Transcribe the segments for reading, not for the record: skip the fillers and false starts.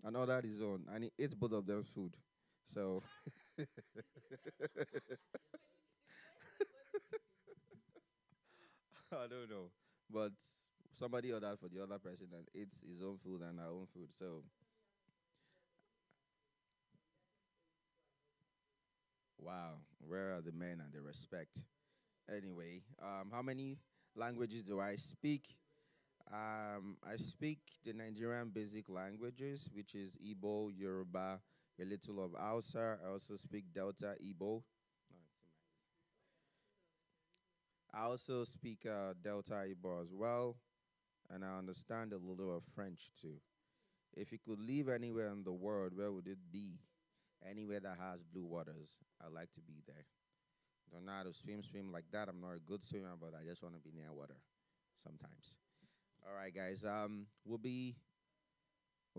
and ordered his own, and he ate both of them's food. So I don't know, but somebody ordered for the other person and ate his own food and our own food. So wow, where are the men and the respect? Anyway, how many languages do I speak? I speak the Nigerian basic languages, which is Igbo, Yoruba, a little of Hausa. I also speak Delta Igbo. No, it's in I also speak Delta Igbo as well, and I understand a little of French too. If you could live anywhere in the world, where would it be? Anywhere that has blue waters, I like to be there. Don't know how to swim like that. I'm not a good swimmer, but I just want to be near water sometimes. All right, guys. We'll be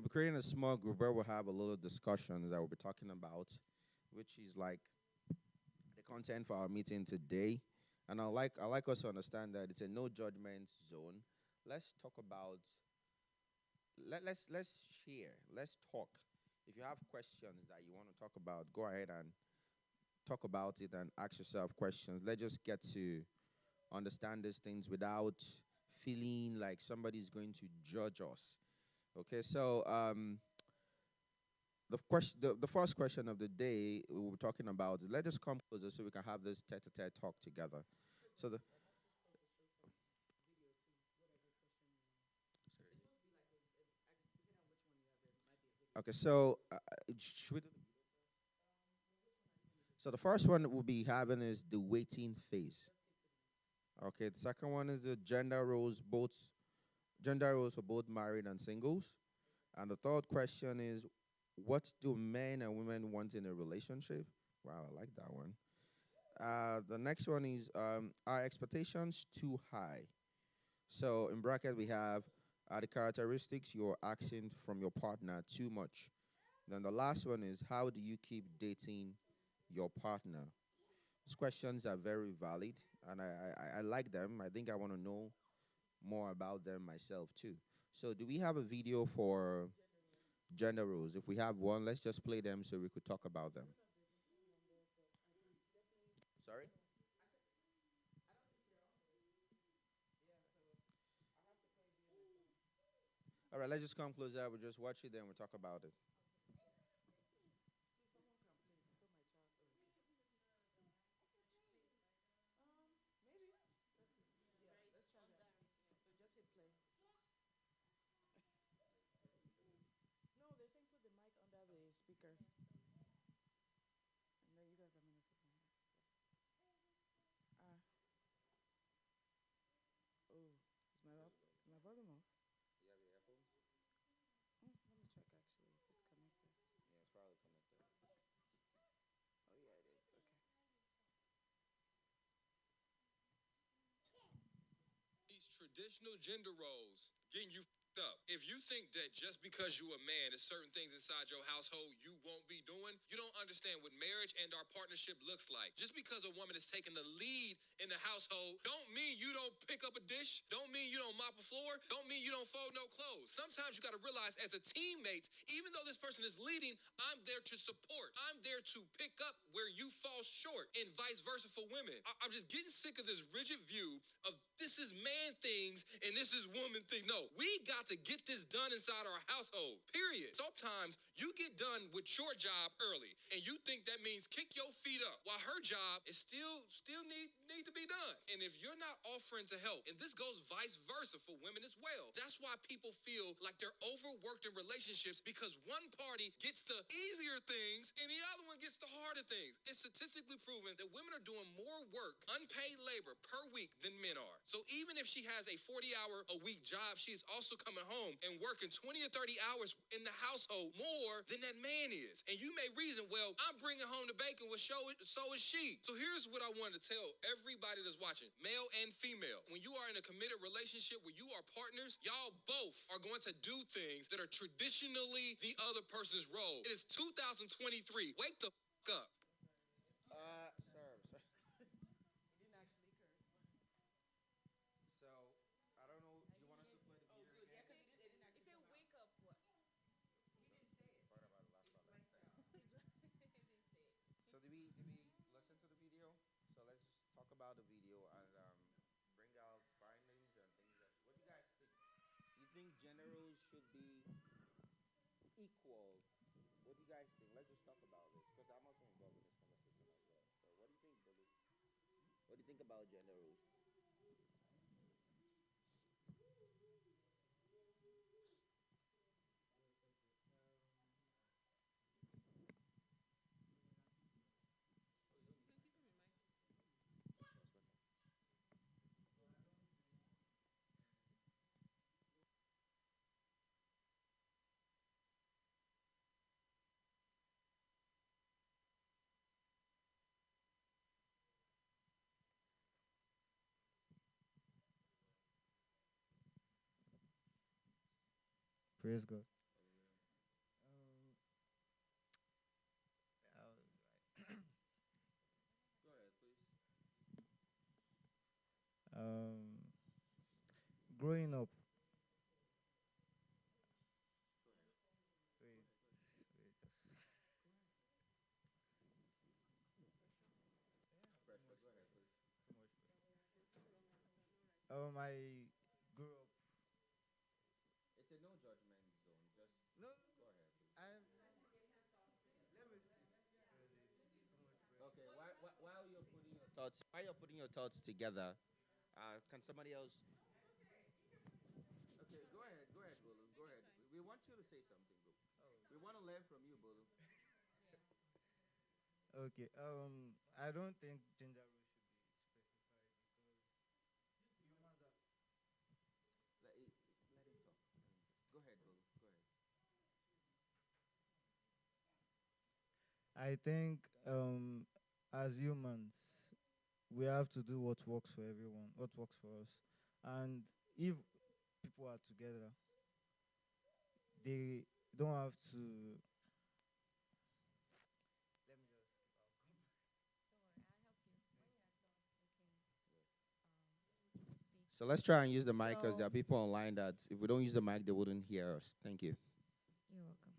creating a small group where we'll have a little discussions that we'll be talking about, which is like the content for our meeting today. And I like us to understand that it's a no judgment zone. Let's talk about let's share. Let's talk. If you have questions that you want to talk about, go ahead and talk about it and ask yourself questions. Let's just get to understand these things without feeling like somebody's going to judge us. Okay, so the first question of the day we were talking about is let us come closer so we can have this tete-a-tete talk together. So the okay, so should we so the first one we'll be having is the waiting phase. Okay, the second one is the gender roles for both married and singles. And the third question is what do men and women want in a relationship? Wow, I like that one. The next one is are expectations too high? So in bracket we have are the characteristics you're asking from your partner too much? Then the last one is how do you keep dating your partner? These questions are very valid and I like them. I think I want to know more about them myself too. So do we have a video for gender roles? If we have one, let's just play them so we could talk about them. Sorry? All right, let's just come closer. We'll just watch it, then we'll talk about it. No, they're saying put the mic under the speakers, and then you guys let me know if you can hear. Ah, oh, is my volume off? You have your headphones? Let me check actually if it's connected. Yeah, it's probably connected. Oh yeah, it is. Okay. These traditional gender roles getting you up. If you think that just because you a man, there's certain things inside your household you won't be doing, you don't understand what marriage and our partnership looks like. Just because a woman is taking the lead in the household, don't mean you don't pick up a dish, don't mean you don't mop a floor, don't mean you don't fold no clothes. Sometimes you got to realize as a teammate, even though this person is leading, I'm there to support. I'm there to pick up where you fall short, and vice versa for women. I'm just getting sick of this rigid view of this is man things and this is woman thing. No, we got to get this done inside our household, period. Sometimes you get done with your job early and you think that means kick your feet up while her job is still need to be done. And if you're not offering to help, and this goes vice versa for women as well, that's why people feel like they're overworked in relationships because one party gets the easier things and the other one gets the harder things. It's statistically proven that women are doing more work, unpaid labor per week than men are. So even if she has a 40-hour-a-week job, she's also coming home and working 20 or 30 hours in the household more than that man is. And you may reason, well, I'm bringing home the bacon, well, so is she. So here's what I wanted to tell everybody that's watching, male and female. When you are in a committed relationship where you are partners, y'all both are going to do things that are traditionally the other person's role. It is 2023. Wake the up. Sir. He didn't actually curse. So I don't know. Do you want us to play the Oh, video good. Yeah, again? because it didn't actually come out. about the video and bring out findings and things that. What do you guys think? You think gender roles should be equal? What do you guys think? Let's just talk about this because I'm also involved in this conversation as well. So, what do you think, Bolu? What do you think about gender roles? Praise God. Um, Go ahead, please. um, growing up, wait, wait, just Pressure. Go ahead, please. too much. I grew up. It's a no judgment zone. Just No, no, go ahead, please. I'm. Let me skip because it's too much pressure. Okay. While you're putting your thoughts, together, can somebody else? Okay. Go ahead. Go ahead, Bolu. Go ahead. We want you to say something, Bolu. We want to learn from you, Bolu. Okay. I don't think gender roles should be specified because humans are. Let him talk. Go ahead, Bolu. Go ahead. I think as humans, we have to do what works for everyone, what works for us, and if people are together, they don't have to. Let me just skip out. Don't worry, I'll help you. When you are done, we can speak. So let's try and use the mic because there are So, people online that if we don't use the mic, they wouldn't hear us. Thank you. you're welcome.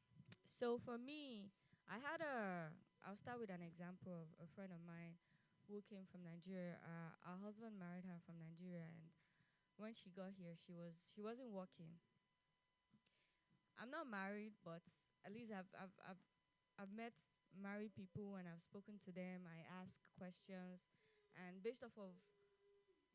So for me, I'll start with an example of a friend of mine who came from Nigeria. Our husband married her from Nigeria, and when she got here, she wasn't working. I'm not married, but at least I've met married people and I've spoken to them. I ask questions, and based off of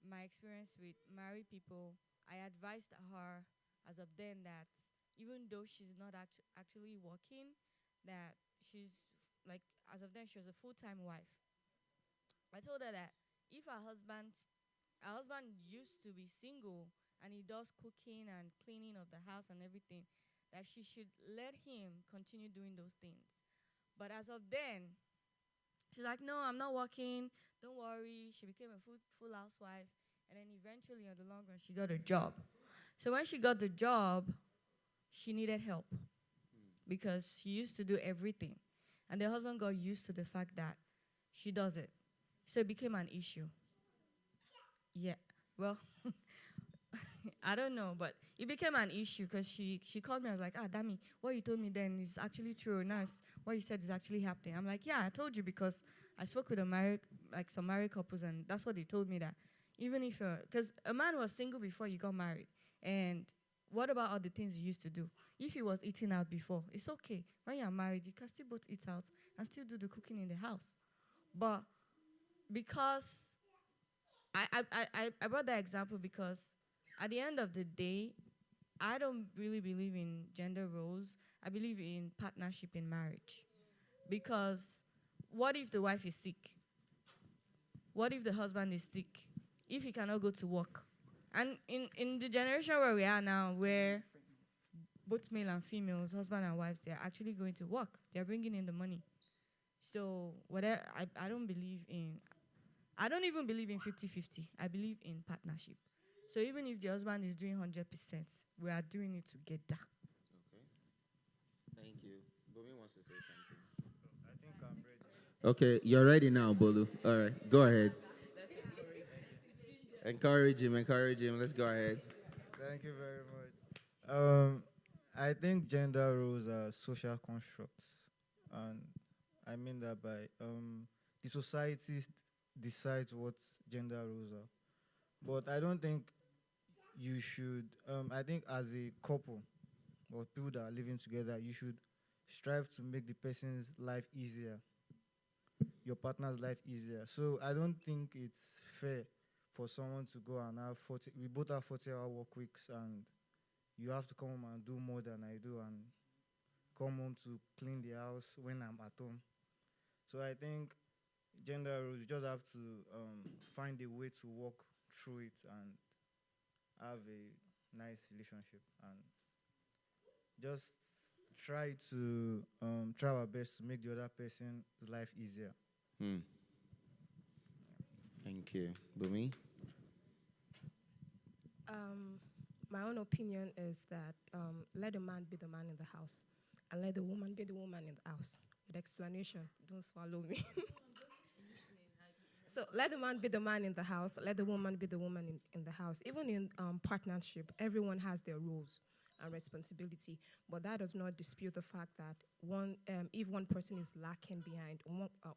my experience with married people, I advised her as of then that even though she's not actually working, that she's like as of then she was a full-time wife. I told her that if her husband used to be single and he does cooking and cleaning of the house and everything, that she should let him continue doing those things. But as of then, she's like, no, I'm not working. Don't worry. She became a full housewife. And then eventually, on the long run, she got a job. So when she got the job, she needed help because she used to do everything. And the husband got used to the fact that she does it. So it became an issue. Yeah. Well, I don't know, but it became an issue because she called me. I was like, Dami, what you told me then is actually true. Now what you said is actually happening. I'm like, yeah, I told you because I spoke with some married couples, and that's what they told me that even if because a man was single before you got married, and what about all the things you used to do? If he was eating out before, it's okay. When you're married, you can still both eat out and still do the cooking in the house. But because I brought that example because at the end of the day, I don't really believe in gender roles. I believe in partnership in marriage. Because what if the wife is sick? What if the husband is sick? If he cannot go to work? And in the generation where we are now, where both male and females, husband and wives, they're actually going to work. They're bringing in the money. So whatever, I don't even believe in 50-50. I believe in partnership. So even if the husband is doing 100%, we are doing it together. Okay. Thank you. Bumi wants to say something. I think I'm ready. Okay, you're ready now, Bolu. All right, go ahead. Encourage him. Encourage him. Let's go ahead. Thank you very much. I think gender roles are social constructs, and I mean that by the societies. decides what gender roles are. But I don't think you should. I think as a couple or people that are living together, you should strive to make the person's life easier, your partner's life easier. So I don't think it's fair for someone to go and have 40. We both have 40-hour work weeks, and you have to come home and do more than I do, and come home to clean the house when I'm at home. So I think gender roles, you just have to find a way to work through it and have a nice relationship, and just try our best to make the other person's life easier. Hmm. Thank you. Bumi? My own opinion is that let the man be the man in the house and let the woman be the woman in the house. With explanation, don't swallow me. So let the man be the man in the house, let the woman be the woman in the house. Even in partnership, everyone has their roles and responsibility, but that does not dispute the fact that if one person is lacking behind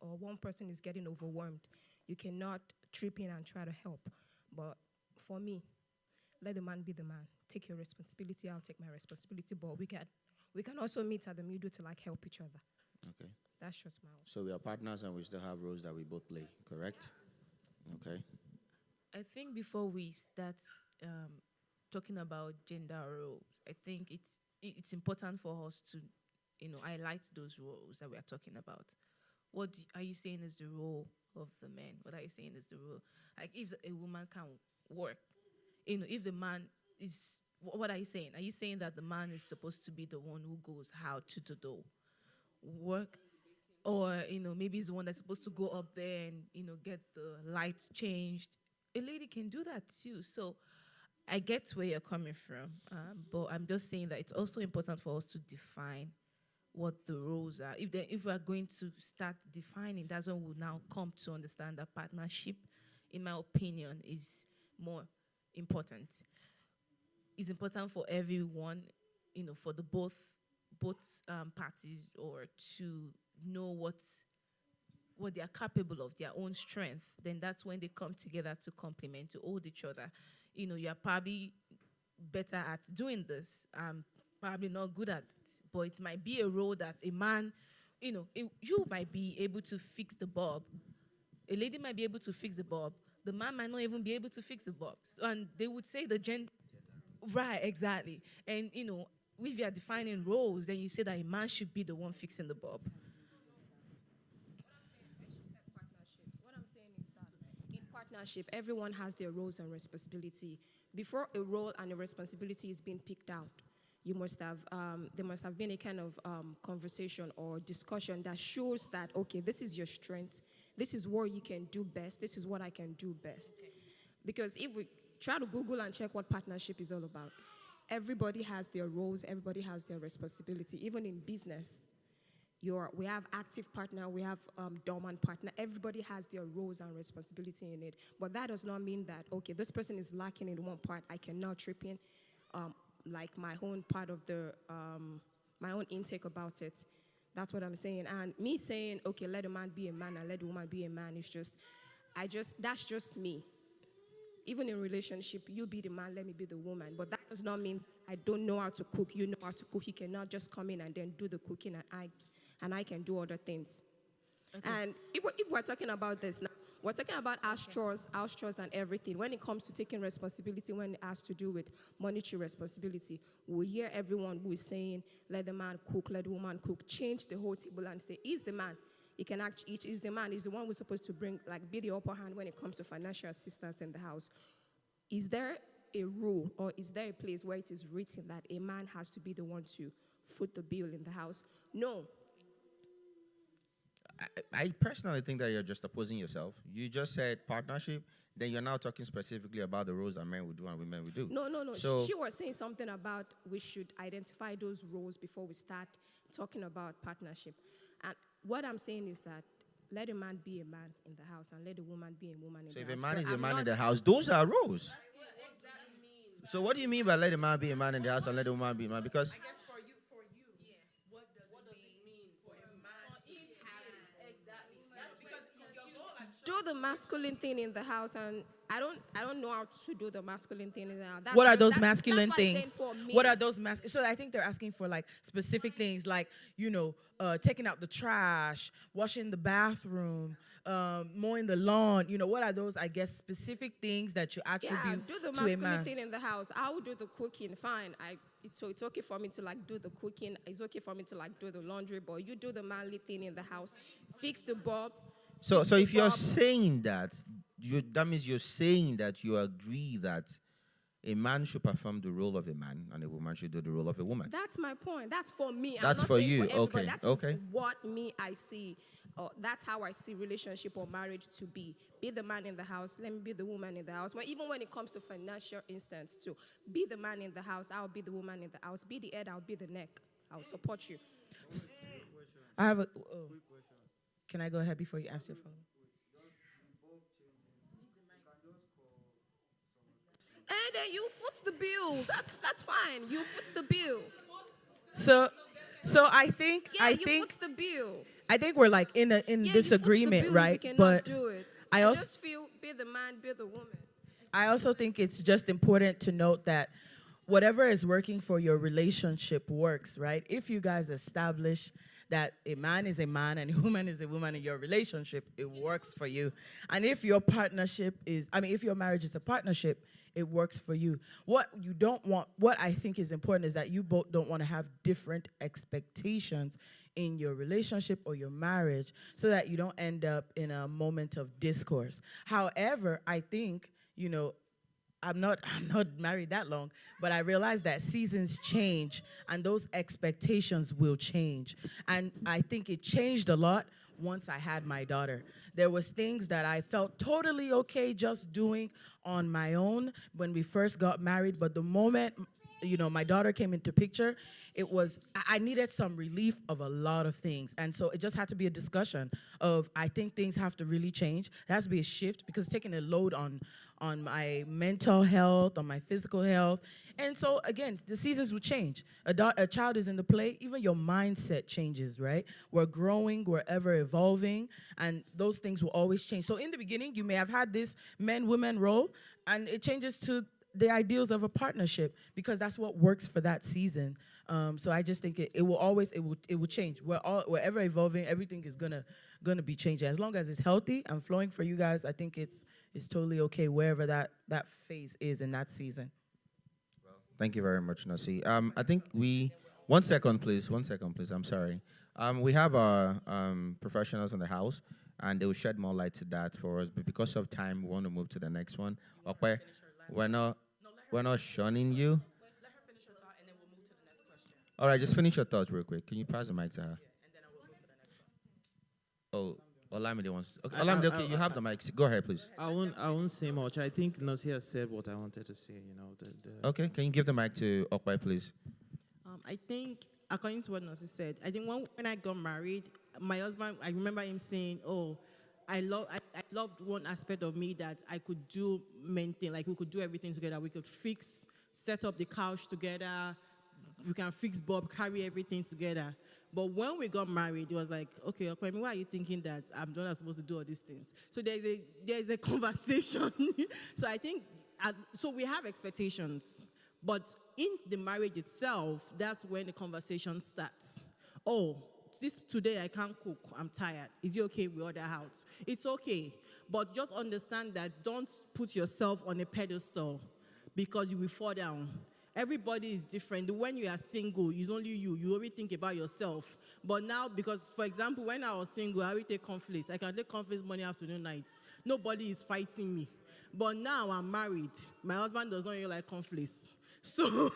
or one person is getting overwhelmed, you cannot trip in and try to help. But for me, let the man be the man. Take your responsibility, I'll take my responsibility, but we can also meet at the middle to like help each other. Okay. That's just my own. So we are partners and we still have roles that we both play, correct? Okay. I think before we start talking about gender roles, I think it's important for us to, highlight those roles that we are talking about. What are you saying is the role of the man? What are you saying is the role? Like if a woman can work, if the man is, what are you saying? Are you saying that the man is supposed to be the one who goes out to the work? Or, maybe he's the one that's supposed to go up there and, get the lights changed. A lady can do that too. So I get where you're coming from. But I'm just saying that it's also important for us to define what the roles are. If we're going to start defining, that's when we'll now come to understand that partnership, in my opinion, is more important. It's important for everyone, for the both parties, or to know what they are capable of, their own strength. Then that's when they come together to complement, to hold each other. You're probably better at doing this. I'm probably not good at it, but it might be a role that a man, you might be able to fix the bulb. A lady might be able to fix the bulb. The man might not even be able to fix the bulb. And they would say right, exactly. And, if you are defining roles, then you say that a man should be the one fixing the bulb. What I'm saying is that in partnership, everyone has their roles and responsibility. Before a role and a responsibility is being picked out, there must have been a kind of conversation or discussion that shows that, okay, this is your strength, this is what you can do best, this is what I can do best. Because if we try to Google and check what partnership is all about, everybody has their roles, everybody has their responsibility. Even in business, we have active partner, we have dormant partner. Everybody has their roles and responsibility in it. But that does not mean that, okay, this person is lacking in one part, I cannot trip in, like my own part of my own intake about it. That's what I'm saying. And me saying, okay, let a man be a man and let a woman be a man is that's just me. Even in relationship, you be the man, let me be the woman. But that does not mean I don't know how to cook, you know how to cook. You cannot just come in and then do the cooking and I can do other things. Okay. And if we're talking about this now, we're talking about house chores and everything. When it comes to taking responsibility, when it has to do with monetary responsibility, we hear everyone who is saying, let the man cook, let the woman cook, change the whole table and say, he's the man. He can act each is the man, he's the one who's supposed to be the upper hand when it comes to financial assistance in the house. Is there a rule or is there a place where it is written that a man has to be the one to foot the bill in the house? No. I personally think that you're just opposing yourself. You just said partnership, then you're now talking specifically about the roles that men would do and women would do. No. So she was saying something about we should identify those roles before we start talking about partnership. And what I'm saying is that let a man be a man in the house and let a woman be a woman in the house. if a man is a man in the house, those are roles. So what do you mean by let a man be a man in the house and let a woman be a man? Because do the masculine thing in the house, and I don't know how to do the masculine thing in the house. What are just- those masculine that's why I'm saying things? for me. What are those masculine? So I think they're asking for like specific things, like taking out the trash, washing the bathroom, mowing the lawn. What are those? I guess specific things that you Yeah, attribute do the to a masculine man. thing in the house. I will do the cooking. Fine. It's okay for me to like do the cooking. It's okay for me to like do the laundry. But you do the manly thing in the house. Fix the bulb. So the if you're bulb. saying that, that means you're saying that you agree that a man should perform the role of a man and a woman should do the role of a woman. That's my point. That's for me. That's I'm not for saying you. For everybody. Okay, That is okay. what me I see. That's how I see relationship or marriage to be. Be the man in the house. Let me be the woman in the house. Even when it comes to financial instance too, be the man in the house. I'll be the woman in the house. Be the head. I'll be the neck. I'll support you. I have a. Can I go ahead before you ask your follow? And then you foot the bill. That's fine. You foot the bill. So I think Yeah, I you think foot the bill. I think we're like in Yeah, you foot the disagreement, bill right? If you cannot But do it. I I also just feel be the man, be the woman. I also think it's just important to note that whatever is working for your relationship works, right? If you guys establish that a man is a man and a woman is a woman in your relationship, it works for you. And if your if your marriage is a partnership, it works for you. What you don't want, what I think is important is that you both don't want to have different expectations in your relationship or your marriage so that you don't end up in a moment of discourse. However, I think, I'm not married that long, but I realize that seasons change and those expectations will change. And I think it changed a lot once I had my daughter. There was things that I felt totally okay just doing on my own when we first got married, but the moment my daughter came into picture, I needed some relief of a lot of things. And so it just had to be a discussion of, I think things have to really change. There has to be a shift because it's taking a load on my mental health, on my physical health. And so again, the seasons will change. A child is in the play, even your mindset changes, right? We're growing, we're ever evolving, and those things will always change. So in the beginning, you may have had this men-women role, and it changes to the ideals of a partnership because that's what works for that season. So I just think it will change. We're ever evolving. Everything is gonna be changing as long as it's healthy and flowing for you guys. I think it's totally okay wherever that phase is in that season. Thank you very much, Nasi. I think 1 second, please. 1 second, please. I'm sorry. We have our professionals in the house, and they will shed more light to that for us. But because of time, we want to move to the next one. Okay, we're not shunning you. Let her finish her thought, and then we'll move to the next question. All right, just finish your thoughts real quick. Can you pass the mic to her? And then I will go to the next one. Oh, Olamide wants. Okay, Olamide, okay, you have the mic. Go ahead, please. I won't say much. I think Nasi has said what I wanted to say. Okay, can you give the mic to Okpai, please? I think, according to what Nasi said, I think when I got married, my husband, I remember him saying, "Oh, I loved one aspect of me that I could do maintain, like we could do everything together. We could set up the couch together. We can fix Bob, carry everything together." But when we got married, it was like, okay, Okpemi, why are you thinking that I'm not supposed to do all these things? So there's a conversation. So I think, so we have expectations. But in the marriage itself, that's when the conversation starts. Oh, today I can't cook, I'm tired. Is it okay we order out? It's okay. But just understand that don't put yourself on a pedestal because you will fall down. Everybody is different. When you are single, it's only you. You only think about yourself. But now, because, for example, when I was single, I would take conflicts. I can take conflicts morning, afternoon, nights. Nobody is fighting me. But now I'm married. My husband does not really like conflicts. So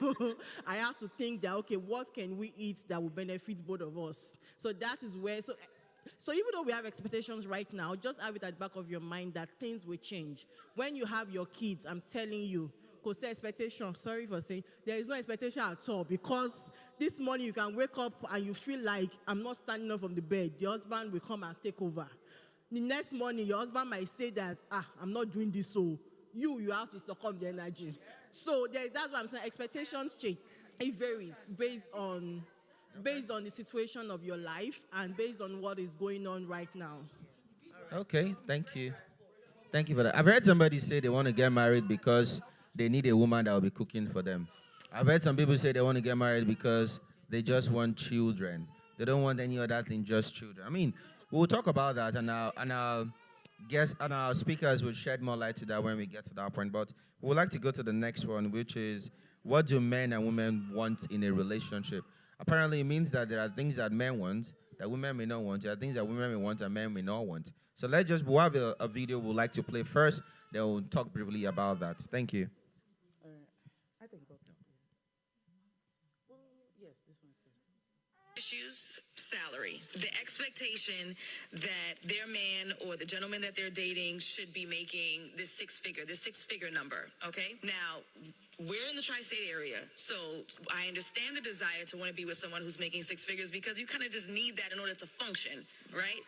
I have to think that, okay, what can we eat that will benefit both of us? So that is where, so even though we have expectations right now, just have it at the back of your mind that things will change. When you have your kids, I'm telling you, because expectation, sorry for saying, there is no expectation at all, because this morning you can wake up and you feel like, I'm not standing up from the bed. The husband will come and take over. The next morning, your husband might say that, I'm not doing this, so you have to succumb the energy. So that's what I'm saying. Expectations change. It varies based on the situation of your life and based on what is going on right now. All Okay, thank you. Thank you for that. I've heard somebody say they want to get married because they need a woman that will be cooking for them. I've heard some people say they want to get married because they just want children. They don't want any other thing, just children. I mean, we'll talk about that, and our guests and our speakers will shed more light to that when we get to that point. But we would like to go to the next one, which is what do men and women want in a relationship? Apparently, it means that there are things that men want that women may not want. There are things that women may want and men may not want. So we'll have a video we'd like to play first. Then we'll talk briefly about that. Thank you. I think both. Well, yes, this one's good. Issues, salary. The expectation that their man or the gentleman that they're dating should be making this six-figure number, okay? Now, we're in the tri-state area, so I understand the desire to want to be with someone who's making six figures because you kind of just need that in order to function, right?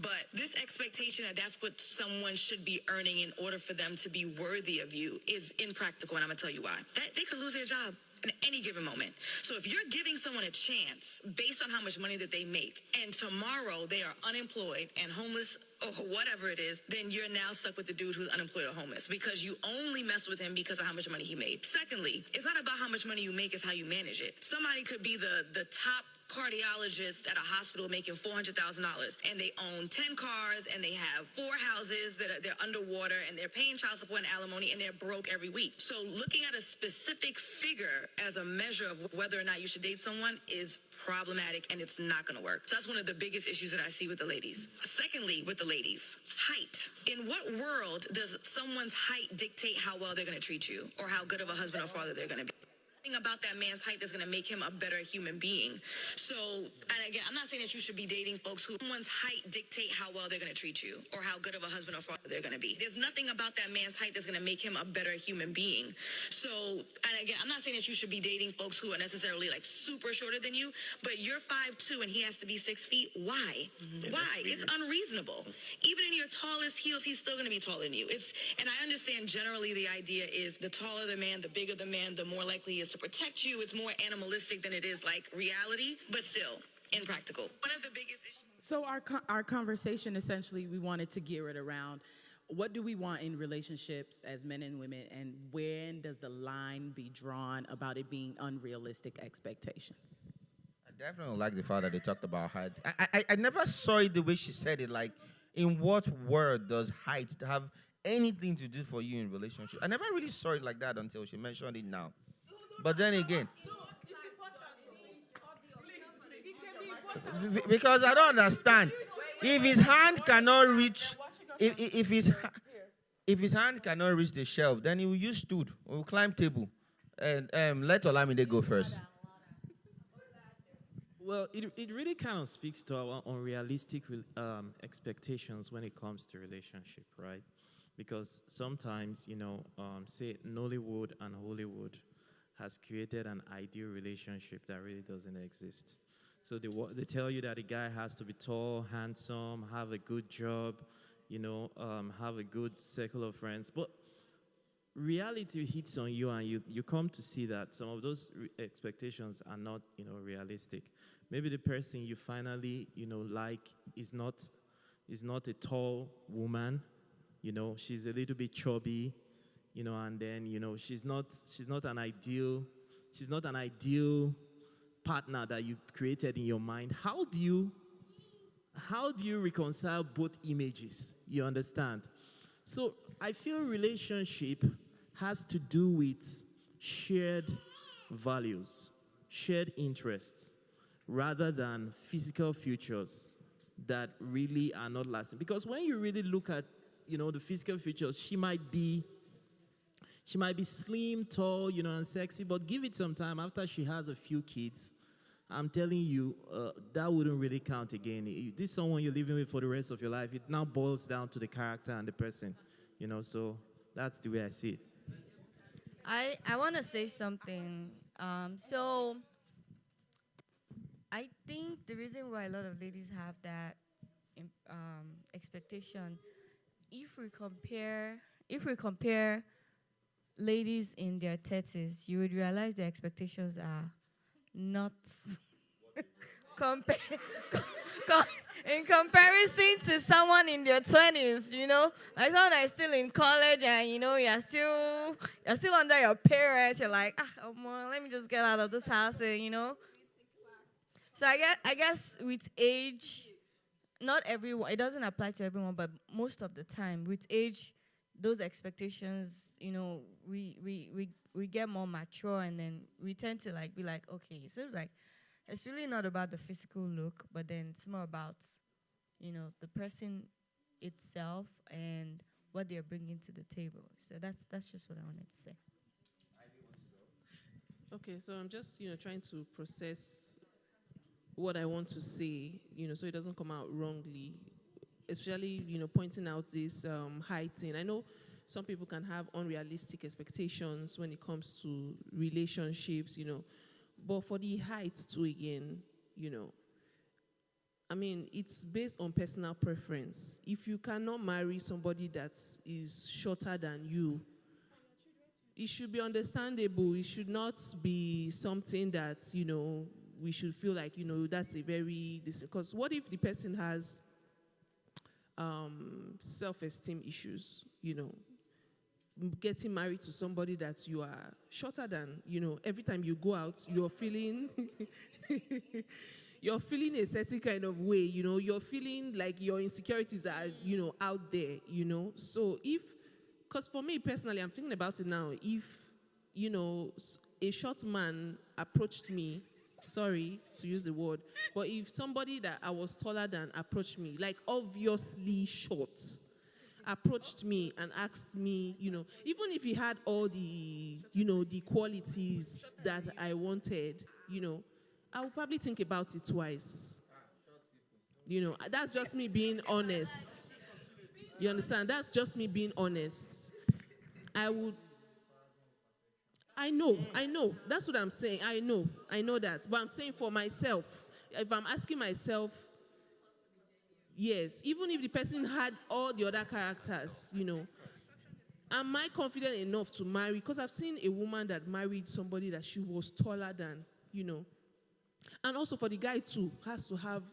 But this expectation that that's what someone should be earning in order for them to be worthy of you is impractical, and I'm going to tell you why. That they could lose their job at any given moment. So if you're giving someone a chance based on how much money that they make, and tomorrow they are unemployed and homeless or whatever it is, then you're now stuck with the dude who's unemployed or homeless because you only mess with him because of how much money he made. Secondly, it's not about how much money you make, it's how you manage it. Somebody could be the top cardiologist at a hospital making $400,000 and they own 10 cars and they have 4 houses that they're underwater and they're paying child support and alimony and they're broke every week. So looking at a specific figure as a measure of whether or not you should date someone is problematic and it's not going to work. So that's one of the biggest issues that I see with the ladies. Secondly, with the ladies, height. In what world does someone's height dictate how well they're going to treat you or how good of a husband or father they're going to be? About that man's height that's going to make him a better human being. So, and again, I'm not saying that you should be dating folks who someone's height dictate how well they're going to treat you or how good of a husband or father they're going to be. There's nothing about that man's height that's going to make him a better human being. So, and again, I'm not saying that you should be dating folks who are necessarily like super shorter than you, but you're 5'2" and he has to be 6 feet. Why? Yeah, why? It's unreasonable. Even in your tallest heels, he's still going to be taller than you. And I understand generally the idea is the taller the man, the bigger the man, the more likely he is to protect you. It's more animalistic than it is like reality, but still impractical. One of the biggest issues. So our conversation, essentially, we wanted to gear it around what do we want in relationships as men and women, and when does the line be drawn about it being unrealistic expectations? I definitely like the fact that they talked about height. I never saw it the way she said it. Like, in what world does height have anything to do for you in relationship? I never really saw it like that until she mentioned it now. But then again, because I don't understand. If his hand cannot reach, if his hand cannot reach the shelf, then he will use stood or will climb table. And let Olamide go first. Well, it really kind of speaks to our unrealistic expectations when it comes to relationship, right? Because sometimes, say Nollywood and Hollywood has created an ideal relationship that really doesn't exist. So they tell you that a guy has to be tall, handsome, have a good job, have a good circle of friends. But reality hits on you, and you come to see that some of those expectations are not, realistic. Maybe the person you finally, like is not a tall woman. She's a little bit chubby. And then, she's not an ideal partner that you created in your mind. How do you reconcile both images? You understand? So I feel relationship has to do with shared values, shared interests, rather than physical features that really are not lasting. Because when you really look at, the physical features, she might be slim, tall, and sexy, but give it some time. After she has a few kids, I'm telling you, that wouldn't really count again. If this is someone you're living with for the rest of your life, it now boils down to the character and the person, so that's the way I see it. I want to say something. So I think the reason why a lot of ladies have that expectation, if we compare ladies in their 30s, you would realize their expectations are not Compa- co- in comparison to someone in their 20s, like someone that is still in college and you're still under your parents. You're like, let me just get out of this house and. So I guess with age, not everyone, it doesn't apply to everyone, but most of the time with age, those expectations, we get more mature, and then we tend to like be like, okay, it seems like it's really not about the physical look, but then it's more about, the person itself and what they're bringing to the table. So that's just what I wanted to say. Okay, so I'm just, trying to process what I want to say, so it doesn't come out wrongly. Especially, pointing out this height thing. I know some people can have unrealistic expectations when it comes to relationships, but for the height too, again, I mean, it's based on personal preference. If you cannot marry somebody that is shorter than you, it should be understandable. It should not be something that, we should feel like, that's a very, because what if the person has self-esteem issues, getting married to somebody that you are shorter than, every time you go out, you're feeling, you're feeling a certain kind of way, you're feeling like your insecurities are, out there, So because for me personally, I'm thinking about it now, if, a short man approached me, sorry to use the word, but if somebody that I was taller than approached me, like obviously short, approached me and asked me, even if he had all the, the qualities that I wanted, I would probably think about it twice. That's just me being honest. You understand? That's just me being honest. I know. That's what I'm saying. I know that. But I'm saying for myself, if I'm asking myself, yes, even if the person had all the other characters, am I confident enough to marry? Because I've seen a woman that married somebody that she was taller than, And also for the guy too, has to have,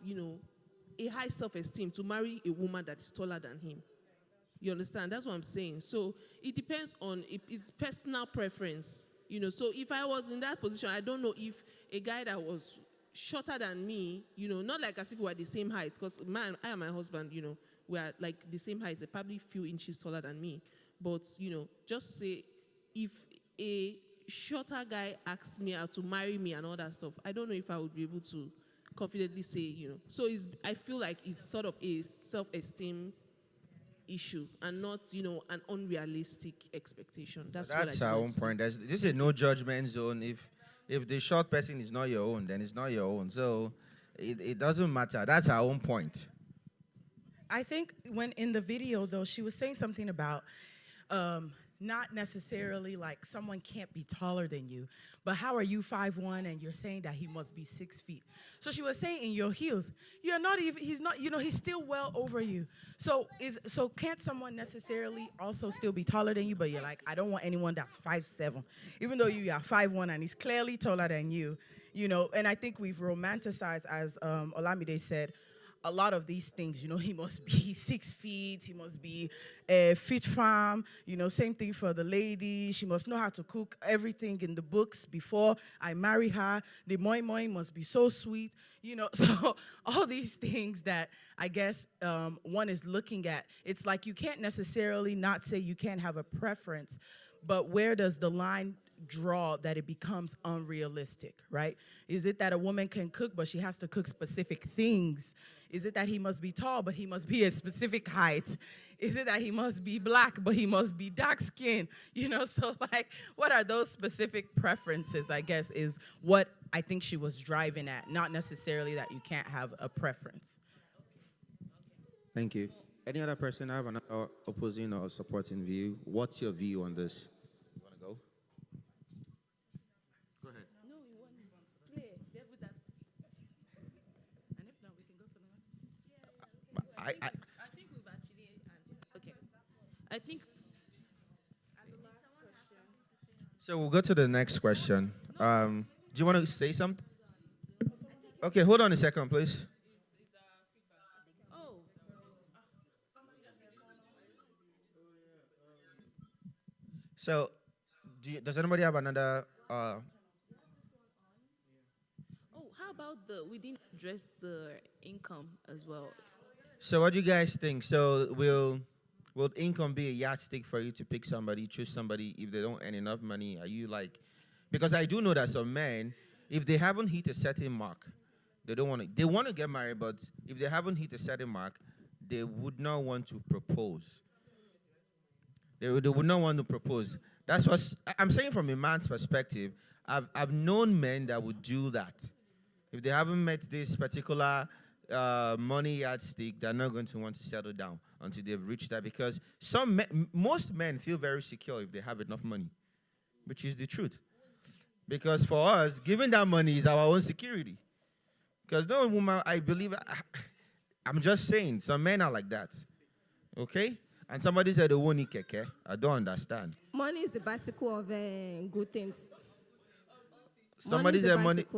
a high self-esteem to marry a woman that is taller than him. You understand? That's what I'm saying. So it depends on it's personal preference. So if I was in that position, I don't know if a guy that was shorter than me, not like as if we were the same height, because I and my husband, we are like the same height, probably a few inches taller than me. But, just say if a shorter guy asks me out to marry me and all that stuff, I don't know if I would be able to confidently say, So I feel like it's sort of a self-esteem issue and not, an unrealistic expectation. That's our own point. This is a no judgment zone. If the short person is not your own, then it's not your own. So it doesn't matter. That's our own point. I think when in the video, though, she was saying something about not necessarily like someone can't be taller than you, but how are you 5'1" and you're saying that he must be 6 feet? So she was saying in your heels, you're not even, he's not, he's still well over you. So can't someone necessarily also still be taller than you, but you're like, I don't want anyone that's 5'7", even though you are 5'1" and he's clearly taller than you, and I think we've romanticized, as Olamide said, a lot of these things, he must be 6 feet, he must be a fit farm, same thing for the lady. She must know how to cook everything in the books before I marry her. The moi moi must be so sweet, So all these things that I guess one is looking at, it's like you can't necessarily not say you can't have a preference, but where does the line draw that it becomes unrealistic, right? Is it that a woman can cook, but she has to cook specific things? Is it that he must be tall, but he must be a specific height? Is it that he must be black, but he must be dark skinned? So like, what are those specific preferences, I guess, is what I think she was driving at, not necessarily that you can't have a preference. Thank you. Any other person have another opposing or supporting view? What's your view on this? You want to go? Go ahead. No, you want to play. And if not, we can go to the next one. I think we've actually, okay. I think. So we'll go to the next question. Do you want to say something? Okay, hold on a second, please. Oh, So, does anybody have another? oh, how about we didn't address the income as well. So, what do you guys think? So, will income be a yardstick for you to pick somebody, choose somebody if they don't earn enough money? Are you like? Because I do know that some men, if they haven't hit a certain mark, they don't want to. They want to get married, but if they haven't hit a certain mark, they would not want to propose. They would not want to propose. That's what I'm saying from a man's perspective. I've known men that would do that. If they haven't met this particular money yardstick, they're not going to want to settle down until they've reached that. Because most men feel very secure if they have enough money, which is the truth. Because for us, giving that money is our own security. Because no woman, I believe, I'm just saying, some men are like that. Okay? And somebody said, oh, need keke. I don't understand. Money is the bicycle of good things. Somebody said money is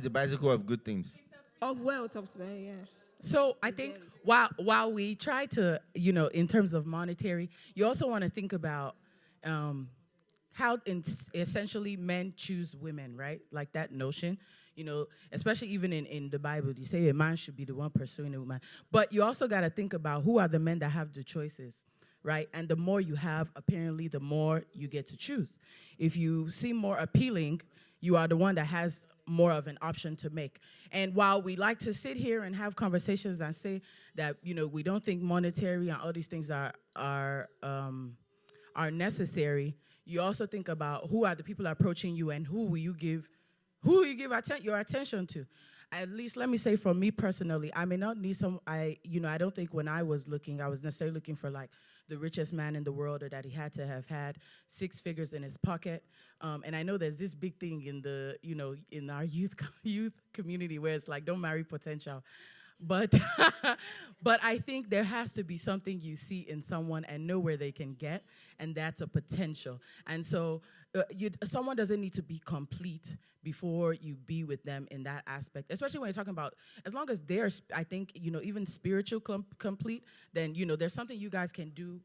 the Of bicycle of good things. wealth, of yeah. So I think while we try to, in terms of monetary, you also want to think about how essentially men choose women, right? Like that notion, especially even in the Bible, you say a man should be the one pursuing a woman. But you also got to think about who are the men that have the choices, right? And the more you have, apparently, the more you get to choose. If you seem more appealing, you are the one that has more of an option to make. And while we like to sit here and have conversations and say that, we don't think monetary and all these things are necessary, you also think about who are the people approaching you and who will you give your attention to. At least let me say for me personally, I may not need I don't think when I was looking, I was necessarily looking for like the richest man in the world or that he had to have had 6 figures in his pocket. And I know there's this big thing in our youth community where it's like, don't marry potential. But but I think there has to be something you see in someone and know where they can get, and that's a potential. And so someone doesn't need to be complete before you be with them in that aspect, especially when you're talking about, as long as they're, I think, even spiritual complete, then, there's something you guys can do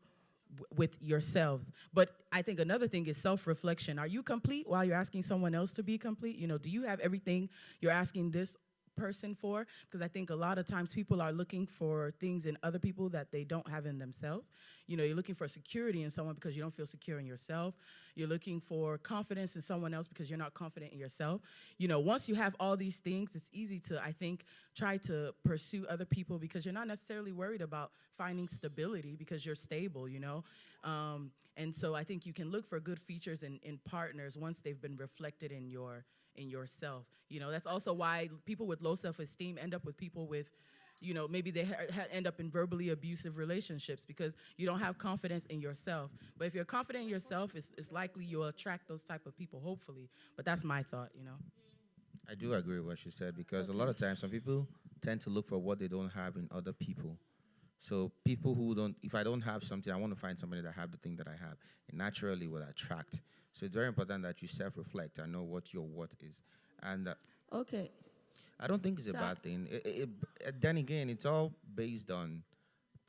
with yourselves. But I think another thing is self-reflection. Are you complete while you're asking someone else to be complete? Do you have everything you're asking this person for? Because I think a lot of times people are looking for things in other people that they don't have in themselves. You're looking for security in someone because you don't feel secure in yourself. You're looking for confidence in someone else because you're not confident in yourself. Once you have all these things, it's easy to, I think, try to pursue other people because you're not necessarily worried about finding stability because you're stable, and so I think you can look for good features in partners once they've been reflected in yourself. That's also why people with low self-esteem end up with people with, maybe they end up in verbally abusive relationships because you don't have confidence in yourself. But if you're confident in yourself, it's likely you'll attract those type of people, hopefully. But that's my thought, I do agree with what she said because a lot of times some people tend to look for what they don't have in other people. So people who don't, if I don't have something, I want to find somebody that have the thing that I have. It naturally will attract. So it's very important that you self-reflect and know what your what is. And Okay. I don't think it's a bad thing. Then again, it's all based on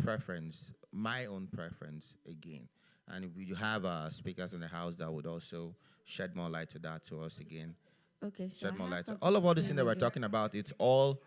preference, my own preference again. And we have speakers in the house that would also shed more light to that to us again. Okay, so Shed more light. something All of to all this say thing that we're with talking about, it's all,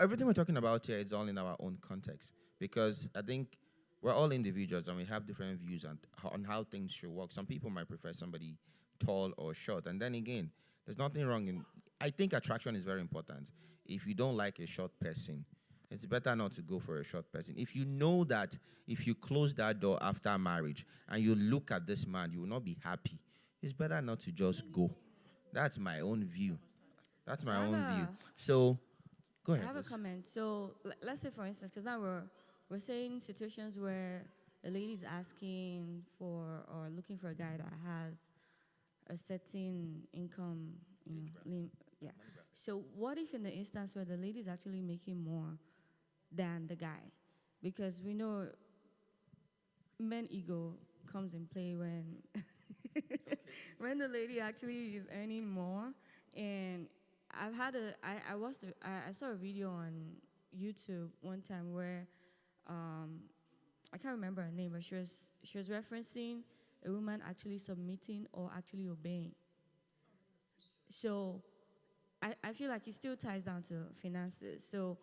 everything we're talking about here is all in our own context. Because I think we're all individuals and we have different views on how things should work. Some people might prefer somebody tall or short. And then again, there's nothing wrong in, I think attraction is very important. If you don't like a short person, it's better not to go for a short person. If you know that if you close that door after marriage and you look at this man, you will not be happy, it's better not to just go. That's my own view. That's my own view. So, go ahead. I have a comment. So let's say, for instance, because now we're saying situations where a lady is asking for or looking for a guy that has a certain income, yeah. So what if in the instance where the lady is actually making more than the guy? Because we know men ego comes in play when when the lady actually is earning more and I've had I saw a video on YouTube one time where I can't remember her name, but she was referencing a woman actually submitting or actually obeying. So I feel like it still ties down to finances. So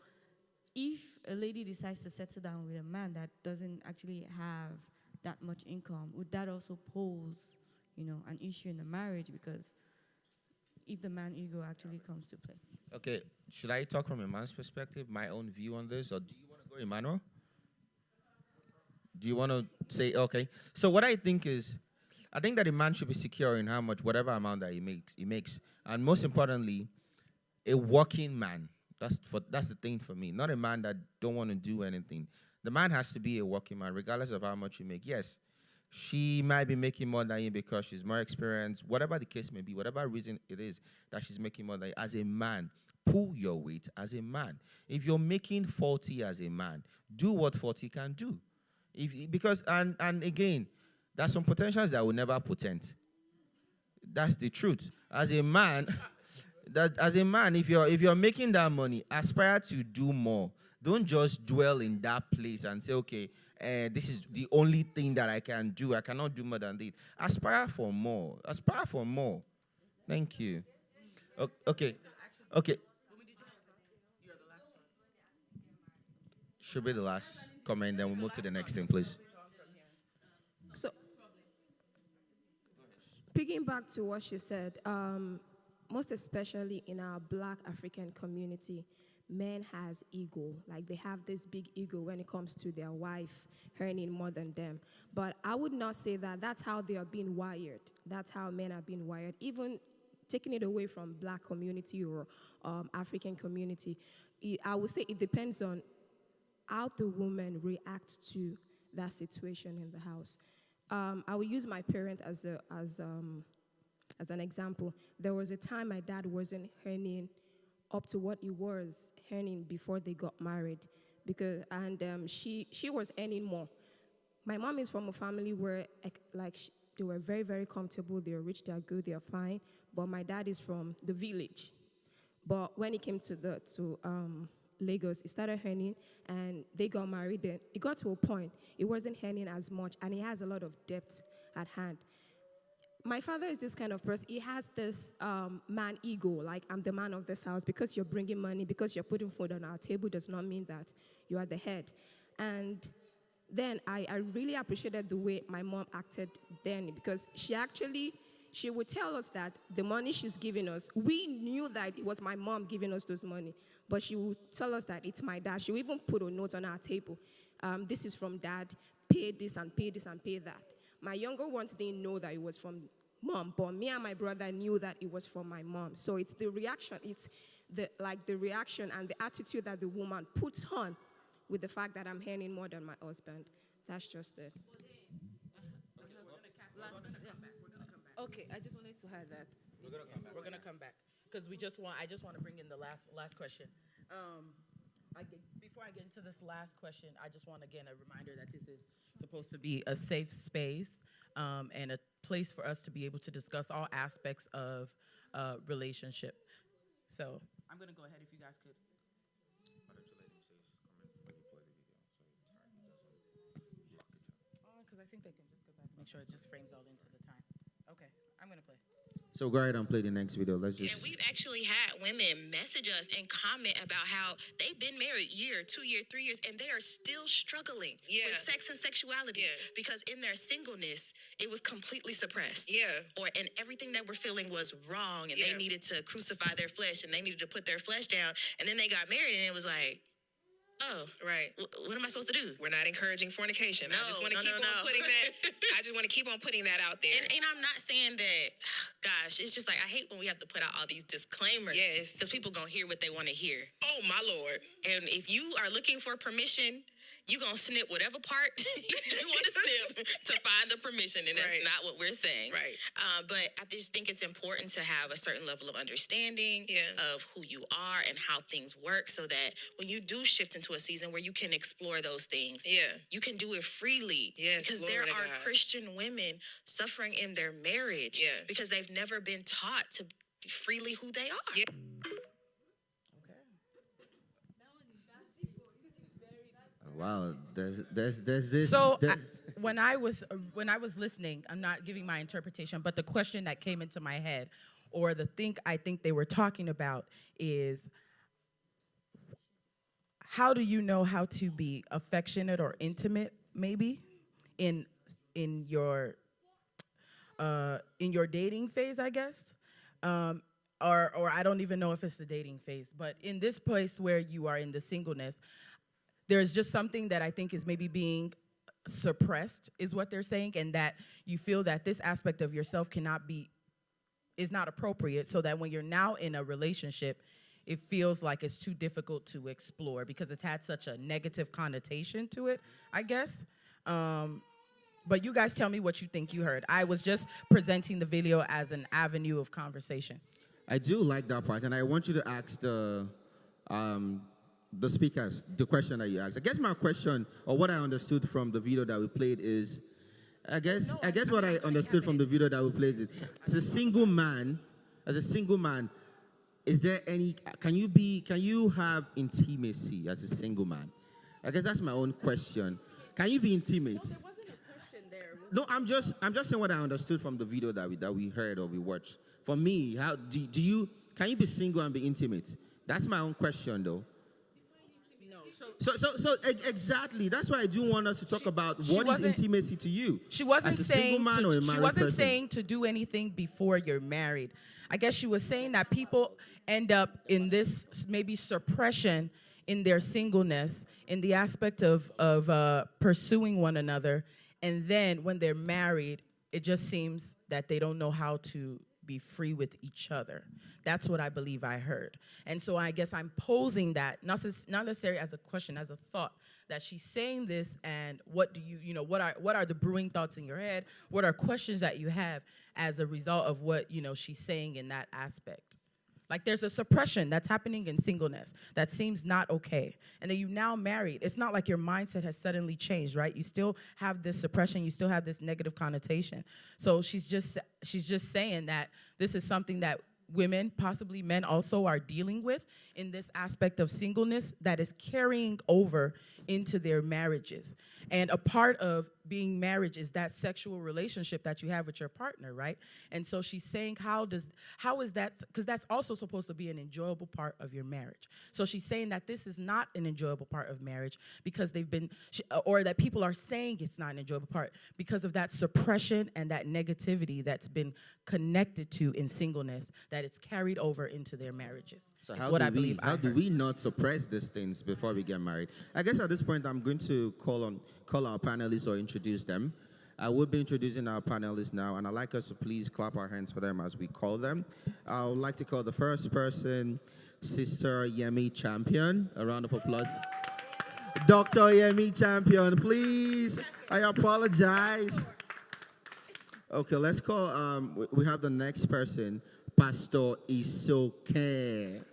if a lady decides to settle down with a man that doesn't actually have that much income, would that also pose, an issue in the marriage? Because if the man ego actually comes to play. Okay, should I talk from a man's perspective, my own view on this, or do you want to go, Emmanuel? Do you want to say, okay? So what I think is, I think that a man should be secure in how much, whatever amount that he makes. And most importantly, a working man. That's the thing for me. Not a man that don't want to do anything. The man has to be a working man, regardless of how much you make. Yes, she might be making more than you because she's more experienced, whatever the case may be, whatever reason it is that she's making more than you. As a man, pull your weight as a man. If you're making 40 as a man, do what 40 can do. Because again, there's some potentials that will never potent. That's the truth. As a man, if you're making that money, aspire to do more. Don't just dwell in that place and say, okay, this is the only thing that I can do. I cannot do more than this. Aspire for more. Aspire for more. Thank you. Okay. Should be the last comment, then we'll move to the next thing, please. So, picking back to what she said, most especially in our Black African community, men has ego. Like, they have this big ego when it comes to their wife earning more than them. But I would not say that that's how they are being wired. That's how men are being wired. Even taking it away from Black community or African community, I would say it depends on how the woman reacts to that situation in the house. I will use my parent as an example. There was a time my dad wasn't earning up to what he was earning before they got married, she was earning more. My mom is from a family where they were very, very comfortable. They are rich, they are good, they are fine. But my dad is from the village. But when he came to Lagos, he started earning, and they got married. Then it got to a point he wasn't earning as much, and he has a lot of debt at hand. My father is this kind of person. He has this man ego, like, I'm the man of this house. Because you're bringing money, because you're putting food on our table, does not mean that you are the head. And then I really appreciated the way my mom acted then, because she would tell us that the money she's giving us, we knew that it was my mom giving us those money, but she would tell us that it's my dad. She would even put a note on our table. This is from dad, pay this and pay this and pay that. My younger ones didn't know that it was from mom, but me and my brother knew that it was from my mom. So it's the reaction, the reaction and the attitude that the woman puts on with the fact that I'm earning more than my husband. That's just it. Okay, I just wanted to add that. We're gonna come back because I just want to bring in the last question. Before I get into this last question, I just want, again, a reminder that this is supposed to be a safe space and a place for us to be able to discuss all aspects of relationship. So I'm gonna go ahead if you guys could. Because I think they can just go back and make sure it just frames all into the time. Okay, I'm gonna play. So go ahead and play the next video. Let's just. And we've actually had women message us and comment about how they've been married year, 2 year, 3 years, and they are still struggling with sex and sexuality because in their singleness, it was completely suppressed. And everything that we're feeling was wrong, and they needed to crucify their flesh, and they needed to put their flesh down. And then they got married, and it was like, oh, right. What am I supposed to do? We're not encouraging fornication. I just want to keep on putting that. I just want to keep on putting that out there. And I'm not saying that. Gosh, it's just like I hate when we have to put out all these disclaimers. Yes, because people gonna hear what they want to hear. Oh my Lord! And if you are looking for permission, you gonna snip whatever part you want to snip to find the permission, and that's not what we're saying. Right. But I just think it's important to have a certain level of understanding of who you are and how things work, so that when you do shift into a season where you can explore those things, you can do it freely. Yes, because there are Christian women suffering in their marriage because they've never been taught to be freely who they are. Wow, there's this. So when I was listening, I'm not giving my interpretation, but the question that came into my head, or the thing I think they were talking about, is how do you know how to be affectionate or intimate, maybe in in your dating phase, I guess. Or I don't even know if it's the dating phase, but in this place where you are in the singleness, there's just something that I think is maybe being suppressed, is what they're saying, and that you feel that this aspect of yourself is not appropriate, so that when you're now in a relationship, it feels like it's too difficult to explore because it's had such a negative connotation to it, I guess. But you guys tell me what you think you heard. I was just presenting the video as an avenue of conversation. I do like that part, and I want you to ask the speakers the question that you asked. I guess my question, or what I understood from the video that we played, is, I guess what I understood from the video that we played is, as a single man, is there any? Can you have intimacy as a single man? I guess that's my own question. Can you be intimate? There wasn't a question there. No, I'm just saying what I understood from the video that we heard or we watched. For me, how can you be single and be intimate? That's my own question, though. No, So exactly. That's why I do want us to talk about what is intimacy to you. She wasn't as a single man or a married person. saying to do anything before you're married. I guess she was saying that people end up in this maybe suppression in their singleness, in the aspect of pursuing one another, and then when they're married, it just seems that they don't know how to be free with each other. That's what I believe I heard. And so I guess I'm posing that, not necessarily as a question, as a thought, that she's saying this, and what do what are the brewing thoughts in your head? What are questions that you have as a result of what, she's saying in that aspect? Like, there's a suppression that's happening in singleness that seems not okay. And then you now married. It's not like your mindset has suddenly changed, right? You still have this suppression. You still have this negative connotation. So she's just saying that this is something that women, possibly men also, are dealing with in this aspect of singleness that is carrying over into their marriages. And a part of being married is that sexual relationship that you have with your partner, right? And so she's saying, how is that, because that's also supposed to be an enjoyable part of your marriage. So she's saying that this is not an enjoyable part of marriage because or that people are saying it's not an enjoyable part because of that suppression and that negativity that's been connected to in singleness, that it's carried over into their marriages. So How do we not suppress these things before we get married? I guess at this point I'm going to call our panelists or introduce them. I will be introducing our panelists now, and I'd like us to please clap our hands for them as we call them. I would like to call the first person Sister Yemi Champion. A round of applause. Dr. Yemi Champion, please. I apologize. Okay, let's call, we have the next person, Pastor Isoke.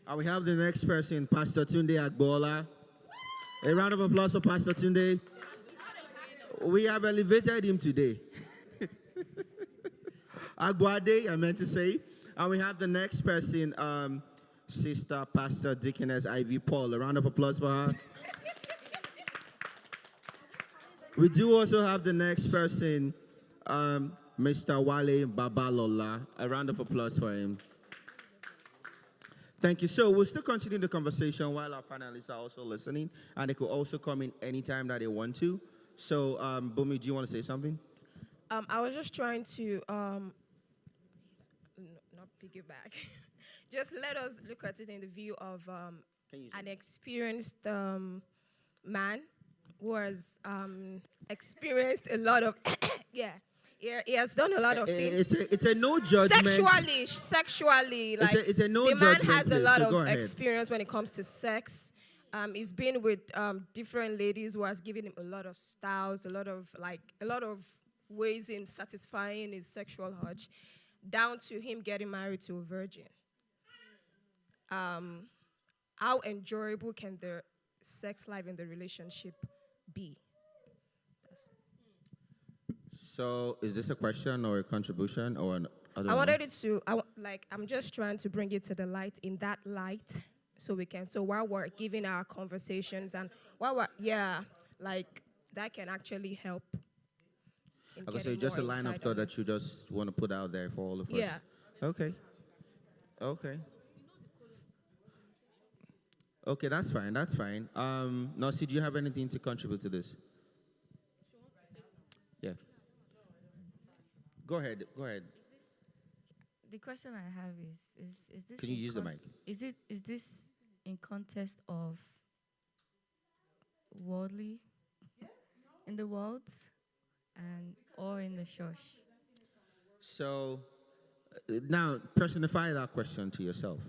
And we have the next person, Pastor Tunde Agbola. A round of applause for Pastor Tunde. We have elevated him today. Agbade, I meant to say. And we have the next person, Sister Pastor Deaconess Ivy Paul. A round of applause for her. We do also have the next person, Mr. Wale Babalola. A round of applause for him. Thank you. So we'll still continue the conversation while our panelists are also listening, and they could also come in anytime that they want to. So, Bumi, do you want to say something? I was just trying to not piggyback. Just let us look at it in the view of an experienced man who has experienced a lot of he has done a lot of things. It's a no judgment. Sexually, like it's a no the man judgment has a place, lot so go of ahead. experience when it comes to sex. He's been with different ladies who has given him a lot of styles, a lot of ways in satisfying his sexual urge, down to him getting married to a virgin. How enjoyable can the sex life in the relationship be? So, is this a question or a contribution or I don't I know. wanted it to, like, I'm just trying to bring it to the light in that light so we can, so while we're giving our conversations and while we're, yeah, like, that can actually help in I could say getting just more a line of insight thought on it. that you just want to put out there for all of us. Yeah. Okay. Okay. Okay, that's fine. That's fine. Nasi, do you have anything to contribute to this? Yeah. Go ahead. Go ahead. The question I have is this Can you in use the mic? is this in context of worldly in the world and or in the church? So now personify that question to yourself.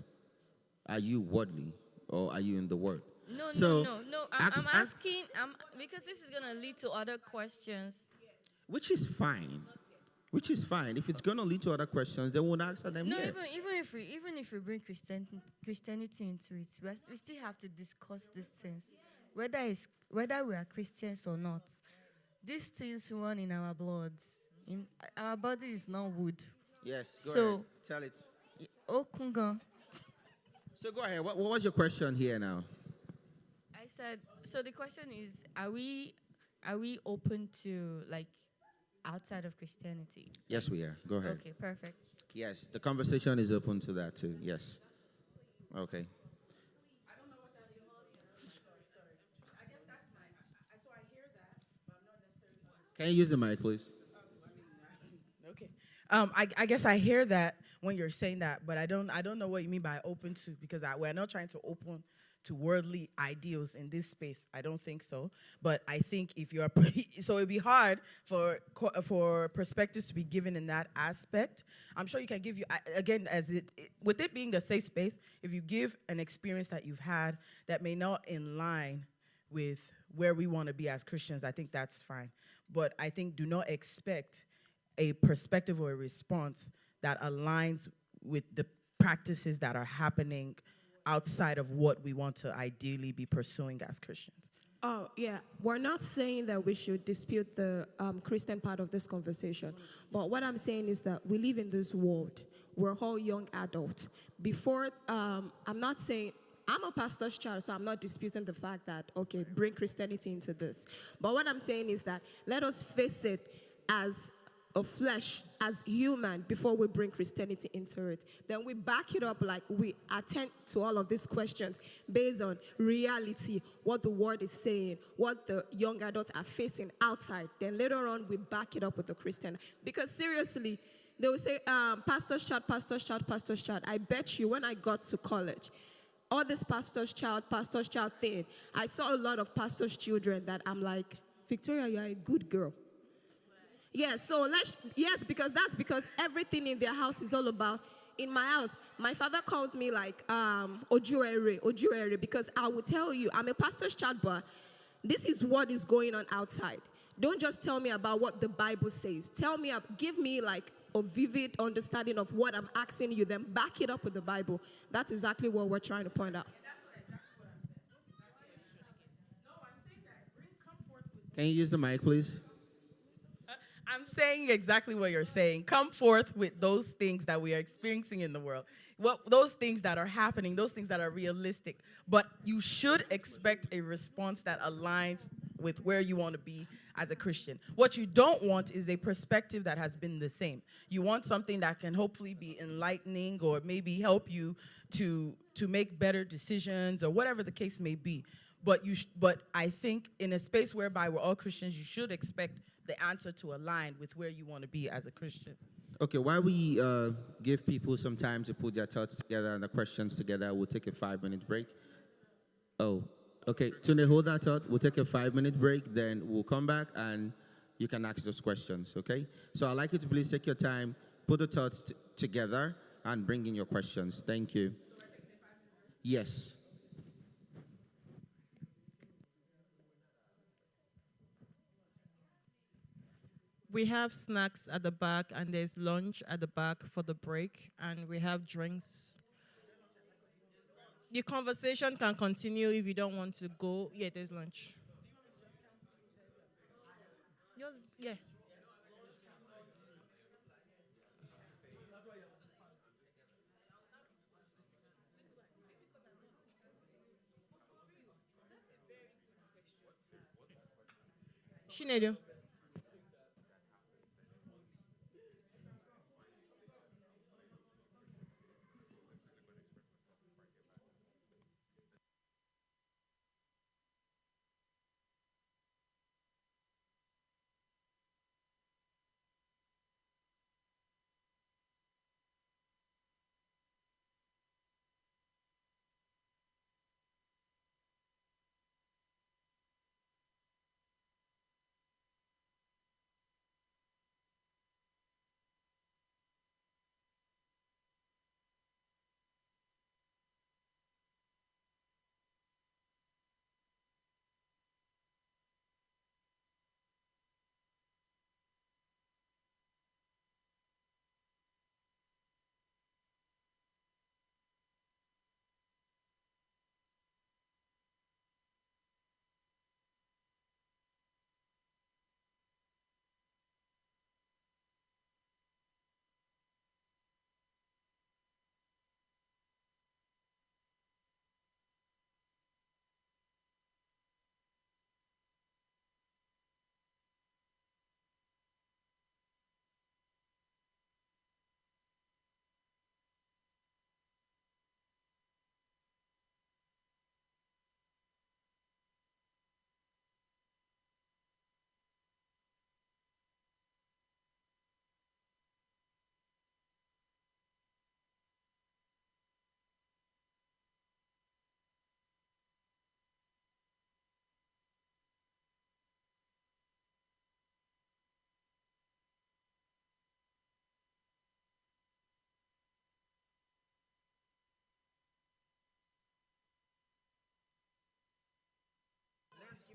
Are you worldly or are you in the world? No, no, So no, no. ask, I'm asking. Because this is gonna lead to other questions. which is fine. Which is fine. If it's gonna lead to other questions, then we'll answer them No, here. even if we bring Christianity into it, we still have to discuss these things, whether we are Christians or not. These things run in our bloods. In our body is not wood. Yes. Go So, ahead. Tell it. oh kunga, So go ahead. What was your question here now? I said. So the question is, are we open to like outside of Christianity? Yes, we are. Go ahead. Okay, perfect. Yes, the conversation is open to that too. Yes. Okay. Can you use the mic, please? Okay. I guess I hear that when you're saying that, but I don't know what you mean by open to, because we're not trying to open to worldly ideals in this space. I don't think so. But I think if you're so it'd be hard for perspectives to be given in that aspect. I'm sure you can give again, with it being the safe space, if you give an experience that you've had that may not in line with where we want to be as Christians, I think that's fine. But I think do not expect a perspective or a response that aligns with the practices that are happening outside of what we want to ideally be pursuing as Christians. Oh, yeah. We're not saying that we should dispute the Christian part of this conversation. But what I'm saying is that we live in this world. We're all young adults. I'm not saying, I'm a pastor's child, so I'm not disputing the fact that, okay, bring Christianity into this. But what I'm saying is that let us face it as of flesh, as human, before we bring Christianity into it. Then we back it up, like we attend to all of these questions based on reality, what the word is saying, what the young adults are facing outside. Then later on, we back it up with the Christian. Because seriously, they will say, pastor's child, pastor's child, pastor's child. I bet you when I got to college, all this pastor's child thing, I saw a lot of pastor's children that I'm like, Victoria, you are a good girl. Yes, so because that's because everything in their house is all about. In my house, my father calls me like Ojuere, because I will tell you, I'm a pastor's child, but this is what is going on outside. Don't just tell me about what the Bible says. Give me like a vivid understanding of what I'm asking you, then back it up with the Bible. That's exactly what we're trying to point out. Can you use the mic, please? I'm saying exactly what you're saying. Come forth with those things that we are experiencing in the world. Those things that are happening, those things that are realistic. But you should expect a response that aligns with where you want to be as a Christian. What you don't want is a perspective that has been the same. You want something that can hopefully be enlightening or maybe help you to make better decisions or whatever the case may be. But I think in a space whereby we're all Christians, you should expect the answer to align with where you want to be as a Christian. Okay, while we give people some time to put their thoughts together and the questions together, we'll take a 5-minute break. Oh, okay. Tunde, hold that thought. We'll take a 5-minute break, then we'll come back and you can ask those questions, okay? So I'd like you to please take your time, put the thoughts together, and bring in your questions. Thank you. Yes. We have snacks at the back, and there's lunch at the back for the break, and we have drinks. The conversation can continue if you don't want to go. Yeah, there's lunch. Yeah. Shinedu.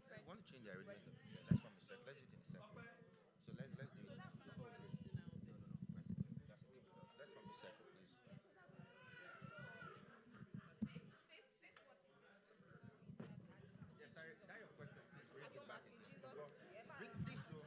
I want to change the arrangement of the That's from the second. Let's do it in the second. So let's do it. Before we do it. No, no, no. That's the thing with us. Let's from the second, please. Yes, sorry. That your question. Please bring it back again. Bring this. So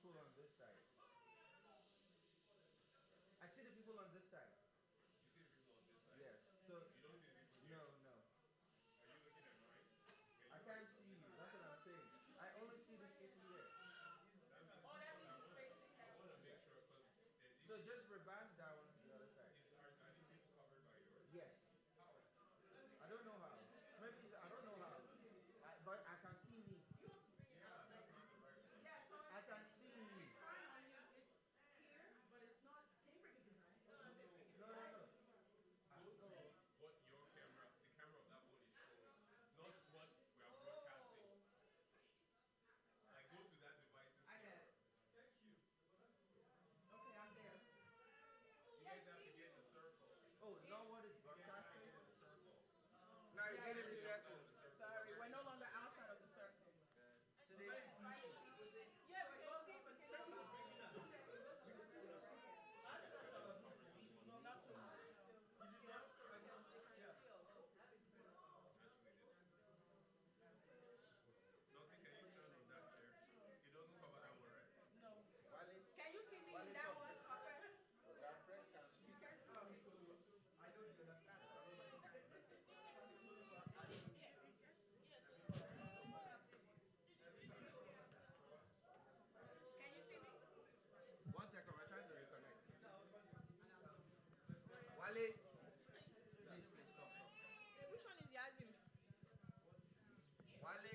people on this side. I see the people on this side. Yes. So no, no. I can't see you. That's what I'm saying. I only see this people here. So just reverse that one to the other side. Yes. I don't know how. Maybe I don't know how. But I can see me. I can see me. No, no, no. Oh, not what is broadcasting? Now you get in the circle. Sorry, we're no longer outside of the circle. Today, Yeah, we can see, but no, not so much. Wale, Can you see me in Wale, that come. one, Papa? We are fresh council. Can you see me? 1 second, we're trying to reconnect. Wale, please, please, come, come. Which one is Yazim? Wale.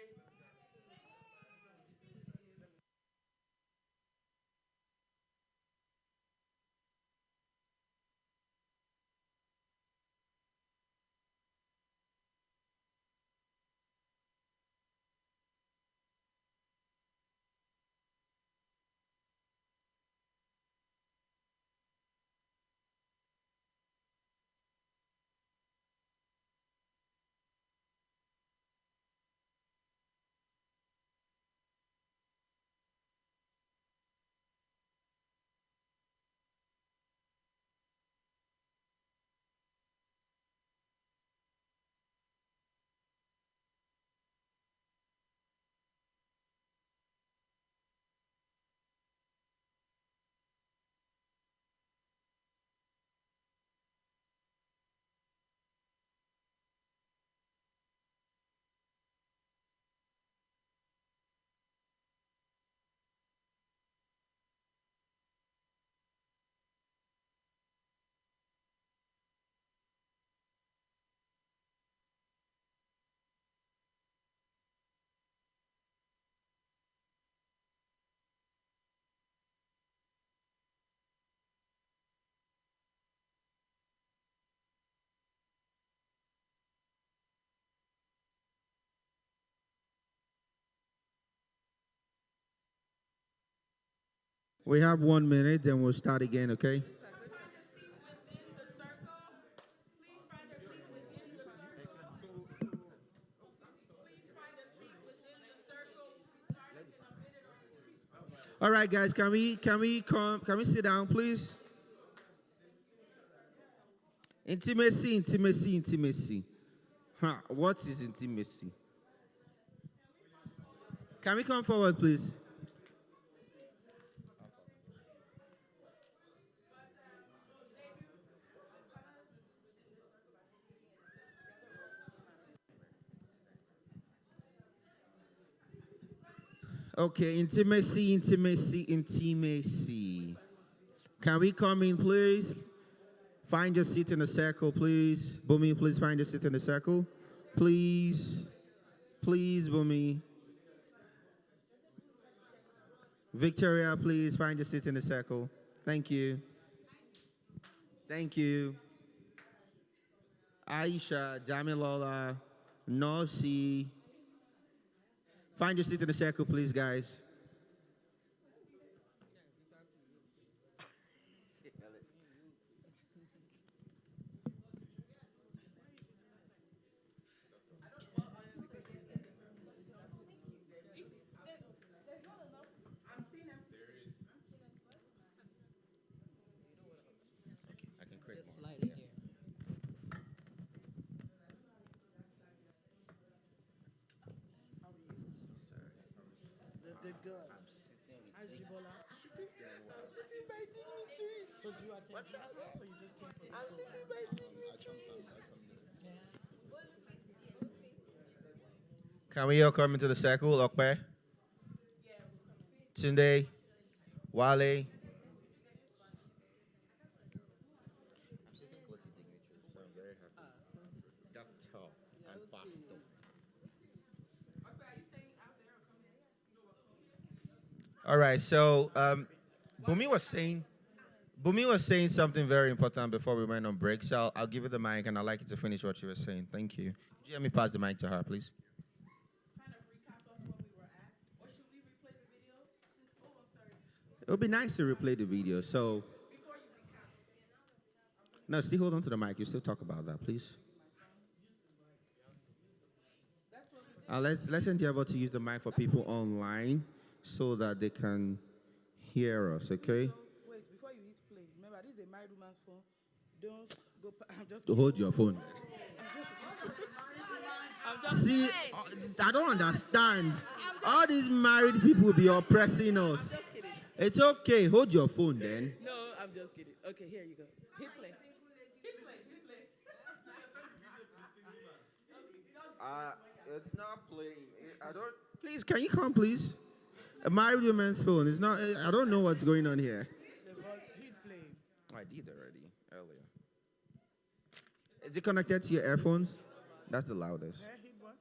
We have 1 minute, then we'll start again, okay? All right, guys, can we sit down, please? Intimacy, intimacy, intimacy. Huh, what is intimacy? Can we come forward, please? Okay, intimacy, intimacy, intimacy. Can we come in, please? Find your seat in the circle, please. Bumi, please find your seat in the circle. Please. Please, Bumi. Victoria, please find your seat in the circle. Thank you. Thank you. Aisha, Jamilola, Nosi. Find your seat in the circle, please, guys. I can create Just more. slightly here. They're good. How's Jibola? So do you attend Jesus house or you just came for I'm sitting by dignitaries. Can we all come into the circle, Okpe? Tunde, Wale. I'm sitting close to dignitaries, so I'm very happy. Doctor and pastor. All right, so Bumi was saying something very important before we went on break, so I'll give you the mic and I'd like you to finish what you were saying. Thank you. Could you let me pass the mic to her, please? It would be nice to replay the video. So, no, still hold on to the mic. You still talk about that, please. Let's endeavor to use the mic for people online so that they can hear us. Okay. Wait, before you hit play, remember this is a married woman's phone. Don't go. I'm just. Hold your phone. See, I don't understand. All these married people will be oppressing us. It's okay. Hold your phone then. No, I'm just kidding. Okay, here you go. Hit play. It's not playing. I don't. Please, can you come, please? A married woman's phone. It's not. I don't know what's going on here. Hit play. I did already earlier. Is it connected to your earphones? That's the loudest. Hit one.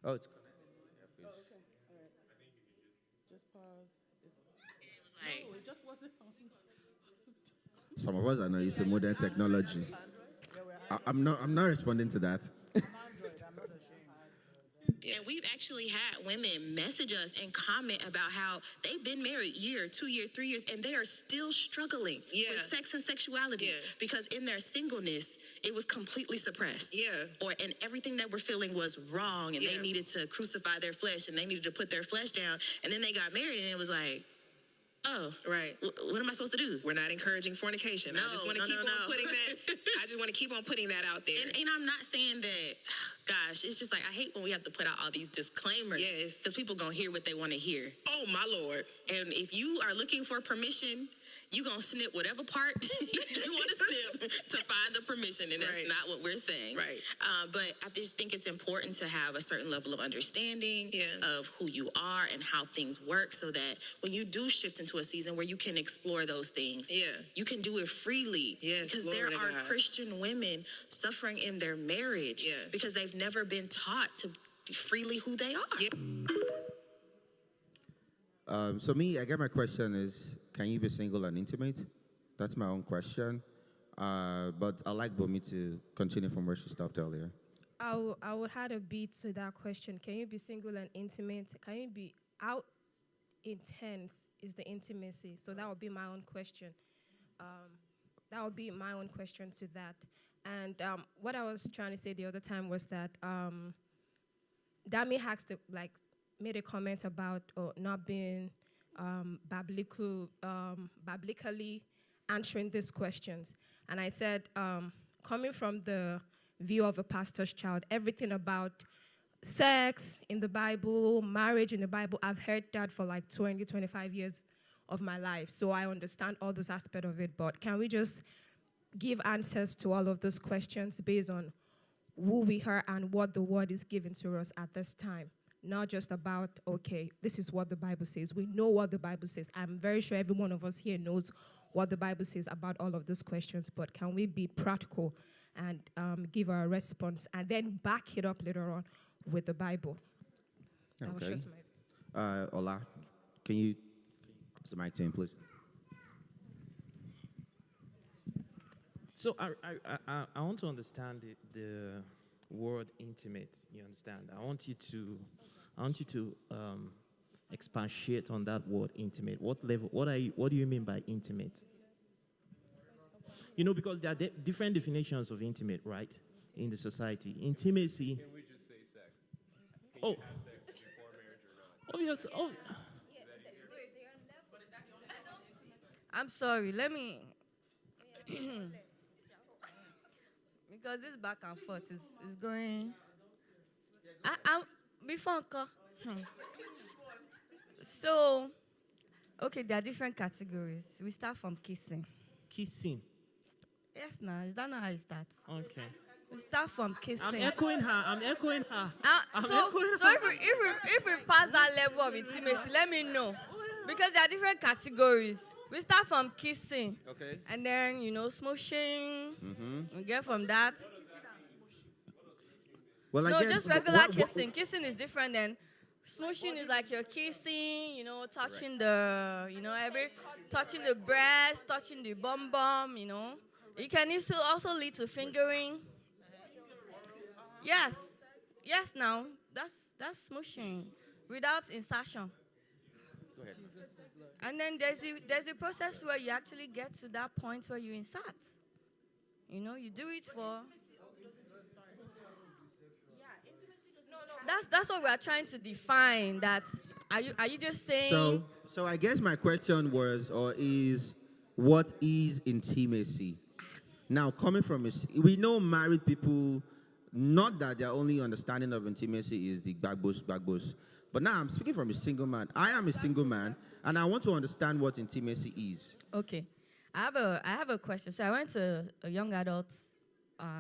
Oh, it's connected to your earphones. Oh, okay. All right. Just pause. Like, No, it just wasn't on. Some of us are not used to modern technology. I'm not responding to that. and we've actually had women message us and comment about how they've been married year, 2 year, 3 years, and they are still struggling with sex and sexuality because in their singleness, it was completely suppressed. And everything that we're feeling was wrong, and they needed to crucify their flesh, and they needed to put their flesh down. And then they got married, and it was like, oh, right. What am I supposed to do? We're not encouraging fornication. I just want to keep on putting that. I just want to keep on putting that out there. And I'm not saying that, gosh, it's just like I hate when we have to put out all these disclaimers. Yes. Because people gonna hear what they want to hear. Oh my Lord. And if you are looking for permission, you gonna snip whatever part you want to snip to find the permission, and that's not what we're saying. Right. But I just think it's important to have a certain level of understanding of who you are and how things work, so that when you do shift into a season where you can explore those things, you can do it freely. Yes, because glory there to are God. Christian women suffering in their marriage because they've never been taught to be freely who they are. So me, I guess my question is, can you be single and intimate? That's my own question. But I'd like Bomi to continue from where she stopped earlier. I would add a beat to that question. Can you be single and intimate? Can you be how intense is the intimacy? So that would be my own question. That would be my own question to that. And what I was trying to say the other time was that Dami Hacks made a comment about not being biblically answering these questions. And I said, coming from the view of a pastor's child, everything about sex in the Bible, marriage in the Bible, I've heard that for like 20, 25 years of my life. So I understand all those aspects of it. But can we just give answers to all of those questions based on who we are and what the word is giving to us at this time? Not just about, okay, this is what the Bible says. We know what the Bible says. I'm very sure every one of us here knows what the Bible says about all of those questions, but can we be practical and give our response and then back it up later on with the Bible? That was just my... Ola, can you pass the mic to him, please? So I want to understand the word intimate. You understand? I want you to expatiate on that word intimate. What level? What do you mean by intimate? You know, because there are different definitions of intimate, right, in the society. Intimacy. Can we just say sex? Can you have sex before marriage or not? Oh yes. Oh. I'm sorry. Let me. Because this back and forth is going. I'm before Uncle. So Okay, there are different categories. We start from kissing. Kissing. Yes, now is that not how it starts? Okay. We start from kissing. I'm echoing her. I'm echoing her. I'm So echoing if we pass that level of intimacy, let me know, because there are different categories. We start from kissing, Okay. and then smooshing. We get from that. Well, I No, guess just regular kissing. Kissing is different than smooshing. Is like you're kissing, touching touching the breast, touching the bum bum. It can also lead to fingering. Yes. Now that's smooshing without insertion. Go ahead. And then there's a process where you actually get to that point where you insert. You do it for. That's what we are trying to define. That are you just saying? So I guess my question is, what is intimacy? Now, coming from we know married people, not that their only understanding of intimacy is the bagbos. But now I'm speaking from a single man. I am a single man, and I want to understand what intimacy is. Okay, I have a question. So I went to a young adult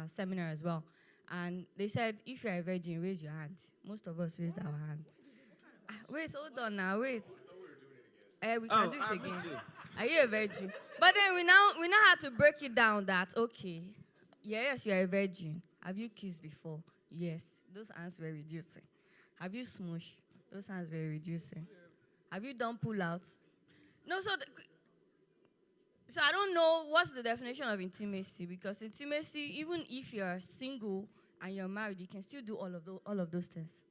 seminar as well, and they said if you're a virgin, raise your hand. Most of us raised our hands. Wait, hold on now. Wait. We can do it again. Are you a virgin? But then we now have to break it down that, okay, yes, you're a virgin. Have you kissed before? Yes. Those hands were reducing. Have you smushed? Those hands were reducing. Have you done pull-outs? No, so I don't know what's the definition of intimacy, because intimacy, even if you're single and you're married, you can still do all of those things.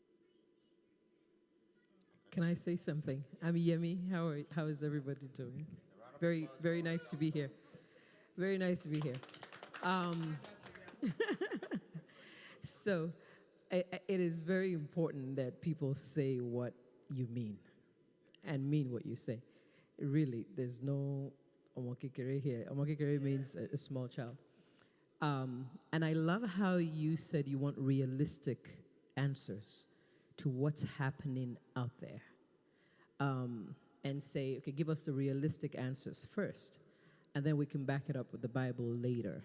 Can I say something? I'm Yemi. How is everybody doing? Very, very nice to be here. Very nice to be here. So, it is very important that people say what you mean and mean what you say. Really, there's no omokekere here. Omokekere means a small child. And I love how you said you want realistic answers to what's happening out there. And say, okay, give us the realistic answers first, and then we can back it up with the Bible later.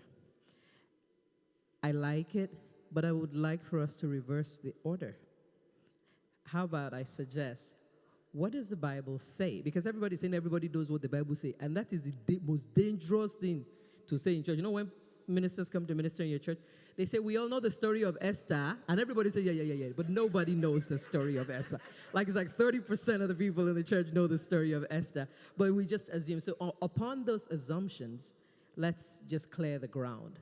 I like it, but I would like for us to reverse the order. How about I suggest, what does the Bible say? Because everybody's saying everybody knows what the Bible says, and that is the most dangerous thing to say in church. You know, when ministers come to minister in your church, they say, we all know the story of Esther, and everybody says, yeah, but nobody knows the story of Esther. It's like 30% of the people in the church know the story of Esther, but we just assume. So upon those assumptions, let's just clear the ground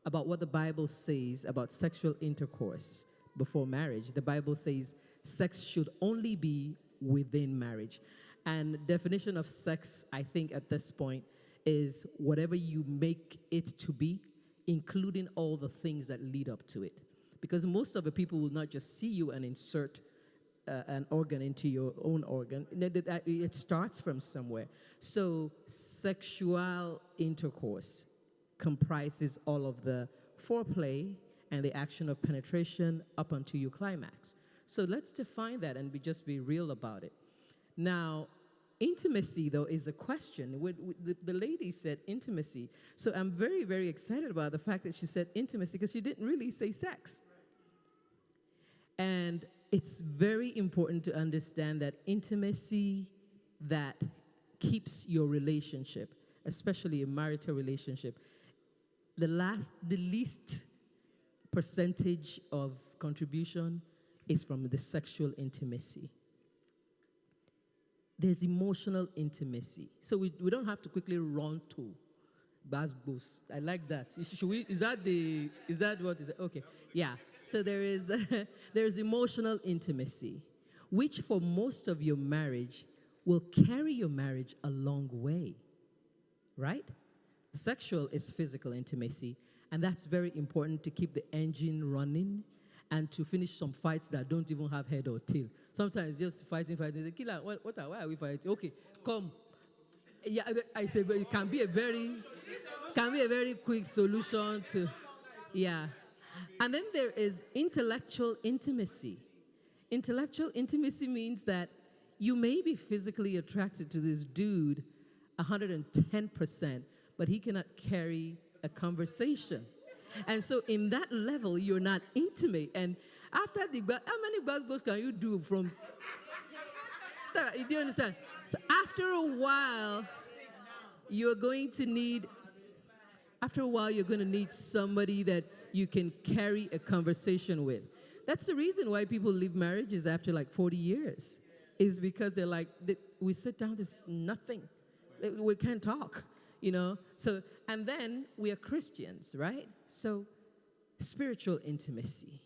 about what the Bible says about sexual intercourse before marriage. The Bible says sex should only be within marriage. And definition of sex, I think at this point, is whatever you make it to be, including all the things that lead up to it. Because most of the people will not just see you and insert an organ into your own organ. It starts from somewhere. So sexual intercourse comprises all of the foreplay and the action of penetration up until your climax. So let's define that and just be real about it. Now, intimacy, though, is a question. The lady said intimacy. So I'm very, very excited about the fact that she said intimacy, because she didn't really say sex. And it's very important to understand that intimacy that keeps your relationship, especially a marital relationship, the least percentage of contribution is from the sexual intimacy. There's emotional intimacy. So we don't have to quickly run to Basbos. I like that. Is that what is it? Okay. Yeah. So there's emotional intimacy, which for most of your marriage will carry your marriage a long way. Right? Sexual is physical intimacy, and that's very important to keep the engine running and to finish some fights that don't even have head or tail. Sometimes just fighting. Say, killer, why are we fighting? Okay, come. Yeah, I say, but it can be a very quick solution to, yeah. And then there is intellectual intimacy. Intellectual intimacy means that you may be physically attracted to this dude 110%, but he cannot carry a conversation. And so in that level, you're not intimate. And after how many goes can you do from? Do you understand? So after a while, you're going to need. After a while, you're going to need somebody that you can carry a conversation with. That's the reason why people leave marriages after like 40 years, is because they're like, we sit down, there's nothing. We can't talk, you know? So, and then we are Christians, right? So, spiritual intimacy.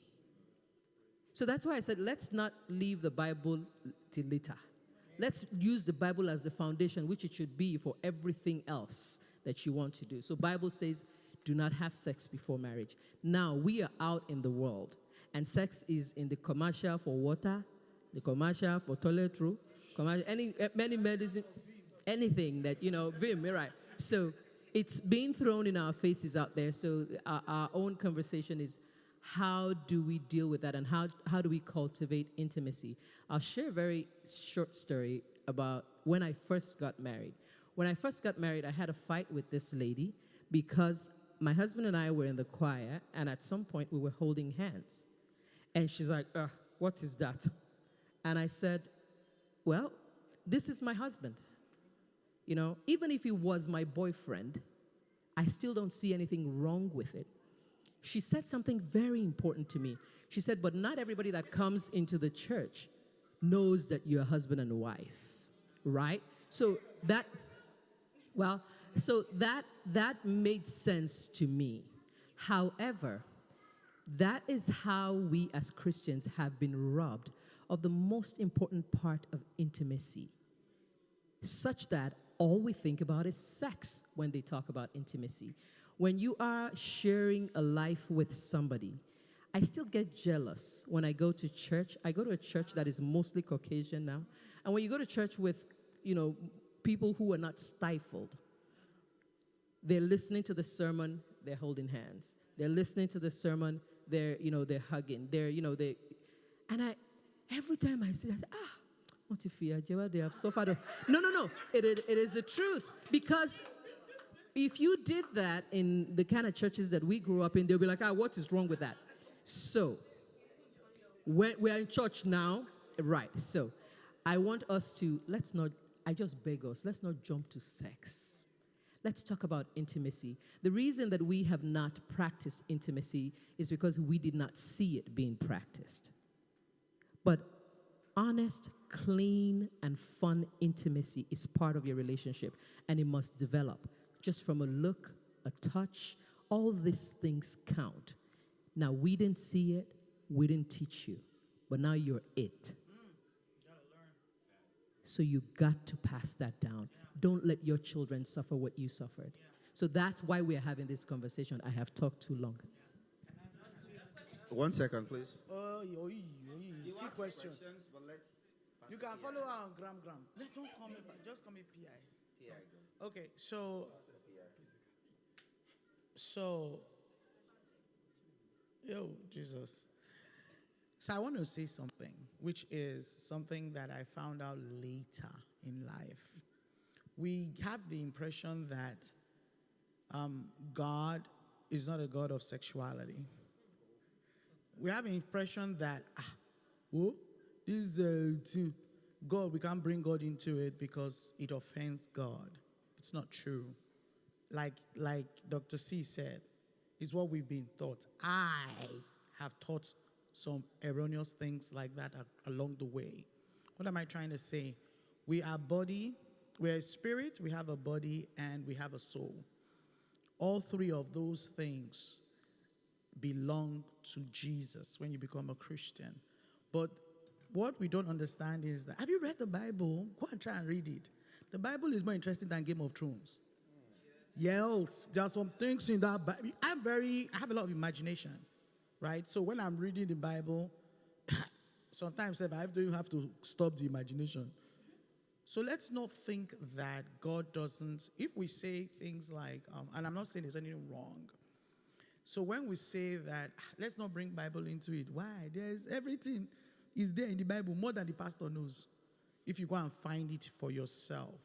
So that's why I said, let's not leave the Bible till later. Let's use the Bible as the foundation, which it should be for everything else that you want to do. So Bible says, do not have sex before marriage. Now, we are out in the world, and sex is in the commercial for water, the commercial for toilet roll, many medicine, anything that, Vim, right? So it's being thrown in our faces out there. So our own conversation is, how do we deal with that, and how do we cultivate intimacy? I'll share a very short story about when I first got married. When I first got married, I had a fight with this lady because my husband and I were in the choir, and at some point we were holding hands. And she's like, what is that? And I said, well, this is my husband. Even if he was my boyfriend, I still don't see anything wrong with it. She said something very important to me. She said, but not everybody that comes into the church knows that you're husband and wife, right? So that made sense to me. However, that is how we as Christians have been robbed of the most important part of intimacy, such that all we think about is sex when they talk about intimacy. When you are sharing a life with somebody, I still get jealous when I go to church. I go to a church that is mostly Caucasian now. And when you go to church with, people who are not stifled, they're listening to the sermon, they're holding hands. They're listening to the sermon, they're hugging. And every time I see that, what if they have suffered? No. It is the truth. Because if you did that in the kind of churches that we grew up in, they'll be like, what is wrong with that? So, we're in church now, right? So, I want us to, I just beg us, let's not jump to sex. Let's talk about intimacy. The reason that we have not practiced intimacy is because we did not see it being practiced. But honest, clean, and fun intimacy is part of your relationship, and it must develop. Just from a look, a touch, all these things count. Now, we didn't see it, we didn't teach you, but now you're it. So you got to pass that down. Don't let your children suffer what you suffered. So that's why we're having this conversation. I have talked too long. 1 second, please. See question. You can follow her on Gram. Don't call me, just call me PI. Okay, so, Jesus. So I want to say something, which is something that I found out later in life. We have the impression that God is not a God of sexuality. We have the impression that, this God, we can't bring God into it because it offends God. It's not true. Like Dr. C said, it's what we've been taught. I have taught some erroneous things like that along the way. What am I trying to say? We are body, we're a spirit, we have a body, and we have a soul. All three of those things belong to Jesus when you become a Christian. But what we don't understand is that, have you read the Bible? Go and try and read it. The Bible is more interesting than Game of Thrones. Yes, there are some things in that Bible. I have a lot of imagination, right? So when I'm reading the Bible, sometimes I have to stop the imagination. So let's not think that God doesn't, if we say things like, and I'm not saying there's anything wrong. So when we say that, let's not bring Bible into it. Why? There's everything is there in the Bible, more than the pastor knows. if you go and find it for yourself.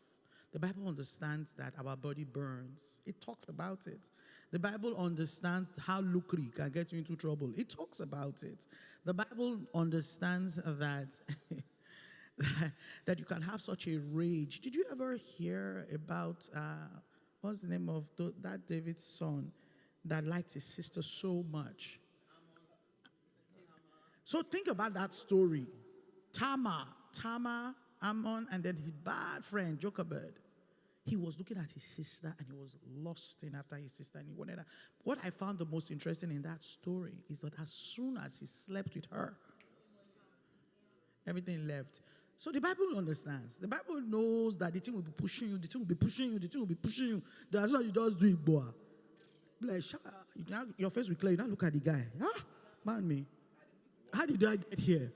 The Bible understands that our body burns. It talks about it. The Bible understands how lucre can get you into trouble. It talks about it. The Bible understands that that you can have such a rage. Did you ever hear about what's the name of that David's son that liked his sister so much? So think about that story. Tamar, Ammon, and then his bad friend, Jochebed. He was looking at his sister and he was lusting after his sister. And he wanted her. What I found the most interesting in that story is that as soon as he slept with her, everything left. So the Bible understands. The Bible knows that the thing will be pushing you, the thing will be pushing you, the thing will be pushing you. That's why you just do it, boy. Like, your face will clear. You now look at the guy. Huh? Man, me. How did I get here?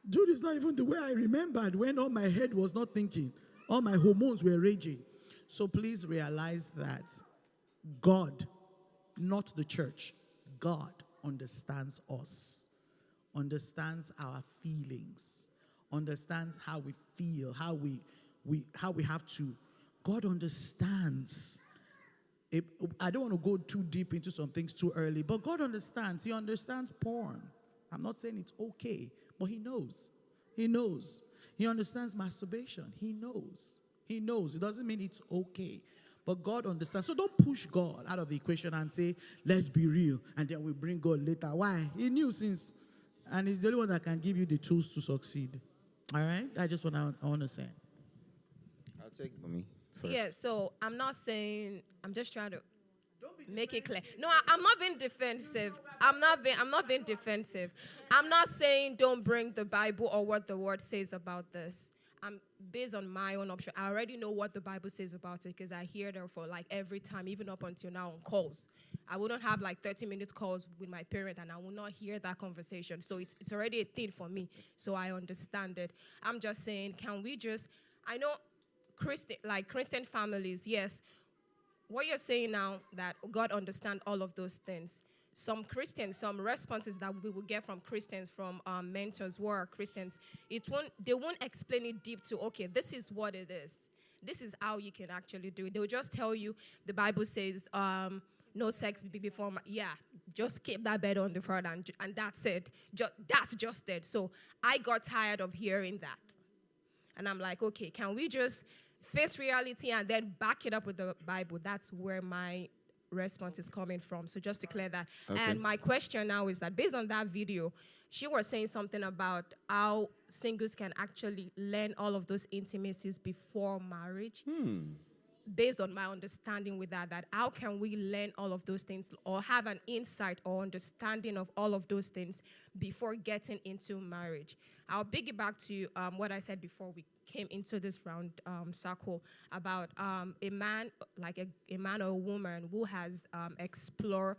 Dude, it's not even the way I remembered when all my head was not thinking. All my hormones were raging. So please realize that God, not the church, God understands us, understands our feelings, understands how we feel, how we have to. God understands. I don't want to go too deep into some things too early, but God understands. He understands porn. I'm not saying it's okay, but he knows. He knows. He understands masturbation. He knows. He knows. It doesn't mean it's okay, but God understands. So don't push God out of the equation and say, let's be real, and then we bring God later. Why? He knew since, and he's the only one that can give you the tools to succeed. All right? That's just what I want to say. I'll take me first. Yeah, so I'm not saying, I'm just trying to make it clear. No, I'm not being defensive. I'm not being defensive. I'm not saying don't bring the Bible or what the word says about this. I'm based on my own option. I already know what the Bible says about it because I hear it for like every time, even up until now on calls. I wouldn't have like 30-minute calls with my parent and I will not hear that conversation. So it's already a thing for me. So I understand it. I'm just saying, can we just, I know Christian families, yes, what you're saying now, that God understands all of those things. Some Christians, some responses that we will get from Christians, from mentors who are Christians, they won't explain it deep to, okay, this is what it is. This is how you can actually do it. They'll just tell you, the Bible says, no sex before, just keep that bed on the front and that's it. That's just it. So I got tired of hearing that. And I'm like, okay, can we just face reality and then back it up with the Bible? That's where my response is coming from. So just to clear that. Okay. And my question now is that based on that video, she was saying something about how singles can actually learn all of those intimacies before marriage. Based on my understanding with that how can we learn all of those things or have an insight or understanding of all of those things before getting into marriage? I'll piggyback to what I said before we came into this round circle about a man, like a man or a woman who has explored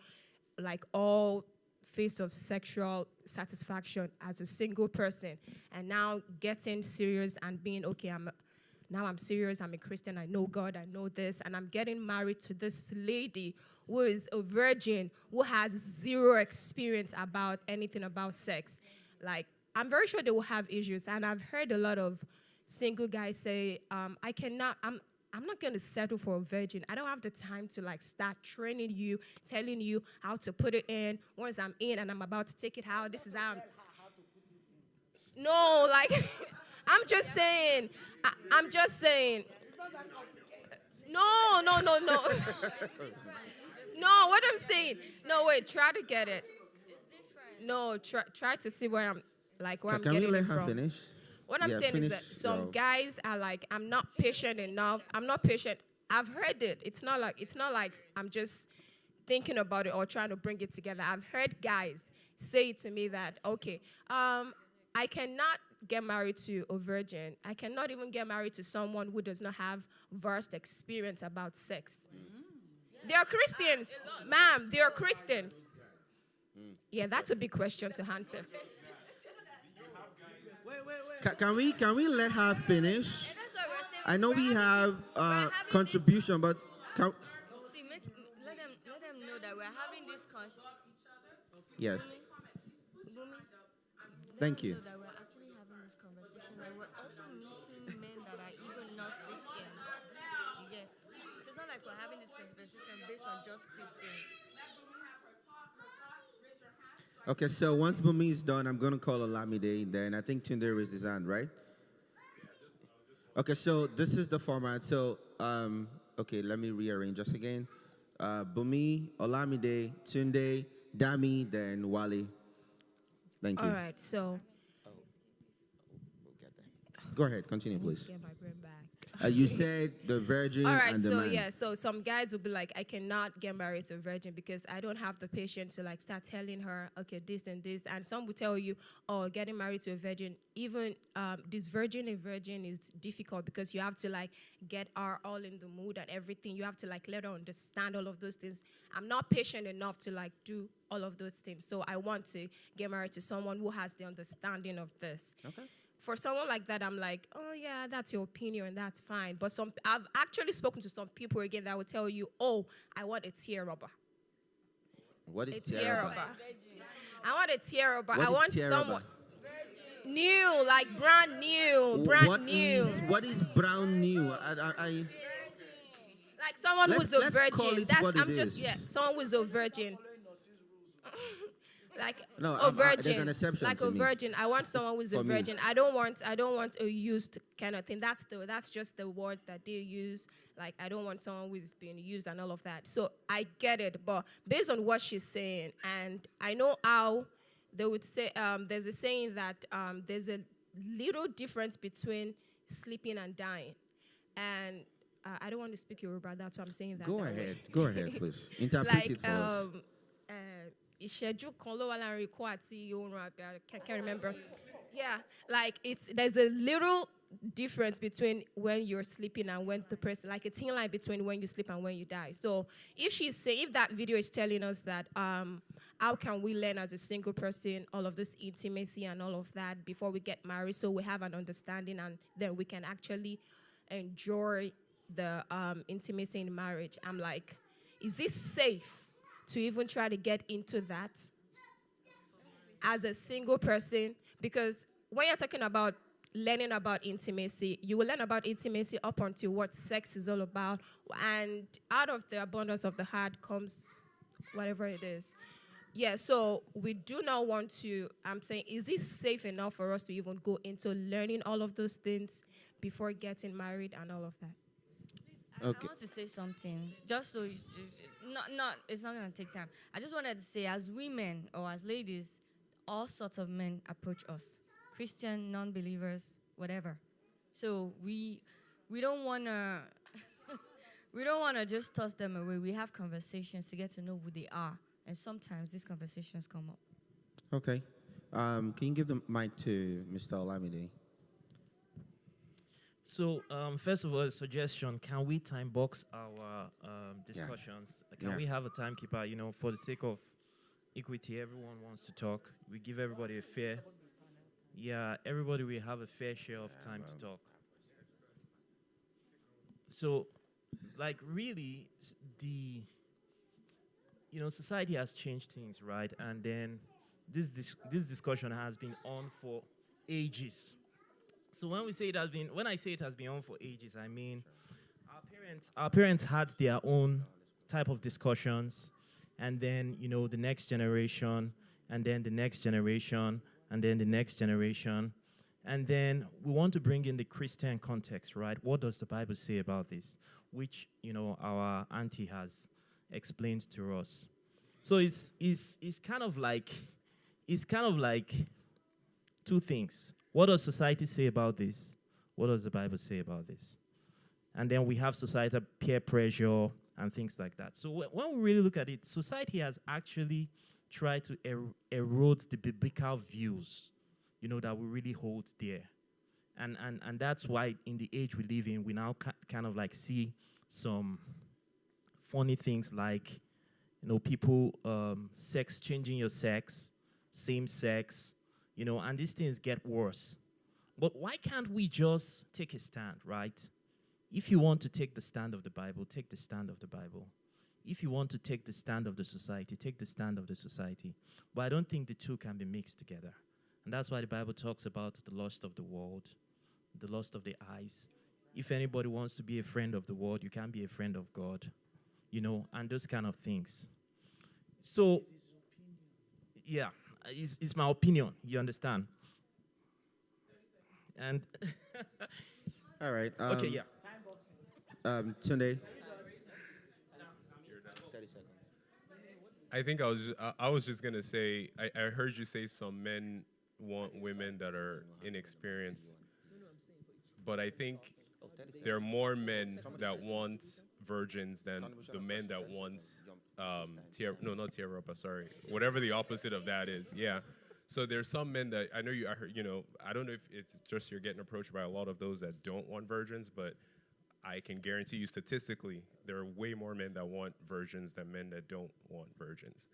like all phase of sexual satisfaction as a single person and now getting serious and being, okay, I'm serious, I'm a Christian, I know God, I know this, and I'm getting married to this lady who is a virgin, who has zero experience about anything about sex. Like, I'm very sure they will have issues, and I've heard a lot of single guys say, I'm not going to settle for a virgin. I don't have the time to like start training you, telling you how to put it in. Once I'm in and I'm about to take it out, this is how No, like, I'm just saying. I'm just saying. No. No, what I'm saying. No, wait, try to get it. No, try to see where I'm Can getting we let it her from. finish? What I'm saying is that some guys are like, I'm not patient enough. I'm not patient. I've heard it. It's not like I'm just thinking about it or trying to bring it together. I've heard guys say to me that, okay, I cannot get married to a virgin. I cannot even get married to someone who does not have vast experience about sex. They are Christians, ma'am. They are Christians. Yeah, that's a big question to answer. Can we let her finish? I know we have contribution, but let them know that we're having this conversation. Yes. Thank you. That we're actually having this conversation, and we're also meeting men that are even not Christians. You get? So it's not like we're having this conversation based on just Christians. Okay, so once Bumi is done, I'm gonna call Olamide. Then I think Tunde raised his hand, right? Okay, so this is the format. So, okay, let me rearrange us again. Bumi, Olamide, Tunde, Dami, then Wale. Thank All you. right, so Go ahead, continue, I need to please. get my brain back. You said the virgin All right, and the so man. yeah, so some guys will be like, I cannot get married to a virgin because I don't have the patience to like start telling her, okay, this and this. And some will tell you, oh, getting married to a virgin, even this virgin is difficult because you have to like get her all in the mood and everything. You have to like let her understand all of those things. I'm not patient enough to like do all of those things. So I want to get married to someone who has the understanding of this. Okay. For someone like that, I'm like, oh yeah, that's your opinion, and that's fine. But I've actually spoken to some people again that will tell you, oh, I want a tear rubber. What is A tear tear rubber? rubber. I want a tear rubber. What I is want tear someone rubber? new, like brand new, brand What new. what is brown new? Like someone Let's- who's a let's call virgin. it That's what it I'm just is. yeah, someone who's a virgin. Like No, a virgin. there's an exception Like to a me. virgin. I want someone who's a For me. virgin. I don't want a used kind of thing. That's just the word that they use. Like I don't want someone who's being used and all of that. So I get it, but based on what she's saying, and I know how they would say there's a saying that there's a little difference between sleeping and dying. And I don't want to speak Yoruba, that's why I'm saying that. Go that way. ahead. Go ahead, please. Interpret Like it for us. ìṣẹ́jú kan ló wà láàrin ikú àti oorun àbí I can't remember. Yeah, like there's a little difference between when you're sleeping and when the person, like a thin line between when you sleep and when you die. So if that video is telling us that how can we learn as a single person all of this intimacy and all of that before we get married, so we have an understanding and then we can actually enjoy the intimacy in marriage. I'm like, is this safe to even try to get into that as a single person? Because when you're talking about learning about intimacy, you will learn about intimacy up until what sex is all about. And out of the abundance of the heart comes whatever it is. Yeah, so we do not want to, I'm saying, is this safe enough for us to even go into learning all of those things before getting married and all of that? Okay. I want to say something, just so it's not going to take time. I just wanted to say, as women or as ladies, all sorts of men approach us, Christian, non-believers, whatever. So we don't want to we don't want to just toss them away. We have conversations to get to know who they are, and sometimes these conversations come up. Okay. Can you give the mic to Mr. Olamide? So, first of all, a suggestion, can we time box our discussions? Can Yeah. we have a timekeeper, for the sake of equity, everyone wants to talk. We give everybody a fair, everybody will have a fair share of time to talk. So, like really, society has changed things, right? And then this discussion has been on for ages. So when I say it has been on for ages, I mean our parents had their own type of discussions, and then the next generation, and then the next generation, and then the next generation, and then we want to bring in the Christian context, right? What does the Bible say about this? Which our auntie has explained to us. So it's kind of like two things. What does society say about this? What does the Bible say about this? And then we have societal peer pressure and things like that. So when we really look at it, society has actually tried to erode the biblical views, that we really hold dear. And that's why in the age we live in, we now kind of like see some funny things like, people changing your sex, same sex, and these things get worse. But why can't we just take a stand, right? If you want to take the stand of the Bible, take the stand of the Bible. If you want to take the stand of the society, take the stand of the society. But I don't think the two can be mixed together. And that's why the Bible talks about the lust of the world, the lust of the eyes. If anybody wants to be a friend of the world, you can't be a friend of God, and those kind of things. So, yeah, it's my opinion, you understand? And, All right. okay, yeah. Tunde. 30 seconds. I think I was just gonna say I heard you say some men want women that are inexperienced, but I think there are more men that want virgins than the men that want not tear up, sorry, whatever the opposite of that is. Yeah. So there's some men that I know I heard, I don't know if it's just you're getting approached by a lot of those that don't want virgins, but I can guarantee you statistically, there are way more men that want virgins than men that don't want virgins.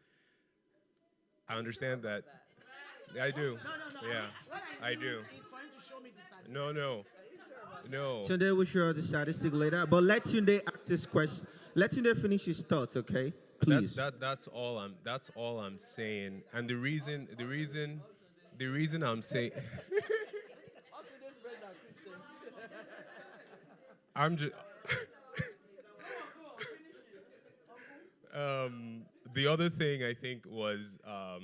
I understand that. I do. No. Yeah, I do. It's for him to show me the statistics. No. Tunde will share the statistic later, but let Tunde ask this question. Let Tunde finish his thoughts, okay? Please. That's all I'm saying. And the reason I'm saying I'm just the other thing I think was I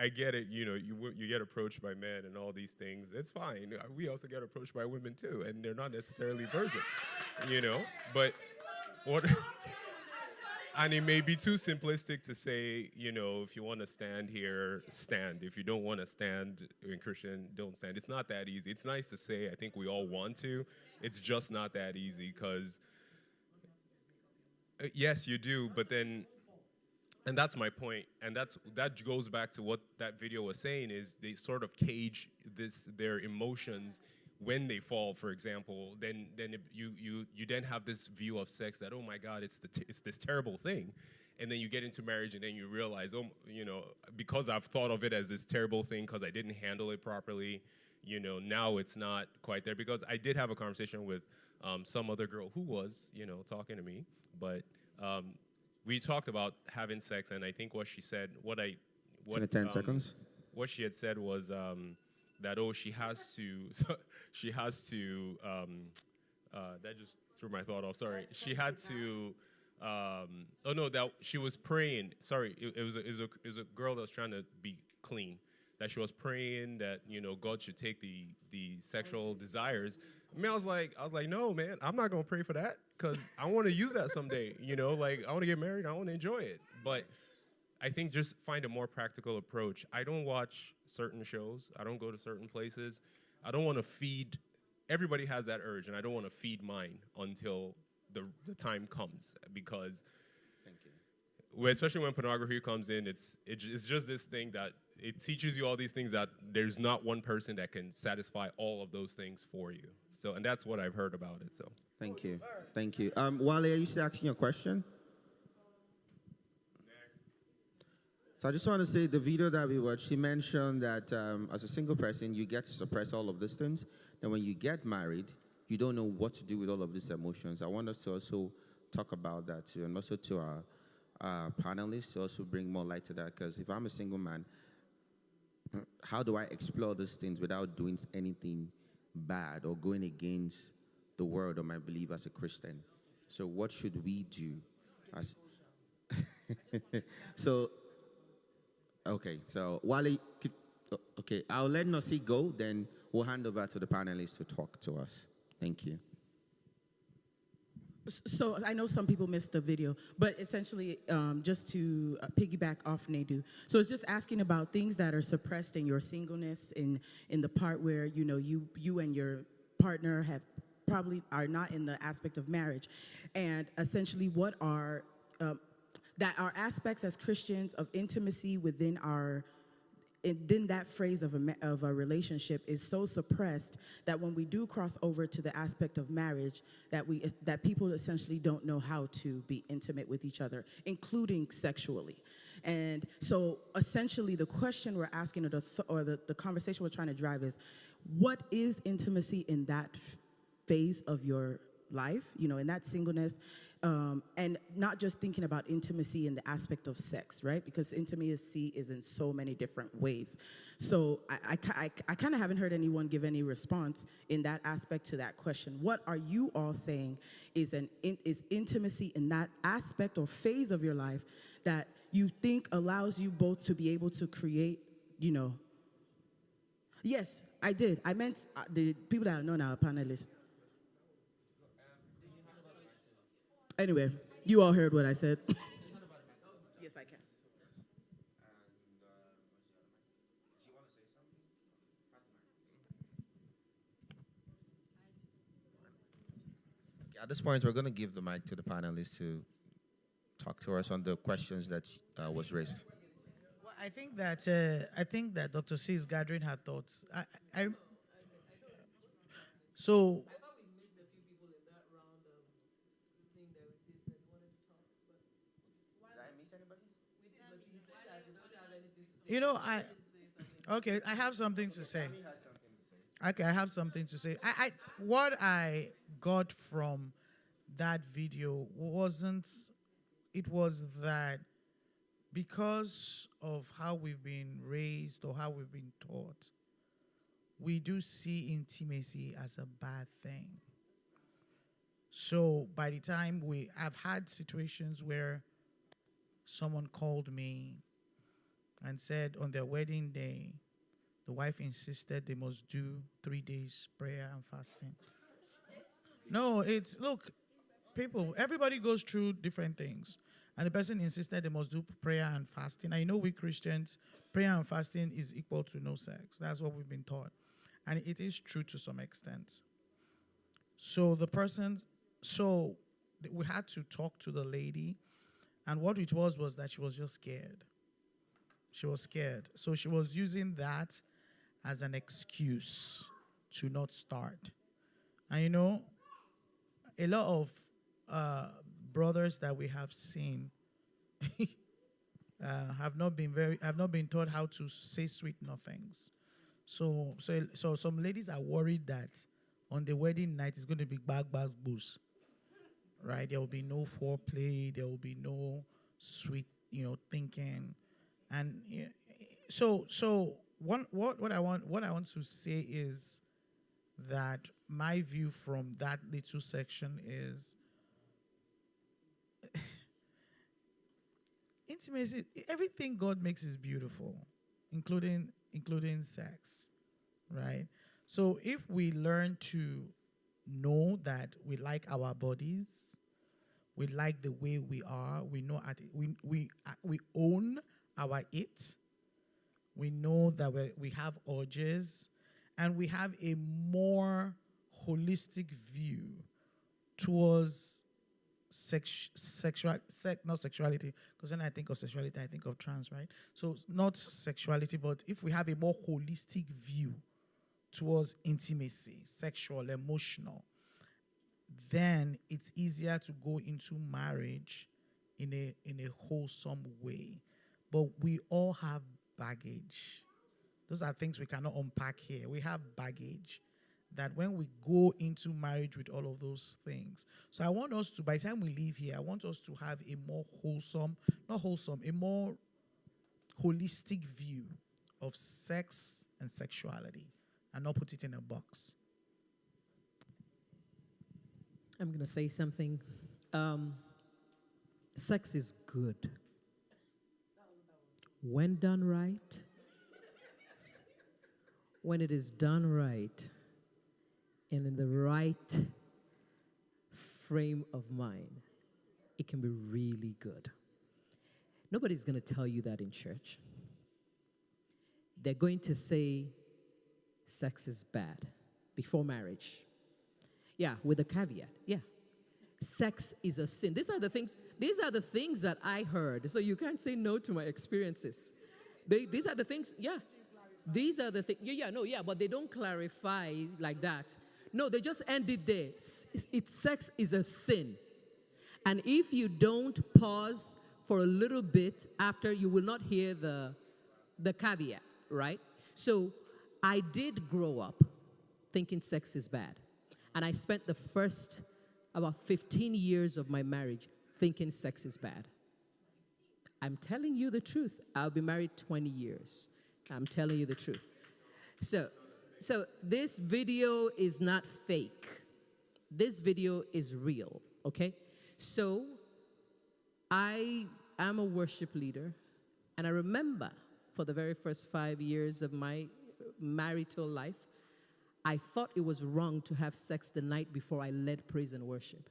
get it, you get approached by men and all these things. It's fine. We also get approached by women too, and they're not necessarily virgins, but what and it may be too simplistic to say, if you want to stand here, stand. If you don't want to stand in Christian, don't stand. It's not that easy. It's nice to say, I think we all want to. It's just not that easy because, yes, you do, but then, and that's my point, and that goes back to what that video was saying is they sort of cage their emotions when they fall, for example, then you then have this view of sex that, oh my God, it's this terrible thing. And then you get into marriage and then you realize, because I've thought of it as this terrible thing because I didn't handle it properly, now it's not quite there. Because I did have a conversation with some other girl who was, talking to me, but we talked about having sex, and I think what she said, 10 seconds. What she had said was, that she has to that just threw my thought off. Sorry, she had to that she was praying. Sorry, it was a girl that was trying to be clean. That she was praying that God should take the sexual desires. I mean, I was like, no, man, I'm not gonna pray for that because I want to use that someday. Like I want to get married, I want to enjoy it, but I think just find a more practical approach. I don't watch certain shows. I don't go to certain places. I don't want to feed. Everybody has that urge, and I don't want to feed mine until the time comes. Because, especially when pornography comes in, it's just this thing that it teaches you all these things that there's not one person that can satisfy all of those things for you. So, and that's what I've heard about it. So, thank you. Wale, are you still asking your question? So I just want to say the video that we watched, she mentioned that as a single person, you get to suppress all of these things. Then when you get married, you don't know what to do with all of these emotions. I want us to also talk about that too, and also to our panelists to also bring more light to that. Because if I'm a single man, how do I explore these things without doing anything bad or going against the word or my belief as a Christian? So what should we do? Okay, so Wale, I'll let Nasi go, then we'll hand over to the panelists to talk to us. Thank you. So I know some people missed the video, but essentially, just to piggyback off Nadu, so it's just asking about things that are suppressed in your singleness, in the part where you and your partner have probably are not in the aspect of marriage, and essentially what are that are aspects as Christians of intimacy within that phrase of a relationship is so suppressed that when we do cross over to the aspect of marriage, that people essentially don't know how to be intimate with each other, including sexually. And so essentially the question we're asking or the conversation we're trying to drive is, what is intimacy in that phase of your life, in that singleness, and not just thinking about intimacy in the aspect of sex, right? Because intimacy is in so many different ways. So I kind of haven't heard anyone give any response in that aspect to that question. What are you all saying is intimacy in that aspect or phase of your life that you think allows you both to be able to create, Yes, I did. I meant the people that are not our panelists. Anyway, you all heard what I said. Yes, I can. At this point, we're going to give the mic to the panelists to talk to us on the questions that was raised. Well, I think that Dr. C is gathering her thoughts. So I okay. I have something to say. Okay, I have something to say. What I got from that video wasn't. It was that because of how we've been raised or how we've been taught, we do see intimacy as a bad thing. So by the time I've had situations where someone called me and said on their wedding day, the wife insisted they must do 3 days prayer and fasting. No, look, people, everybody goes through different things. And the person insisted they must do prayer and fasting. I know we Christians, prayer and fasting is equal to no sex. That's what we've been taught. And it is true to some extent. So we had to talk to the lady. And what it was that she was just scared. She was scared. So she was using that as an excuse to not start. And a lot of brothers that we have seen have not been taught how to say sweet nothings. So some ladies are worried that on the wedding night it's going to be bag booze, right? There will be no foreplay. There will be no sweet, thinking, and so what I want to say is that my view from that little section is intimacy. Everything God makes is beautiful, including sex, right? So if we learn to know that we like our bodies, we like the way we are, we know we own our it, we know that we have urges, and we have a more holistic view towards not sexuality, because when I think of sexuality, I think of trans, right? So not sexuality, but if we have a more holistic view towards intimacy, sexual, emotional, then it's easier to go into marriage in a wholesome way. But we all have baggage. Those are things we cannot unpack here. We have baggage that when we go into marriage with all of those things. So I want us to, by the time we leave here, I want us to have a more a more holistic view of sex and sexuality and not put it in a box. I'm going to say something. Sex is good. When done right, when it is done right, and in the right frame of mind, it can be really good. Nobody's going to tell you that in church. They're going to say sex is bad before marriage. Yeah, with a caveat. Yeah. Sex is a sin. These are the things that I heard. So you can't say no to my experiences. These are the things, yeah. These are the things, but they don't clarify like that. No, they just end it there. Sex is a sin. And if you don't pause for a little bit after, you will not hear the caveat, right? So I did grow up thinking sex is bad. And I spent the first about 15 years of my marriage thinking sex is bad. I'm telling you the truth. I'll be married 20 years. I'm telling you the truth. So this video is not fake. This video is real, okay? So I am a worship leader, and I remember for the very first 5 years of my marital life, I thought it was wrong to have sex the night before I led praise and worship.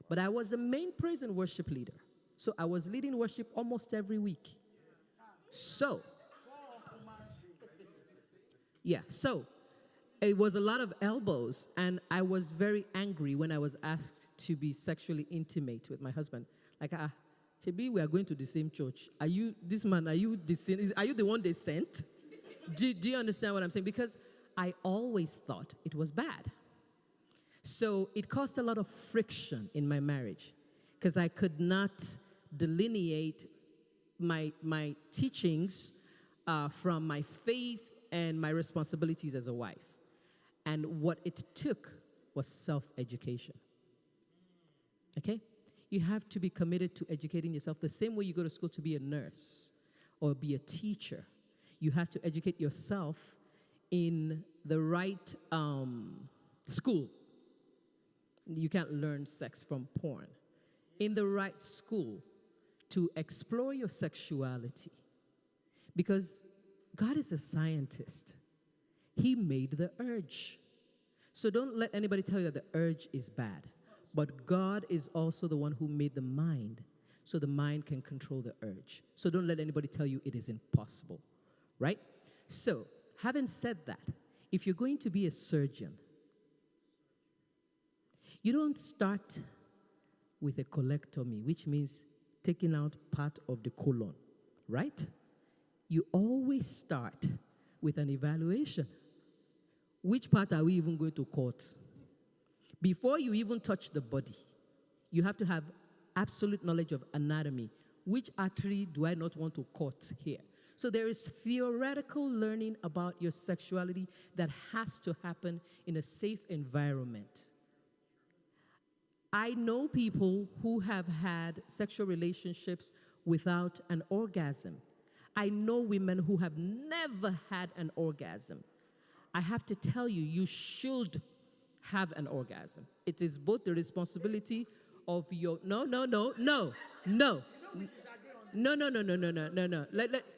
But I was the main praise and worship leader. So I was leading worship almost every week. So it was a lot of elbows, and I was very angry when I was asked to be sexually intimate with my husband. Like, Shebi, we are going to the same church. Are you, this man, are you the one they sent? Do you understand what I'm saying? Because I always thought it was bad. So it caused a lot of friction in my marriage because I could not delineate my teachings from my faith and my responsibilities as a wife. And what it took was self-education. Okay? You have to be committed to educating yourself the same way you go to school to be a nurse or be a teacher. You have to educate yourself in the right school. You can't learn sex from porn. In the right school to explore your sexuality. Because God is a scientist. He made the urge. So don't let anybody tell you that the urge is bad. But God is also the one who made the mind, so the mind can control the urge. So don't let anybody tell you it is impossible, right? So, having said that, if you're going to be a surgeon, you don't start with a colectomy, which means taking out part of the colon, right? You always start with an evaluation. Which part are we even going to cut? Before you even touch the body, you have to have absolute knowledge of anatomy. Which artery do I not want to cut here? So there is theoretical learning about your sexuality that has to happen in a safe environment. I know people who have had sexual relationships without an orgasm. I know women who have never had an orgasm. I have to tell you, you should have an orgasm. It is both the responsibility of your... No.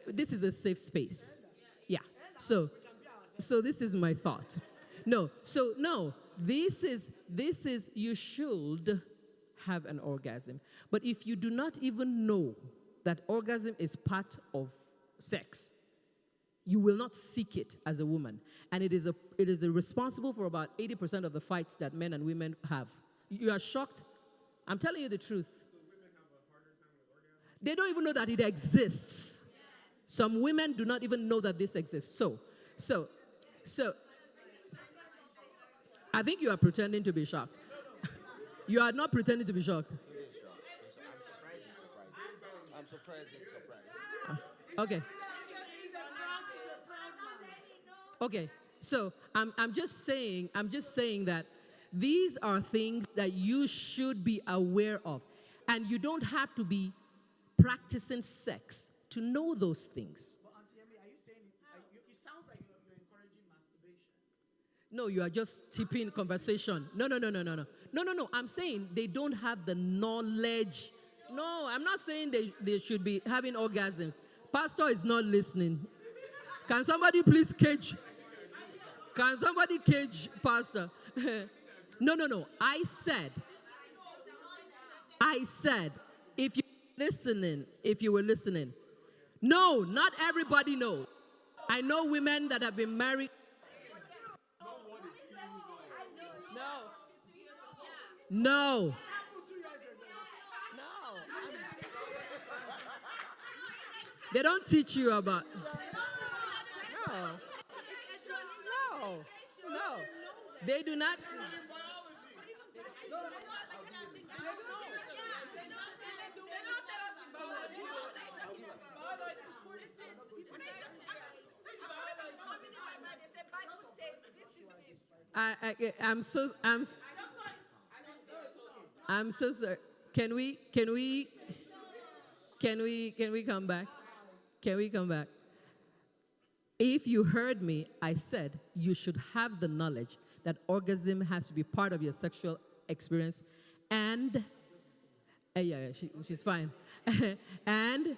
This is a safe space. Yeah. So this is my thought. This is, you should have an orgasm. But if you do not even know that orgasm is part of sex, you will not seek it as a woman. And it is responsible for about 80% of the fights that men and women have. You are shocked? I'm telling you the truth. They don't even know that it exists. Some women do not even know that this exists. So, I think you are pretending to be shocked. You are not pretending to be shocked. I'm surprised. Okay. Okay. So I'm just saying that these are things that you should be aware of. And you don't have to be practicing sex to know those things. But Auntie Emmy, are you saying it sounds like you're encouraging masturbation? No, you are just tipping conversation. No. I'm saying they don't have the knowledge. No, I'm not saying they should be having orgasms. Pastor is not listening. Can somebody please cage? Can somebody cage Pastor? No. I said, if you were listening. No, not everybody knows. I know women that have been married. No. They don't teach you about. No. They do not. I'm so sorry. Can we come back? Can we come back? If you heard me, I said you should have the knowledge that orgasm has to be part of your sexual experience, and she's fine, and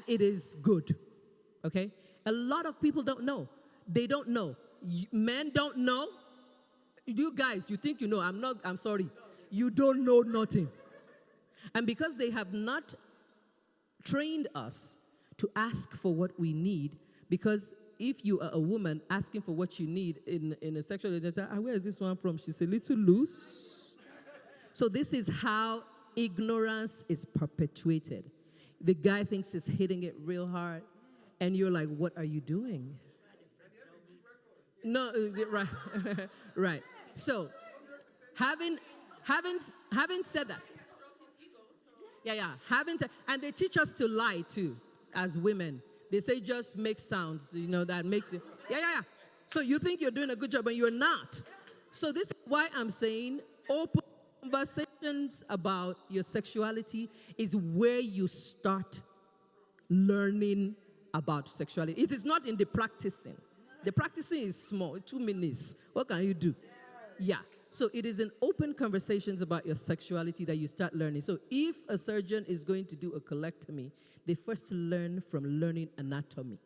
it is good. Okay, a lot of people don't know. They don't know. Men don't know. You guys, you think you know. I'm sorry. You don't know nothing. And because they have not trained us to ask for what we need, because if you are a woman asking for what you need in a sexual identity, where is this one from? She's a little loose. So this is how ignorance is perpetuated. The guy thinks he's hitting it real hard, and you're like, what are you doing? No, right, right. So, having said that, and they teach us to lie too, as women. They say just make sounds, that makes you, So you think you're doing a good job, but you're not. So this is why I'm saying open conversations about your sexuality is where you start learning about sexuality. It is not in the practicing. The practicing is small, 2 minutes. What can you do? Yeah. So it is in open conversations about your sexuality that you start learning. So if a surgeon is going to do a colectomy, they first learn from learning anatomy.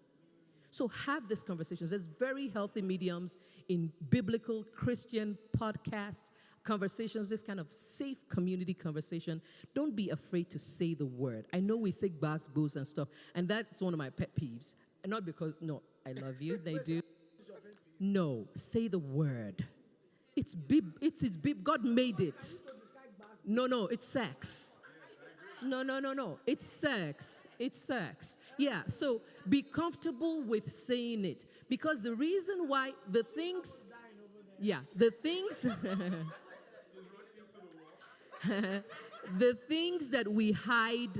So have these conversations. There's very healthy mediums in biblical Christian podcasts, conversations, this kind of safe community conversation. Don't be afraid to say the word. I know we say bass, booze, and stuff, and that's one of my pet peeves. And not because, no, I love you, they do. No, say the word. It's bib. God made it. No, it's sex. No. It's sex. It's sex. Yeah, so be comfortable with saying it. Because the reason why the things the things that we hide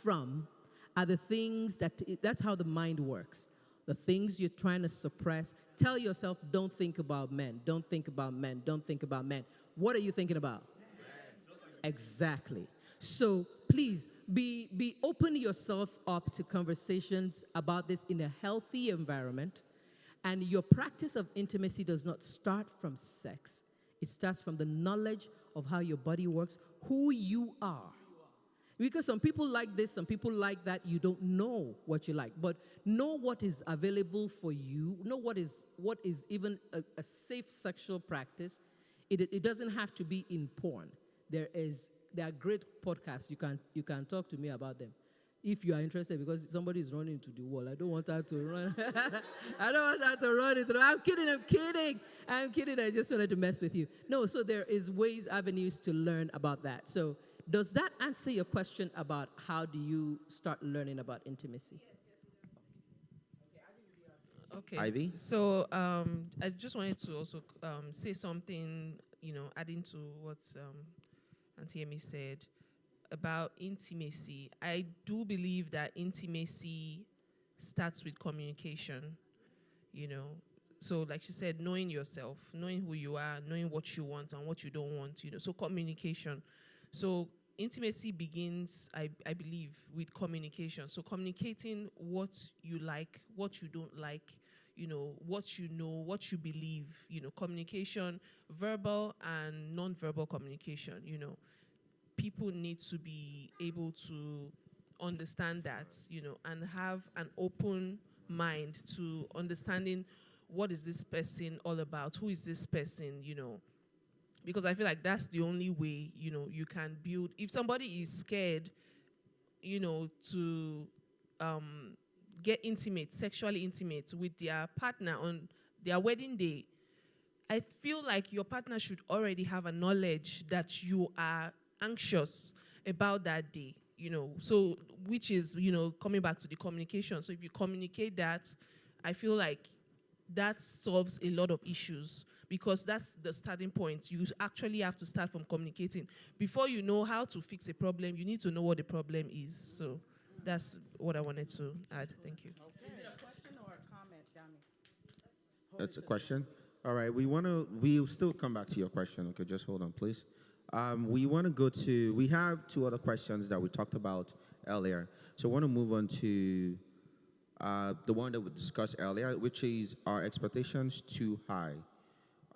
from are the things that's how the mind works. The things you're trying to suppress. Tell yourself, don't think about men. Don't think about men. Don't think about men. What are you thinking about? Exactly. So please be open yourself up to conversations about this in a healthy environment. And your practice of intimacy does not start from sex. It starts from the knowledge of how your body works, who you are. Because some people like this, some people like that. You don't know what you like. But know what is available for you. Know what is even a safe sexual practice. It doesn't have to be in porn. There are great podcasts. You can talk to me about them if you are interested, because somebody is running into the wall. I don't want her to run. I don't want her to run into the wall. I'm kidding. I just wanted to mess with you. No, so there is avenues to learn about that. So does that answer your question about how do you start learning about intimacy? Okay. Ivy? So I just wanted to also say something, adding to what Auntie Emi said about intimacy. I do believe that intimacy starts with communication, So like she said, knowing yourself, knowing who you are, knowing what you want and what you don't want, So communication. So intimacy begins, I believe, with communication. So communicating what you like, what you don't like, what you know, what you believe, communication, verbal and non-verbal communication, People need to be able to understand that, and have an open mind to understanding what is this person all about, who is this person, Because I feel like that's the only way, you can build. If somebody is scared, to get intimate, sexually intimate with their partner on their wedding day, I feel like your partner should already have a knowledge that you are anxious about that day, So, which is, coming back to the communication. So if you communicate that, I feel like that solves a lot of issues. Because that's the starting point. You actually have to start from communicating. Before you know how to fix a problem, you need to know what the problem is. So that's what I wanted to add. Thank you. Okay. Is it a question or a comment, Dami? That's a question. All right, we'll still come back to your question. Okay, just hold on, please. We want to go to, we have two other questions that we talked about earlier. So I want to move on to the one that we discussed earlier, which is, are expectations too high?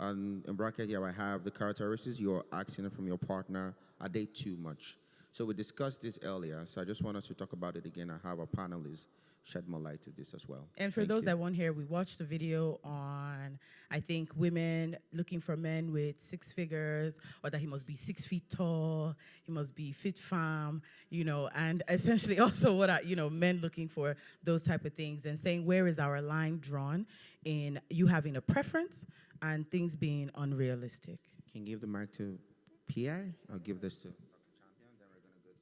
In bracket here, I have the characteristics you're asking from your partner. Are they too much? So we discussed this earlier, so I just want us to talk about it again and have our panelists shed more light to this as well. And for Thank those you. that weren't here, we watched the video on, I think, women looking for men with six figures, or that he must be 6 feet tall, he must be fit femme, and essentially also what are, men looking for those type of things, and saying, where is our line drawn in you having a preference and things being unrealistic? Can you give the mic to PI? I'll give this to Dr. Champion, then we're going to go to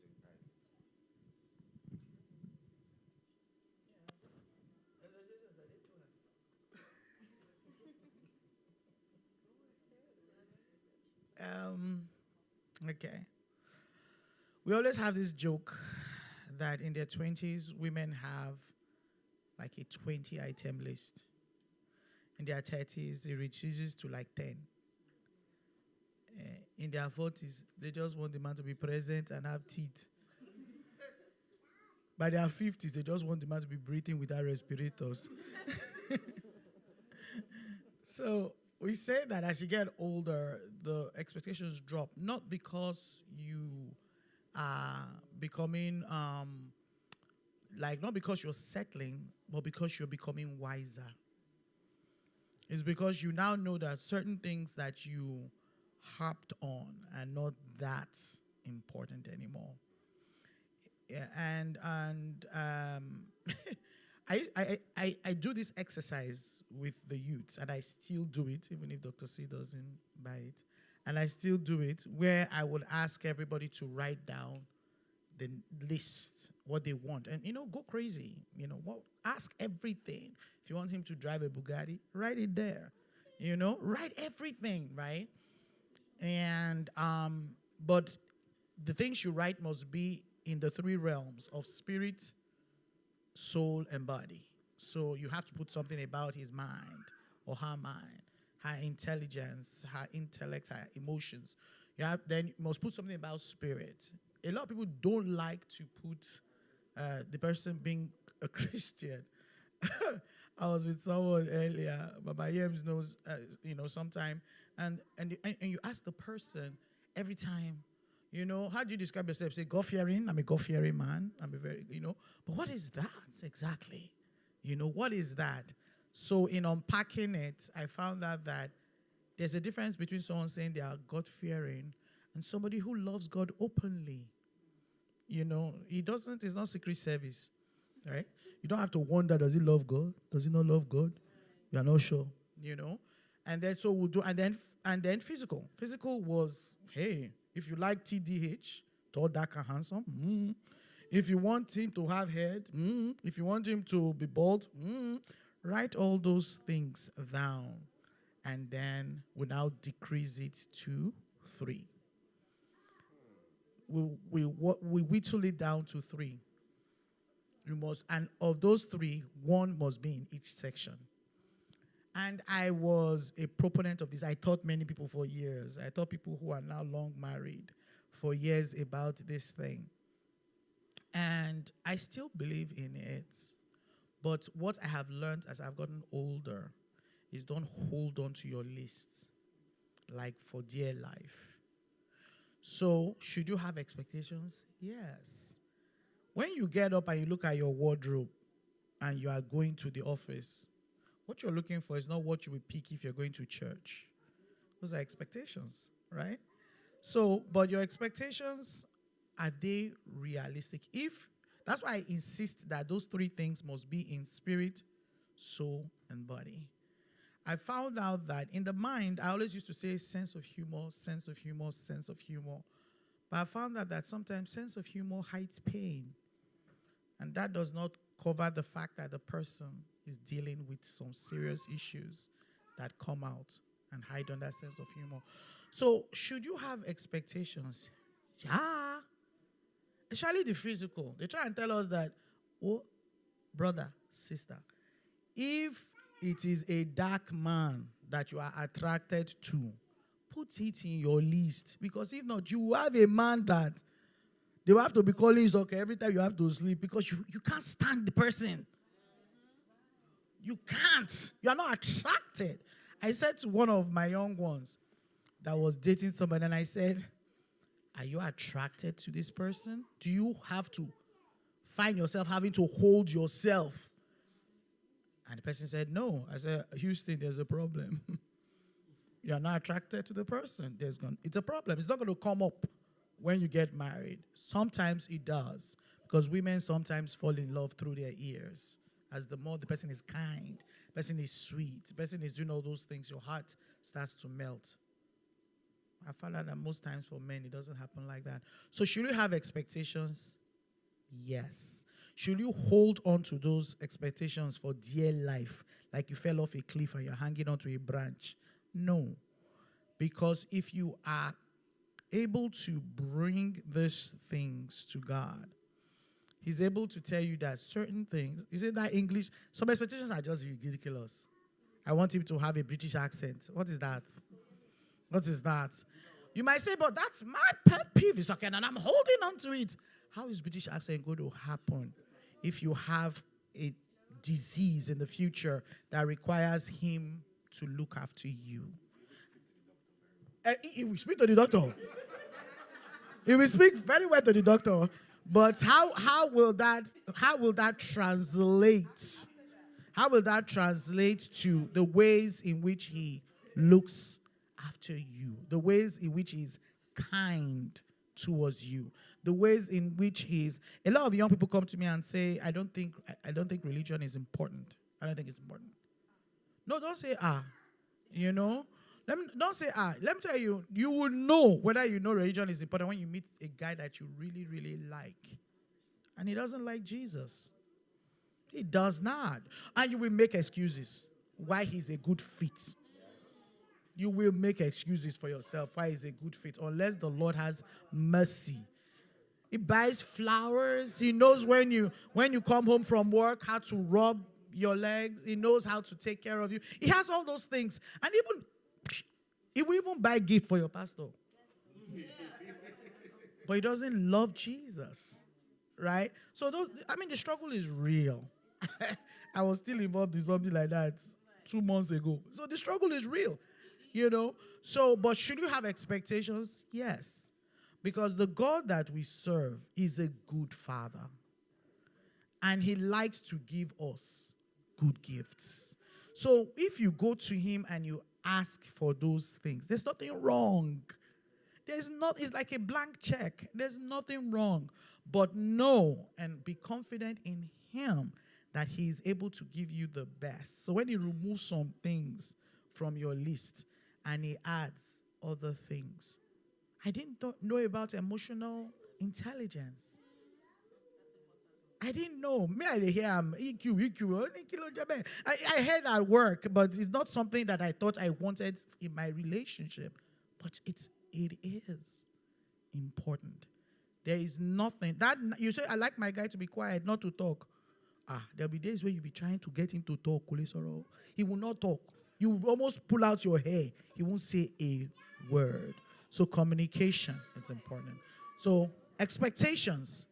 Okay. We always have this joke that in their 20s, women have like a 20-item list. In their 30s, it reduces to like 10. In their 40s, they just want the man to be present and have teeth. By their 50s, they just want the man to be breathing without respirators. So we say that as you get older, the expectations drop, not because you are becoming, not because you're settling, but because you're becoming wiser. It's because you now know that certain things that you harped on are not that important anymore. Yeah, and I do this exercise with the youths, and I still do it, even if Dr. C doesn't buy it. And I still do it, where I would ask everybody to write down the list, what they want. And, go crazy. Ask everything. If you want him to drive a Bugatti, write it there. Write everything, right? And, but the things you write must be in the three realms of spirit, soul, and body. So you have to put something about his mind or her mind, her intelligence, her intellect, her emotions. Then you must put something about spirit. A lot of people don't like to put the person being a Christian. I was with someone earlier, but my Yems knows, sometime, and you ask the person every time, how do you describe yourself? Say, God-fearing. I'm a God-fearing man. I'm a very, But what is that exactly? What is that? So in unpacking it, I found out that there's a difference between someone saying they are God-fearing and somebody who loves God openly. It's not secret service, right? You don't have to wonder, does he love God? Does he not love God? You're not sure, And then so we'll do, and then physical. Physical was, hey, if you like TDH, tall, dark, and handsome, if you want him to have head, if you want him to be bald, write all those things down. And then we now decrease it to 3. We whittle it down to 3. And of those 3, 1 must be in each section. And I was a proponent of this. I taught many people for years. I taught people who are now long married for years about this thing. And I still believe in it. But what I have learned as I've gotten older is don't hold on to your lists like for dear life. So, should you have expectations? Yes. When you get up and you look at your wardrobe and you are going to the office, what you're looking for is not what you will pick if you're going to church. Those are expectations, right? So, but your expectations, are they realistic? That's why I insist that those 3 things must be in spirit, soul, and body. I found out that in the mind, I always used to say sense of humor, sense of humor, sense of humor. But I found out that sometimes sense of humor hides pain. And that does not cover the fact that the person is dealing with some serious issues that come out and hide under sense of humor. So, should you have expectations? Yeah. Especially the physical. They try and tell us that, oh, brother, sister, if it is a dark man that you are attracted to, put it in your list. Because if not, you will have a man that they will have to be calling you okay every time you have to sleep because you can't stand the person. You can't. You are not attracted. I said to one of my young ones that was dating somebody, and I said, are you attracted to this person? Do you have to find yourself having to hold yourself? And the person said, no. I said, Houston, there's a problem. You are not attracted to the person. It's a problem. It's not going to come up when you get married. Sometimes it does, because women sometimes fall in love through their ears. As the more the person is kind, the person is sweet, the person is doing all those things, your heart starts to melt. I found out that most times for men, it doesn't happen like that. So should you have expectations? Yes. Should you hold on to those expectations for dear life, like you fell off a cliff and you're hanging onto a branch? No. Because if you are able to bring these things to God, He's able to tell you that certain things, you say that English, some expectations are just ridiculous. I want him to have a British accent. What is that? What is that? You might say, but that's my pet peeve. It's okay, and I'm holding on to it. How is British accent going to happen if you have a disease in the future that requires him to look after you? He will speak to the doctor. He will speak very well to the doctor. But how will that translate? How will that translate to the ways in which he looks after you? The ways in which he's kind towards you? The ways in which he's... A lot of young people come to me and say, I don't think religion is important. I don't think it's important. No, don't say, you know. Don't say, Let me tell you, you will know whether you know religion is important when you meet a guy that you really, really like. And he doesn't like Jesus. He does not. And you will make excuses why he's a good fit. You will make excuses for yourself why he's a good fit, unless the Lord has mercy. He buys flowers. He knows when you come home from work how to rub your legs. He knows how to take care of you. He has all those things. And even he will even buy a gift for your pastor. But he doesn't love Jesus. Right? So the struggle is real. I was still involved in something like that 2 months ago. So the struggle is real. You know? So, but should you have expectations? Yes. Because the God that we serve is a good Father. And he likes to give us good gifts. So if you go to him and you ask for those things, there's nothing wrong. It's like a blank check. There's nothing wrong. But know and be confident in him that he is able to give you the best. So when he removes some things from your list and he adds other things. I didn't know about emotional intelligence. I didn't know. Me, I hear EQ. I heard at work, but it's not something that I thought I wanted in my relationship. But it is important. There is nothing that you say. I like my guy to be quiet, not to talk. There'll be days where you'll be trying to get him to talk. He will not talk. You will almost pull out your hair. He won't say a word. So communication is important. So expectations.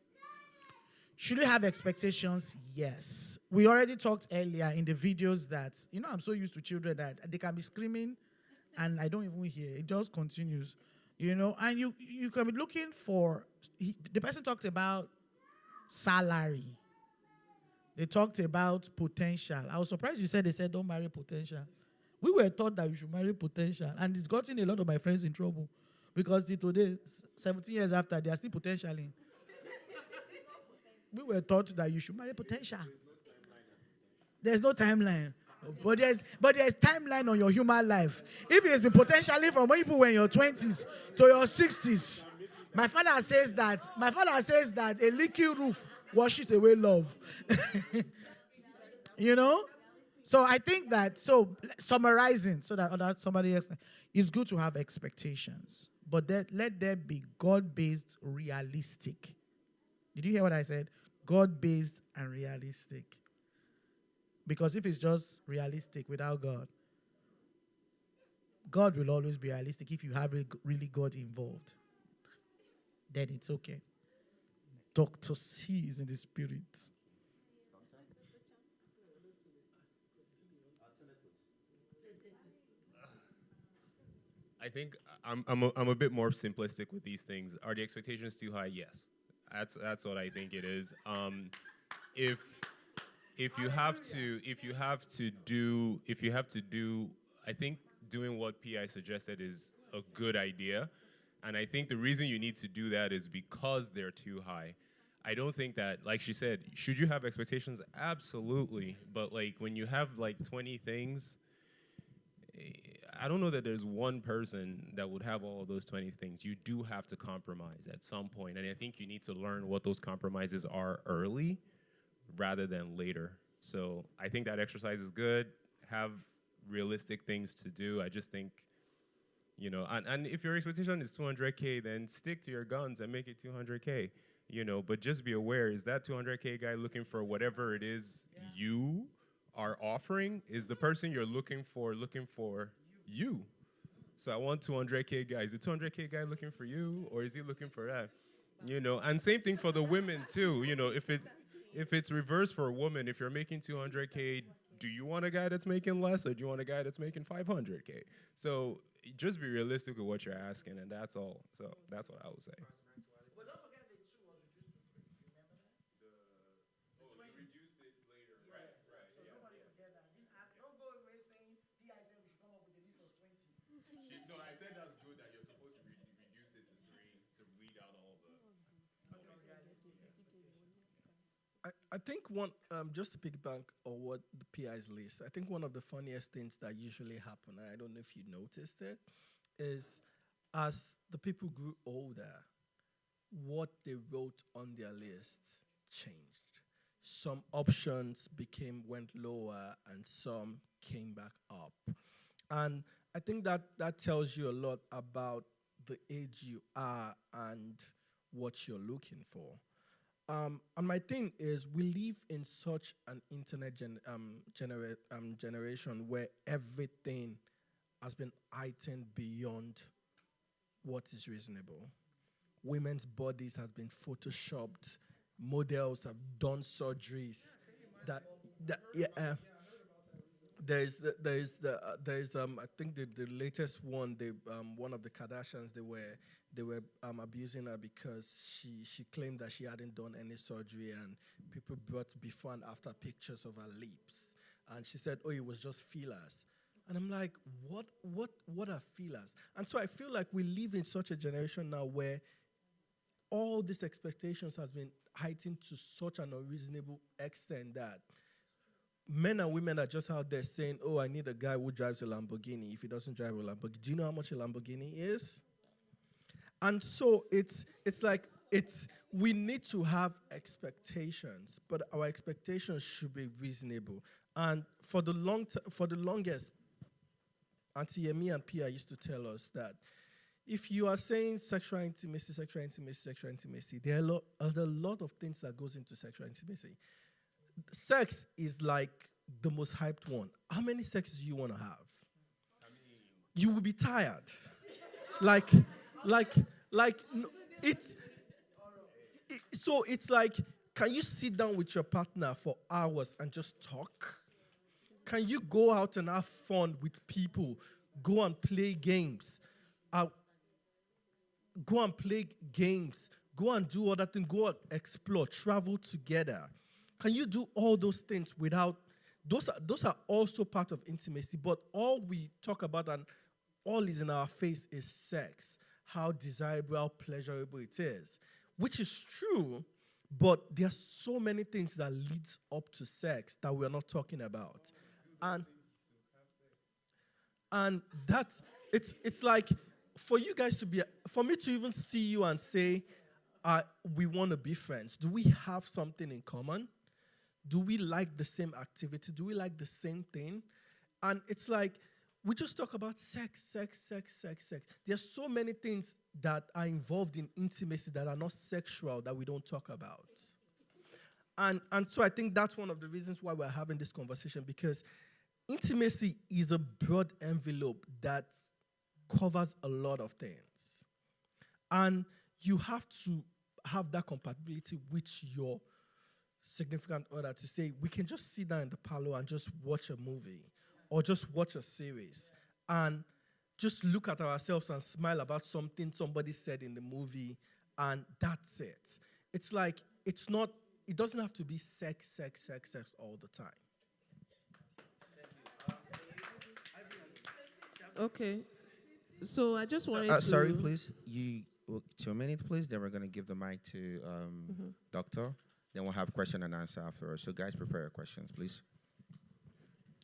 Should we have expectations? Yes. We already talked earlier in the videos that, I'm so used to children that they can be screaming and I don't even hear. It just continues. And you can be looking for, the person talked about salary. They talked about potential. I was surprised they said don't marry potential. We were taught that you should marry potential. And it's gotten a lot of my friends in trouble. Because today, 17 years after, they are still potentialing. We were taught that you should marry potential. There's no timeline. But there's timeline on your human life. If it has been potentially from when you were in your 20s to your 60s, my father says that a leaky roof washes away love. So I think that, summarizing, so that somebody else, it's good to have expectations. But let there be God-based, realistic. Did you hear what I said? God-based and realistic. Because if it's just realistic without God, God will always be realistic. If you have really God involved, then it's okay. Dr. C is in the spirit. I think I'm a bit more simplistic with these things. Are the expectations too high? Yes, that's what I think it is. If if you have to do, I think doing what PI suggested is a good idea, and I think the reason you need to do that is because they're too high. I don't think that, like she said, should you have expectations? Absolutely, but like when you have like 20 things, I don't know that there's one person that would have all of those 20 things. You do have to compromise at some point, and I think you need to learn what those compromises are early rather than later. So I think that exercise is good. Have realistic things to do. I just think, and if your expectation is 200K, then stick to your guns and make it 200K, but just be aware, is that 200K guy looking for whatever it is you are offering? Is the person you're looking for you? So I want 200K guy. Is the 200K guy looking for you, or is he looking for that? And same thing for the women too. If it's reversed for a woman, if you're making 200K, do you want a guy that's making less, or do you want a guy that's making 500K? So just be realistic with what you're asking, and that's all. So that's what I would say. No, I said that's good that you're supposed to reduce it to 3 to weed out all the. I think one, just to piggyback on what the PI's list, I think one of the funniest things that usually happen, and I don't know if you noticed it, is as the people grew older, what they wrote on their list changed. Some options went lower and some came back up. And I think that tells you a lot about the age you are and what you're looking for. And my thing is, we live in such an internet generation where everything has been heightened beyond what is reasonable. Women's bodies have been photoshopped. Models have done surgeries. There's I think the latest one, one of the Kardashians, they were abusing her because she claimed that she hadn't done any surgery, and people brought before and after pictures of her lips, and she said, oh, it was just fillers. And I'm like, what are fillers? And so I feel like we live in such a generation now where all these expectations has been heightened to such an unreasonable extent that men and women are just out there saying, oh, I need a guy who drives a Lamborghini. If he doesn't drive a Lamborghini, do you know how much a Lamborghini is? And so it's like we need to have expectations, but our expectations should be reasonable. And for the longest, Auntie Yemi and Pia used to tell us that if you are saying sexual intimacy, there are a lot of things that goes into sexual intimacy. Sex is like the most hyped one. How many sexes do you want to have? You will be tired. So it's like, can you sit down with your partner for hours and just talk? Can you go out and have fun with people? Go and play games. Go and do other things. Go and explore. Travel together. Can you do all those things without? Those are also part of intimacy. But all we talk about and all is in our face is sex. How desirable, how pleasurable it is, which is true. But there are so many things that leads up to sex that we're not talking about, and that's it's like for you guys for me to even see you and say, we want to be friends. Do we have something in common? Do we like the same activity? Do we like the same thing? And it's like, we just talk about sex. There's so many things that are involved in intimacy that are not sexual that we don't talk about. And so I think that's one of the reasons why we're having this conversation, because intimacy is a broad envelope that covers a lot of things. And you have to have that compatibility with your significant other to say, we can just sit down in the parlor and just watch a movie or just watch a series and just look at ourselves and smile about something somebody said in the movie, and that's it. It's like, it doesn't have to be sex all the time. Okay. So I just wanted to. Sorry, please. 2 minutes, please. Then we're going to give the mic to Doctor. Then we'll have question and answer afterwards. So, guys, prepare your questions, please.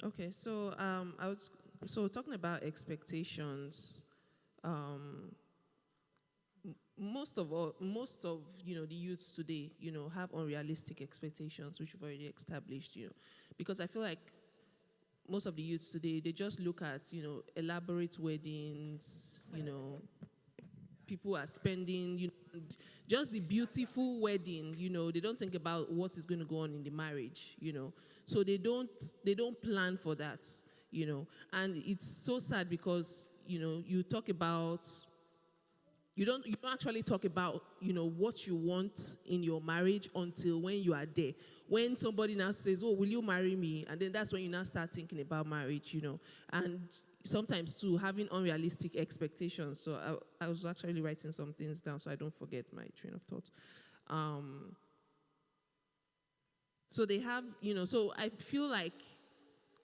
Okay. So talking about expectations. Most of the youths today, have unrealistic expectations, which we've already established, because I feel like most of the youths today, they just look at, elaborate weddings, people are spending, just the beautiful wedding, they don't think about what is going to go on in the marriage, so they don't plan for that, and it's so sad because, you talk about, you don't actually talk about, what you want in your marriage until when you are there. When somebody now says, oh, will you marry me? And then that's when you now start thinking about marriage, And sometimes, too, having unrealistic expectations. So I was actually writing some things down so I don't forget my train of thought. So they have, so I feel like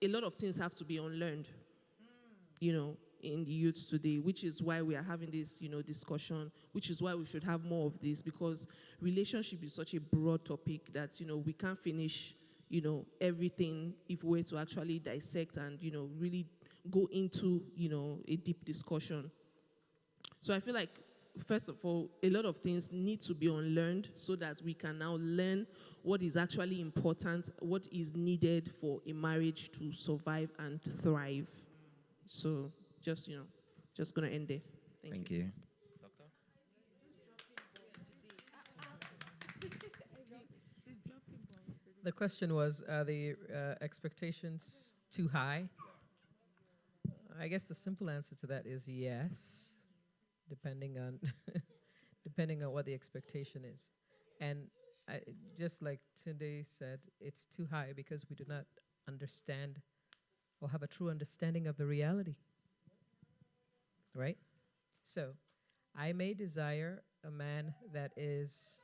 a lot of things have to be unlearned, in the youth today, which is why we are having this, discussion, which is why we should have more of this, because relationship is such a broad topic that, we can't finish, everything if we were to actually dissect and, really go into, a deep discussion. So I feel like, first of all, a lot of things need to be unlearned so that we can now learn what is actually important, what is needed for a marriage to survive and thrive. So just going to end there. Thank you. Doctor? The question was, are the expectations too high? I guess the simple answer to that is yes, depending on what the expectation is. And just like Tunde said, it's too high because we do not understand or have a true understanding of the reality. Right? So, I may desire a man that is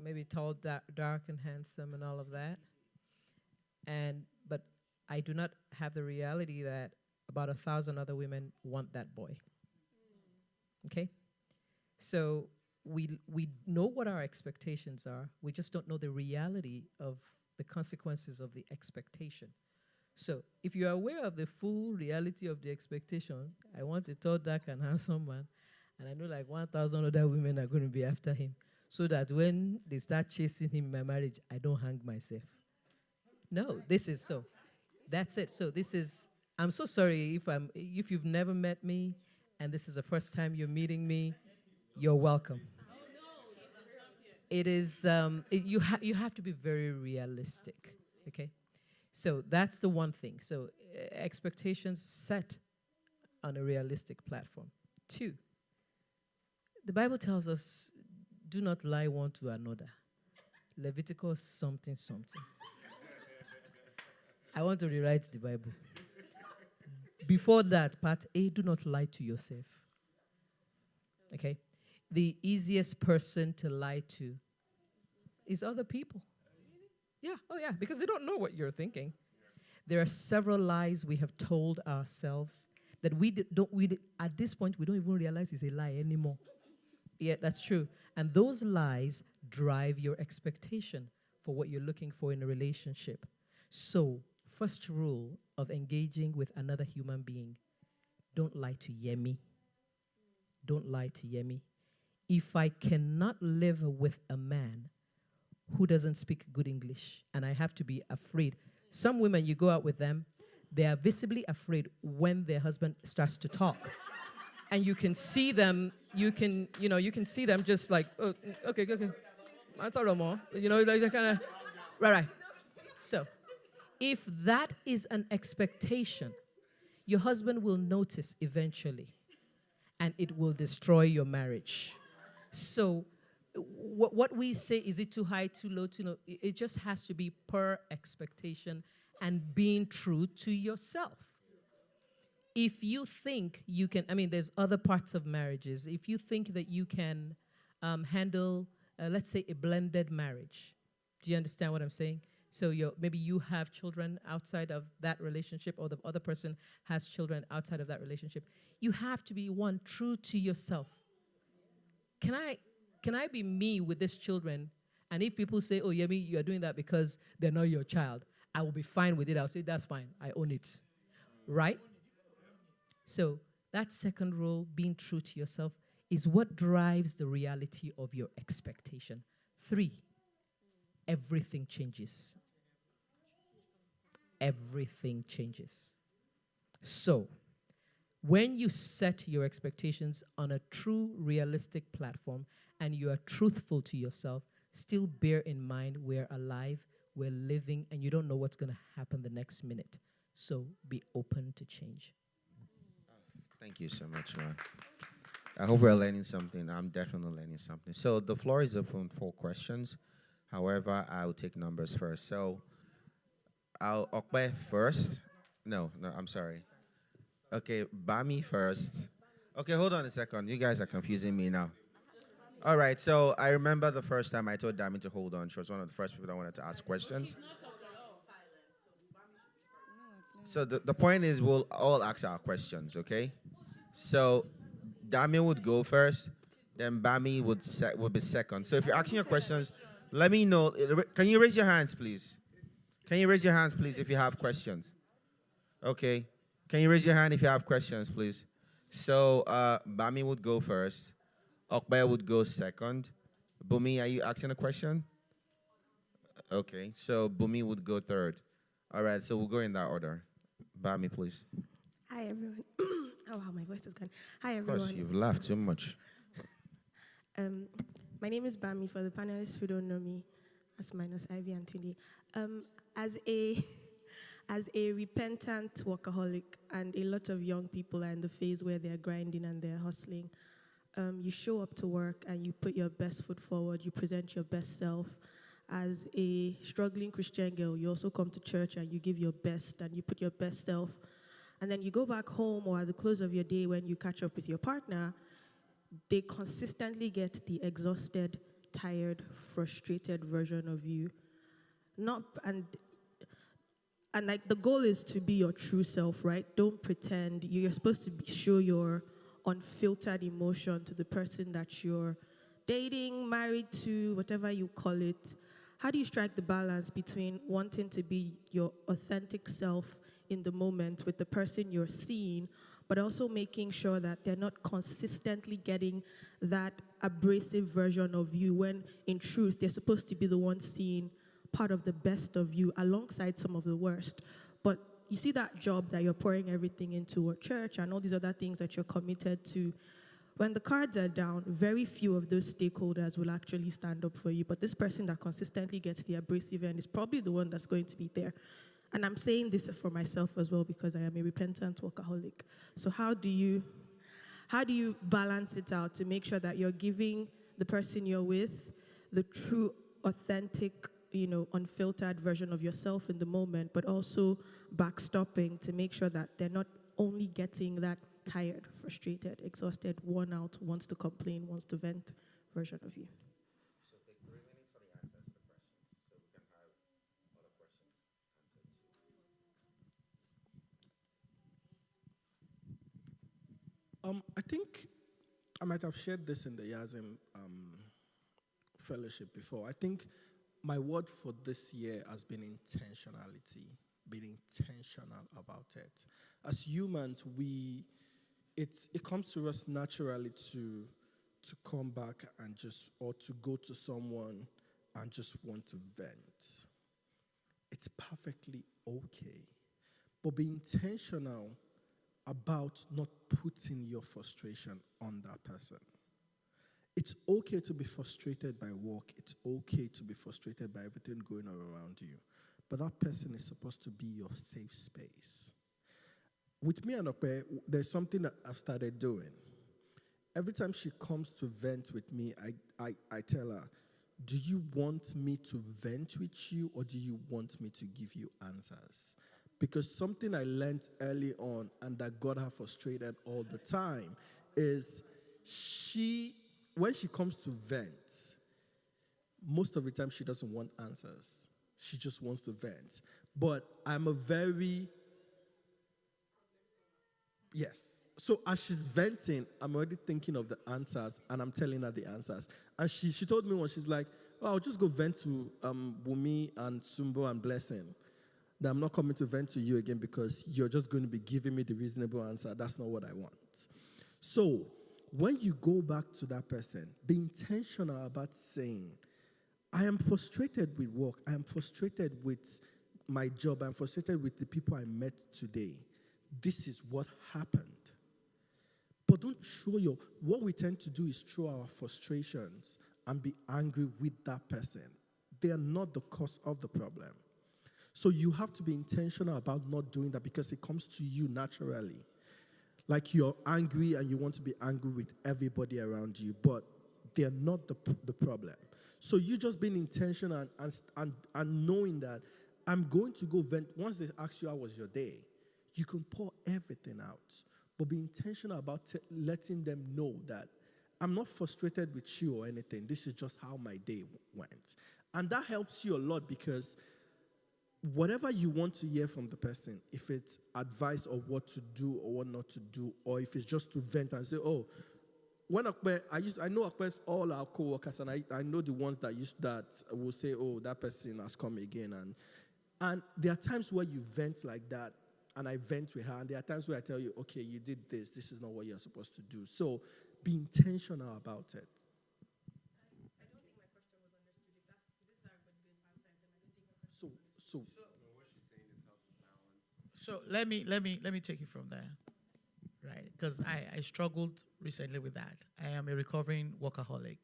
maybe tall, dark, and handsome and all of that. But I do not have the reality that about 1,000 other women want that boy. Okay? So we know what our expectations are. We just don't know the reality of the consequences of the expectation. So if you are aware of the full reality of the expectation, I want a tall, dark, and handsome man, and I know like 1,000 other women are going to be after him, so that when they start chasing him in my marriage, I don't hang myself. No, this is so. That's it. So this is, I'm so sorry if you've never met me and this is the first time you're meeting me, you're welcome. It is, you have to be very realistic, okay? So that's the one thing. So expectations set on a realistic platform. 2, the Bible tells us, do not lie one to another. Leviticus something. I want to rewrite the Bible. Before that, part A, do not lie to yourself. Okay? The easiest person to lie to is other people. Yeah, because they don't know what you're thinking. There are several lies we have told ourselves that at this point, we don't even realize it's a lie anymore. Yeah, that's true. And those lies drive your expectation for what you're looking for in a relationship. So, first rule of engaging with another human being, don't lie to Yemi. Don't lie to Yemi. If I cannot live with a man who doesn't speak good English, and I have to be afraid. Some women, you go out with them, they are visibly afraid when their husband starts to talk. And you can see them, you can see them just like, oh, okay. I thought no more. Like they kind of, right. So, if that is an expectation, your husband will notice eventually, and it will destroy your marriage. So, what we say, is it too high, too low, too low? It just has to be per expectation and being true to yourself. If you think you can, I mean, there's other parts of marriages. If you think that you can handle, let's say, a blended marriage, do you understand what I'm saying? So maybe you have children outside of that relationship, or the other person has children outside of that relationship. You have to be, one, true to yourself. Can I be me with these children? And if people say, oh, Yemi, you are doing that because they're not your child, I will be fine with it. I'll say, that's fine. I own it. Right? So that second rule, being true to yourself, is what drives the reality of your expectation. 3, everything changes. Everything changes. So, when you set your expectations on a true, realistic platform and you are truthful to yourself, still bear in mind we're alive, we're living, and you don't know what's going to happen the next minute. So, be open to change. Thank you so much, man. I hope we're learning something. I'm definitely learning something. So the floor is open for questions. However, I'll take numbers first. So I'll Okbe first. No, I'm sorry. Okay, Bami first. Okay, hold on a second. You guys are confusing me now. All right, so I remember the first time I told Dami to hold on. She was one of the first people that wanted to ask questions. So the point is we'll all ask our questions, okay? So Dami would go first, then Bami would be second. So if you're asking your questions, let me know. Can you raise your hands, please? Can you raise your hands, please, if you have questions? Okay. Can you raise your hand if you have questions, please? So Bami would go first. Okbaya would go second. Bumi, are you asking a question? Okay. So Bumi would go third. All right. So we'll go in that order. Bami, please. Hi, everyone. Oh, wow, my voice is gone. Hi, Of everyone. course, you've laughed too much. My name is Bami. For the panelists who don't know me, that's minus Ivy and Tunde. As a repentant workaholic, and a lot of young people are in the phase where they're grinding and they're hustling, you show up to work and you put your best foot forward, you present your best self. As a struggling Christian girl, you also come to church and you give your best and you put your best self. And then you go back home, or at the close of your day when you catch up with your partner, they consistently get the exhausted, tired, frustrated version of you. And like, the goal is to be your true self, right? Don't pretend. You're supposed to show your unfiltered emotion to the person that you're dating, married to, whatever you call it. How do you strike the balance between wanting to be your authentic self in the moment with the person you're seeing, but also making sure that they're not consistently getting that abrasive version of you, when in truth they're supposed to be the ones seeing part of the best of you alongside some of the worst? But you see that job that you're pouring everything into, or church and all these other things that you're committed to, when the cards are down, very few of those stakeholders will actually stand up for you. But this person that consistently gets the abrasive end is probably the one that's going to be there. And I'm saying this for myself as well, because I am a repentant workaholic. So how do you balance it out to make sure that you're giving the person you're with the true, authentic, unfiltered version of yourself in the moment, but also backstopping to make sure that they're not only getting that tired, frustrated, exhausted, worn out, wants to complain, wants to vent version of you? So take 3 minutes for the answers to the questions, so we can have other questions answered too. I think I might have shared this in the Yazim fellowship before. I think my word for this year has been intentionality, being intentional about it. As humans, it comes to us naturally to come back and or to go to someone and just want to vent. It's perfectly okay. But be intentional about not putting your frustration on that person. It's okay to be frustrated by work. It's okay to be frustrated by everything going on around you. But that person is supposed to be your safe space. with me and Okpe, there's something that I've started doing. Every time she comes to vent with me, I tell her, do you want me to vent with you or do you want me to give you answers? Because something I learned early on and that got her frustrated all the time is when she comes to vent, most of the time she doesn't want answers. She just wants to vent. But I'm a very, yes. So as she's venting, I'm already thinking of the answers and I'm telling her the answers. And she told me once, she's like, oh, I'll just go vent to Wumi and Sumbo and Blessing. That I'm not coming to vent to you again because you're just going to be giving me the reasonable answer. That's not what I want. So when you go back to that person, be intentional about saying, I am frustrated with work. I am frustrated with my job. I'm frustrated with the people I met today. This is what happened. But don't show what we tend to do is show our frustrations and be angry with that person. They are not the cause of the problem. So you have to be intentional about not doing that because it comes to you naturally. Like you're angry and you want to be angry with everybody around you, but they're not the problem. So you just being intentional and knowing that I'm going to go vent. Once they ask you how was your day, you can pour everything out. But be intentional about letting them know that I'm not frustrated with you or anything. This is just how my day went. And that helps you a lot because whatever you want to hear from the person, if it's advice or what to do or what not to do, or if it's just to vent and say, oh, when I know Akpe's all our co-workers, and I know the ones that will say, oh, that person has come again. And there are times where you vent like that, and I vent with her, and there are times where I tell you, okay, you did this is not what you're supposed to do. So be intentional about it. So let me take it from there, right? Because I struggled recently with that. I am a recovering workaholic,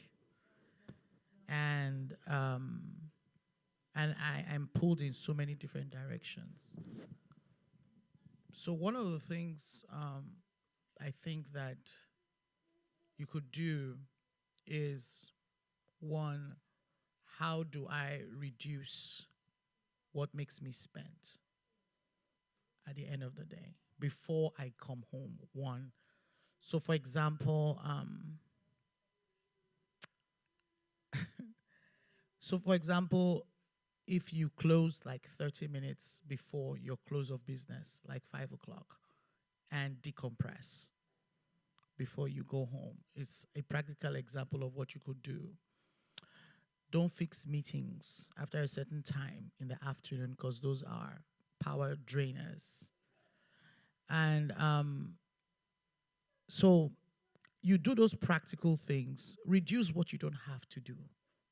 and I am pulled in so many different directions. So one of the things I think that you could do is, one, how do I reduce what makes me spent at the end of the day before I come home? One. So for example, if you close like 30 minutes before your close of business, like 5 o'clock, and decompress before you go home, it's a practical example of what you could do. Don't fix meetings after a certain time in the afternoon because those are power drainers. And so you do those practical things, reduce what you don't have to do,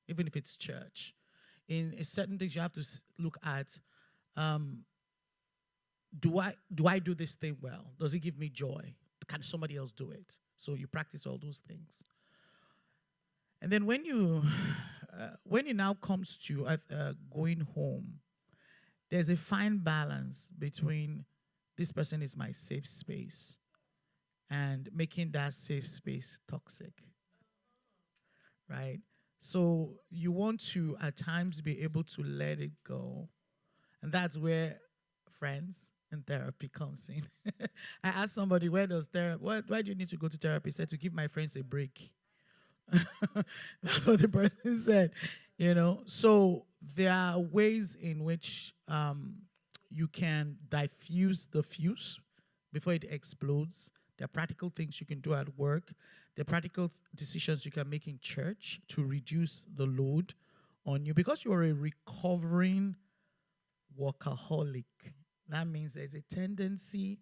even if it's church. In certain things you have to look at, do I do this thing well? Does it give me joy? Can somebody else do it? So you practice all those things. And then when it now comes to going home, there's a fine balance between this person is my safe space and making that safe space toxic, right? So you want to, at times, be able to let it go. And that's where friends and therapy comes in. I asked somebody, why do you need to go to therapy? He said, to give my friends a break. That's what the person said, So there are ways in which you can diffuse the fuse before it explodes. There are practical things you can do at work. There are practical decisions you can make in church to reduce the load on you. Because you're a recovering workaholic, that means there's a tendency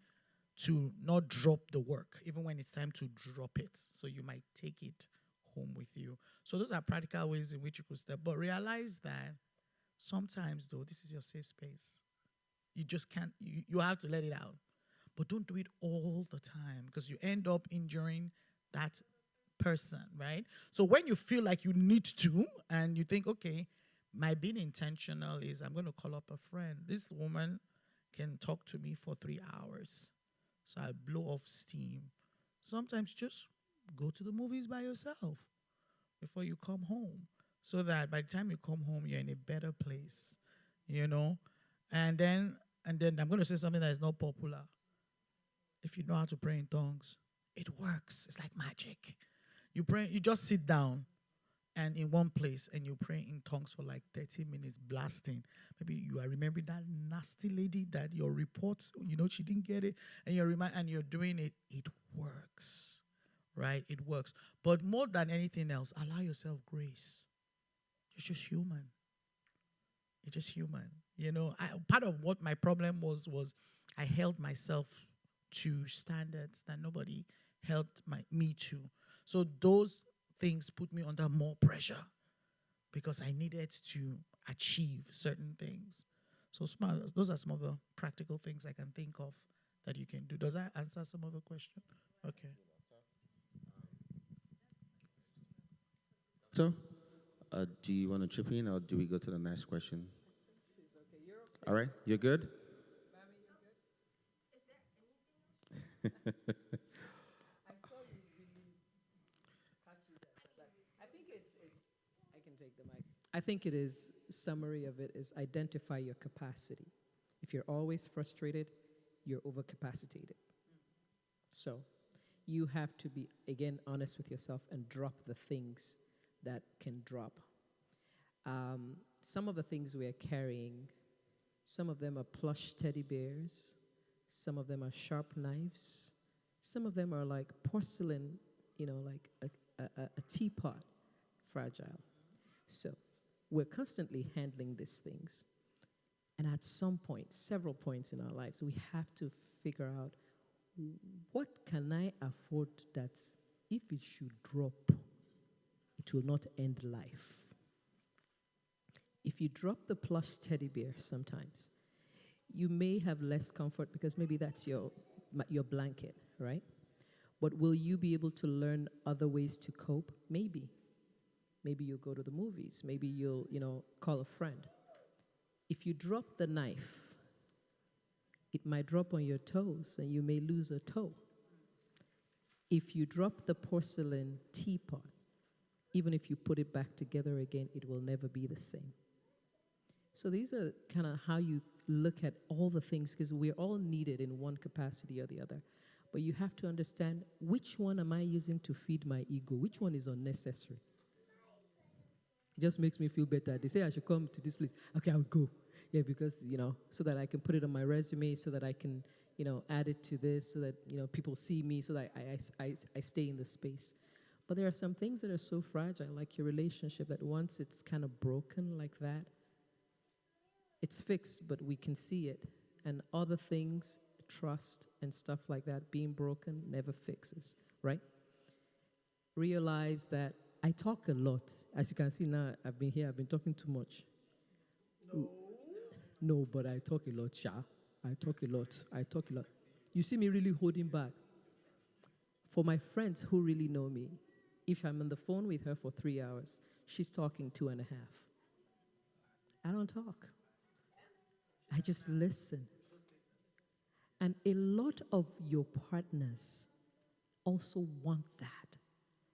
to not drop the work, even when it's time to drop it. So you might take it home with you. So those are practical ways in which you could step. But realize that sometimes, though, this is your safe space. You just can't, you have to let it out. But don't do it all the time because you end up injuring that person, right? So when you feel like you need to and you think, okay, my being intentional is I'm going to call up a friend. This woman can talk to me for 3 hours. So I blow off steam. Sometimes just go to the movies by yourself before you come home, so that by the time you come home, you're in a better place, you know? And then I'm going to say something that is not popular. If you know how to pray in tongues, it works. It's like magic. You pray, you just sit down and in one place and you pray in tongues for like 30 minutes blasting. Maybe you are remembering that nasty lady that your reports, she didn't get it, and you're doing it. It works, right? It works. But more than anything else, allow yourself grace. You're just human. You're just human. Part of what my problem was I held myself to standards that nobody held me to. So those things put me under more pressure because I needed to achieve certain things. So those are some of the practical things I can think of that you can do. Does that answer some of the question? Okay. So, do you want to chip in or do we go to the next question? All right, you're good? I think it is, summary of it is identify your capacity. If you're always frustrated, you're overcapacitated. So you have to be, again, honest with yourself and drop the things that can drop. Some of the things we are carrying, some of them are plush teddy bears, some of them are sharp knives, some of them are like porcelain, like a teapot, fragile. So we're constantly handling these things. And at some point, several points in our lives, we have to figure out, what can I afford that if it should drop, it will not end life? If you drop the plush teddy bear sometimes, you may have less comfort because maybe that's your blanket, right? But will you be able to learn other ways to cope? Maybe. Maybe you'll go to the movies. Maybe you'll, call a friend. If you drop the knife, it might drop on your toes and you may lose a toe. If you drop the porcelain teapot, even if you put it back together again, it will never be the same. So these are kind of how you look at all the things, because we're all needed in one capacity or the other. But you have to understand, which one am I using to feed my ego? Which one is unnecessary? It just makes me feel better. They say I should come to this place. Okay, I'll go. Yeah, because, so that I can put it on my resume, so that I can, add it to this, so that, people see me, so that I stay in the space. But there are some things that are so fragile, like your relationship, that once it's kind of broken like that, it's fixed, but we can see it. And other things, trust and stuff like that, being broken never fixes, right? Realize that I talk a lot. As you can see now, I've been talking too much. No, but I talk a lot, Sha. I talk a lot. You see me really holding back. For my friends who really know me, if I'm on the phone with her for 3 hours, she's talking 2.5. I don't talk. I just listen. And a lot of your partners also want that.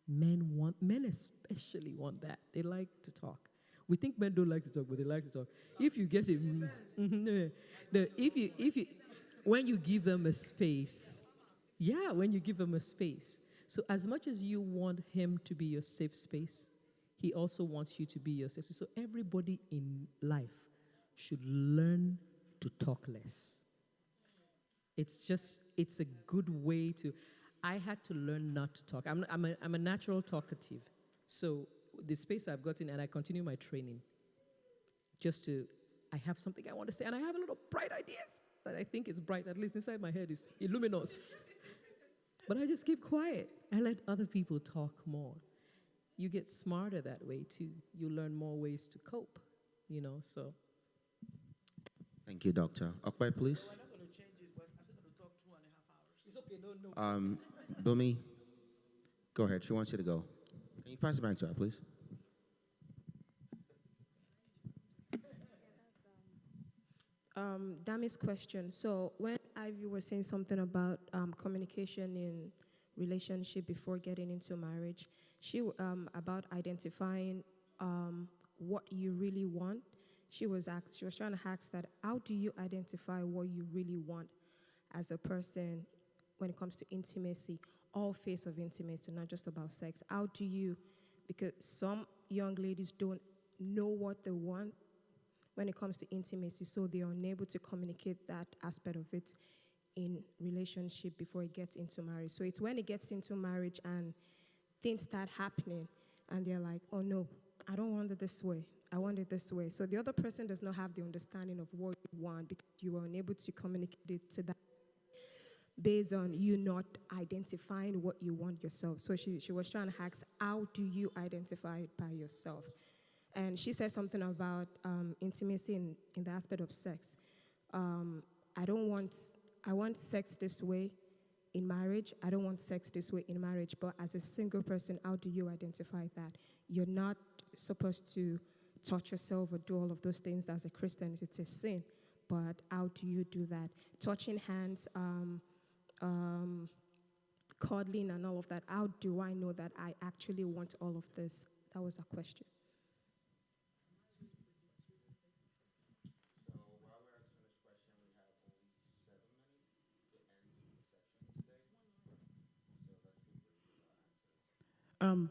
Men especially want that. They like to talk. We think men don't like to talk, but they like to talk. If you get it, when you give them a space, when you give them a space. So as much as you want him to be your safe space, he also wants you to be your safe space. So everybody in life should learn to talk less. It's a good way to. I had to learn not to talk. I'm a natural talkative. So the space I've gotten, and I continue my training, I have something I want to say, and I have a little bright ideas that I think is bright, at least inside my head is illuminous. But I just keep quiet. I let other people talk more. You get smarter that way too. You learn more ways to cope, so. Thank you, Doctor. Okpai, please. No, we're not going to change it. I'm still going to talk 2.5 hours. It's okay, no. Bumi, go ahead. She wants you to go. Can you pass it back to her, please? Dami's question. So when Ivy was saying something about communication in relationship before getting into marriage, about identifying what you really want. She was trying to ask that, how do you identify what you really want as a person when it comes to intimacy, all phase of intimacy, not just about sex? How do you, because some young ladies don't know what they want when it comes to intimacy, so they're unable to communicate that aspect of it in relationship before it gets into marriage. So it's when it gets into marriage and things start happening and they're like, oh no, I don't want it this way. I want it this way. So the other person does not have the understanding of what you want because you were unable to communicate it to that based on you not identifying what you want yourself. So she was trying to ask, how do you identify it by yourself? And she said something about intimacy in the aspect of sex. I want sex this way in marriage. I don't want sex this way in marriage. But as a single person, how do you identify that? You're not supposed to touch yourself or do all of those things as a Christian. It's a sin. But how do you do that? Touching hands, cuddling and all of that. How do I know that I actually want all of this? That was a question. Um,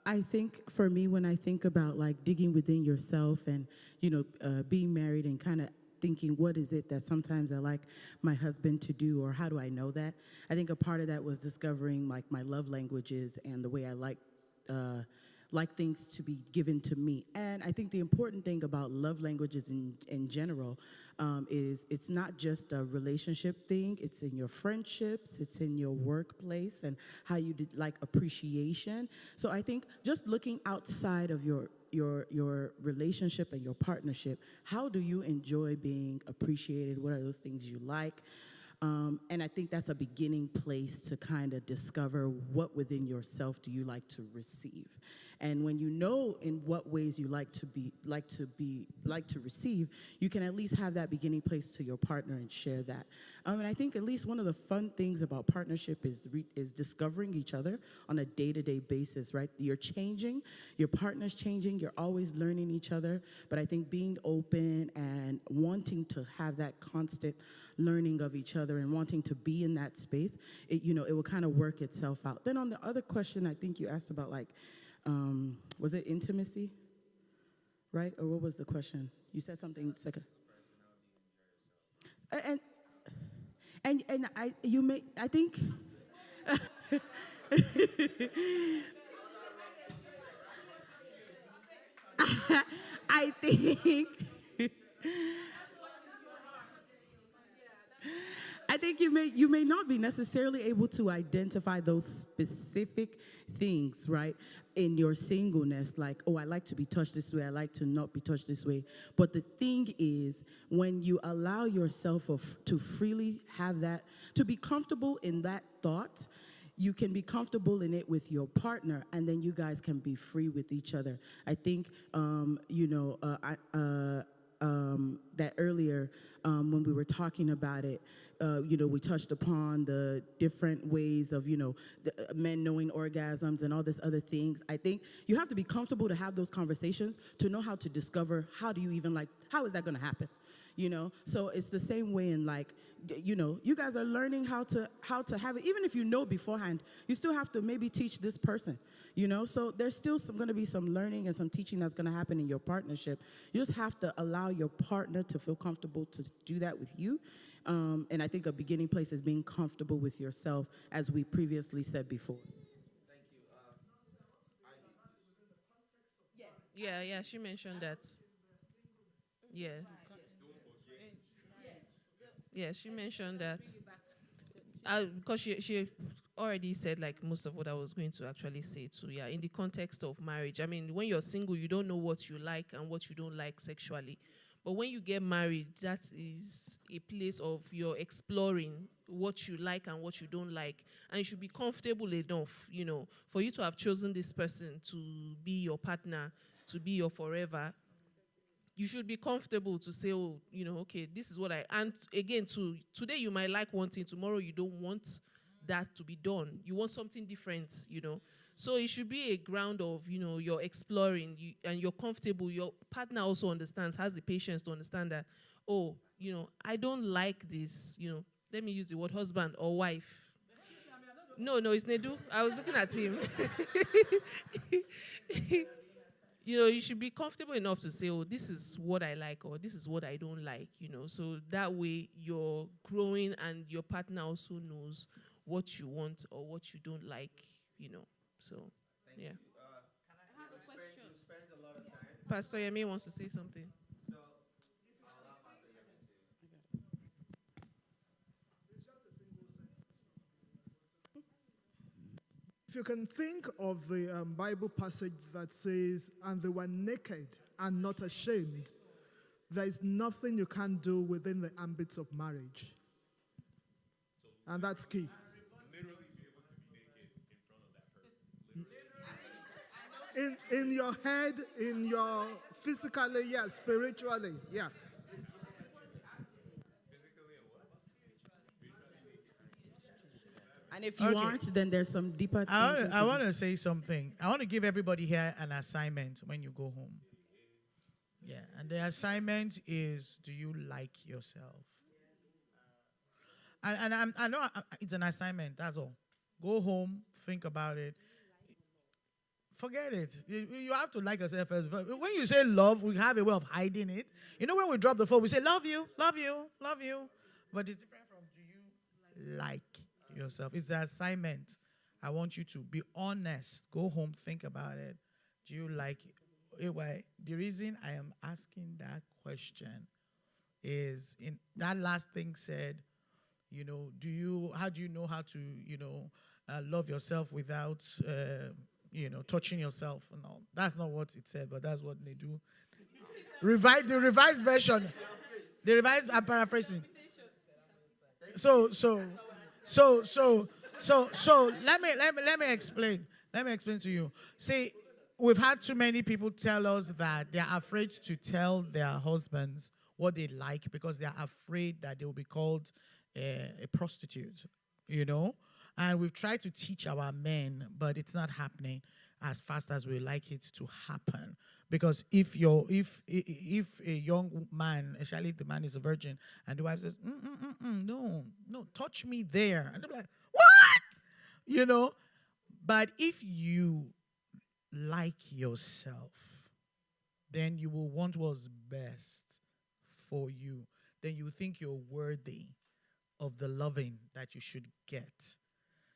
I think for me, when I think about like digging within yourself and, being married and kind of thinking, what is it that sometimes I like my husband to do, or how do I know that? I think a part of that was discovering like my love languages and the way I like things to be given to me. And I think the important thing about love languages in general is it's not just a relationship thing. It's in your friendships, it's in your workplace, and how you like appreciation. So I think just looking outside of your relationship and your partnership, how do you enjoy being appreciated? What are those things you like? And I think that's a beginning place to kind of discover what within yourself do you like to receive. And when you know in what ways you like to receive, you can at least have that beginning place to your partner and share that. And I think at least one of the fun things about partnership is discovering each other on a day-to-day basis, right? You're changing, your partner's changing, you're always learning each other. But I think being open and wanting to have that constant learning of each other and wanting to be in that space, it will kind of work itself out. Then on the other question, I think you asked about was it intimacy, right? Or what was the question? You said something second. And I think I think I think you may not be necessarily able to identify those specific things, right, in your singleness, like, oh, I like to be touched this way, I like to not be touched this way. But the thing is, when you allow yourself to freely have that, to be comfortable in that thought, you can be comfortable in it with your partner, and then you guys can be free with each other. I think, that earlier when we were talking about it, we touched upon the different ways of, men knowing orgasms and all this other things. I think you have to be comfortable to have those conversations to know how to discover how is that going to happen? So it's the same way in you guys are learning how to have it. Even if you know beforehand, you still have to maybe teach this person, so there's still going to be some learning and some teaching that's going to happen in your partnership. You just have to allow your partner to feel comfortable to do that with you. And I think a beginning place is being comfortable with yourself, as we previously said before. Yeah, she mentioned that. Yes. Yeah, she mentioned that. Because she already said like most of what I was going to actually say too. Yeah, in the context of marriage. I mean, when you're single, you don't know what you like and what you don't like sexually. But when you get married, that is a place of you're exploring what you like and what you don't like. And you should be comfortable enough, for you to have chosen this person to be your partner, to be your forever. you should be comfortable to say, oh, okay, this is what and again, today you might like one thing, tomorrow you don't want that to be done. You want something different. So it should be a ground of, you're exploring and you're comfortable. Your partner also understands, has the patience to understand that, oh, I don't like this, let me use the word husband or wife. No, it's Nedu. I was looking at him. You should be comfortable enough to say, oh, this is what I like or this is what I don't like, So that way you're growing and your partner also knows what you want or what you don't like, So, yeah. I have a question. Spends a lot of time. Pastor Yemi wants to say something. If you can think of the Bible passage that says, and they were naked and not ashamed, there is nothing you can do within the ambits of marriage. And that's key. In your head, in your physically, yeah, spiritually, yeah. And if you aren't, then there's some deeper things. I want to say something. I want to give everybody here an assignment when you go home. Yeah, and the assignment is, do you like yourself? And I know it's an assignment, that's all. Go home, think about it. Forget it. You have to like yourself first. When you say love, we have a way of hiding it. When we drop the phone, we say, love you, love you, love you. But it's different from, do you like yourself? It's an assignment. I want you to be honest. Go home, think about it. Do you like it? Anyway, the reason I am asking that question is in that last thing said, how do you know how to, love yourself without, touching yourself and all? That's not what it said, but that's what they do. The revised version. The revised, I'm paraphrasing. So let me explain. Let me explain to you. See, we've had too many people tell us that they're afraid to tell their husbands what they like because they're afraid that they will be called a prostitute, And we've tried to teach our men, but it's not happening as fast as we like it to happen. Because if a young man, especially if the man is a virgin, and the wife says, no, touch me there. And they're like, what? But if you like yourself, then you will want what's best for you. Then you think you're worthy of the loving that you should get.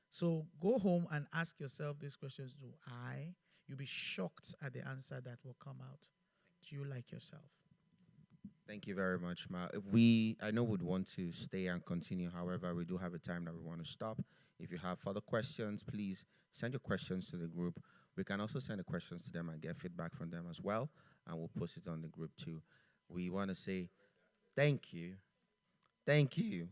So go home and ask yourself these questions. You'll be shocked at the answer that will come out. Do you like yourself? Thank you very much, Ma. I know we'd want to stay and continue. However, we do have a time that we want to stop. If you have further questions, please send your questions to the group. We can also send the questions to them and get feedback from them as well, and we'll post it on the group too. We want to say thank you. Thank you.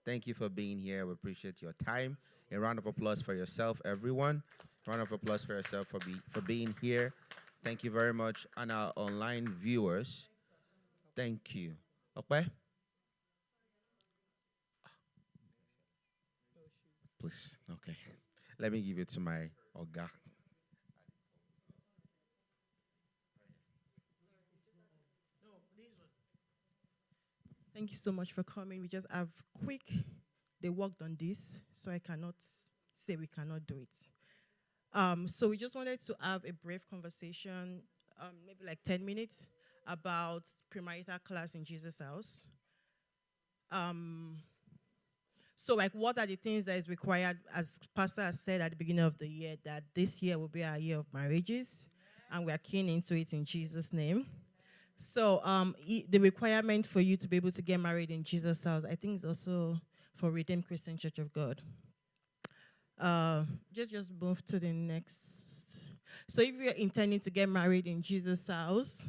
Thank you for being here. We appreciate your time. A round of applause for yourself, everyone. Round of applause for yourself for being here. Thank you very much. And our online viewers, thank you. Okay? Please, okay. Let me give it to my Oga. Thank you so much for coming. We just have they worked on this, so I cannot say we cannot do it. So we just wanted to have a brief conversation, maybe like 10 minutes, about premarital class in Jesus' house. So like, what are the things that is required, as Pastor has said at the beginning of the year, that this year will be our year of marriages, and we are keen into it in Jesus' name. So the requirement for you to be able to get married in Jesus' house, I think, is also for Redeemed Christian Church of God. Just move to the next. So if you're intending to get married in Jesus' house,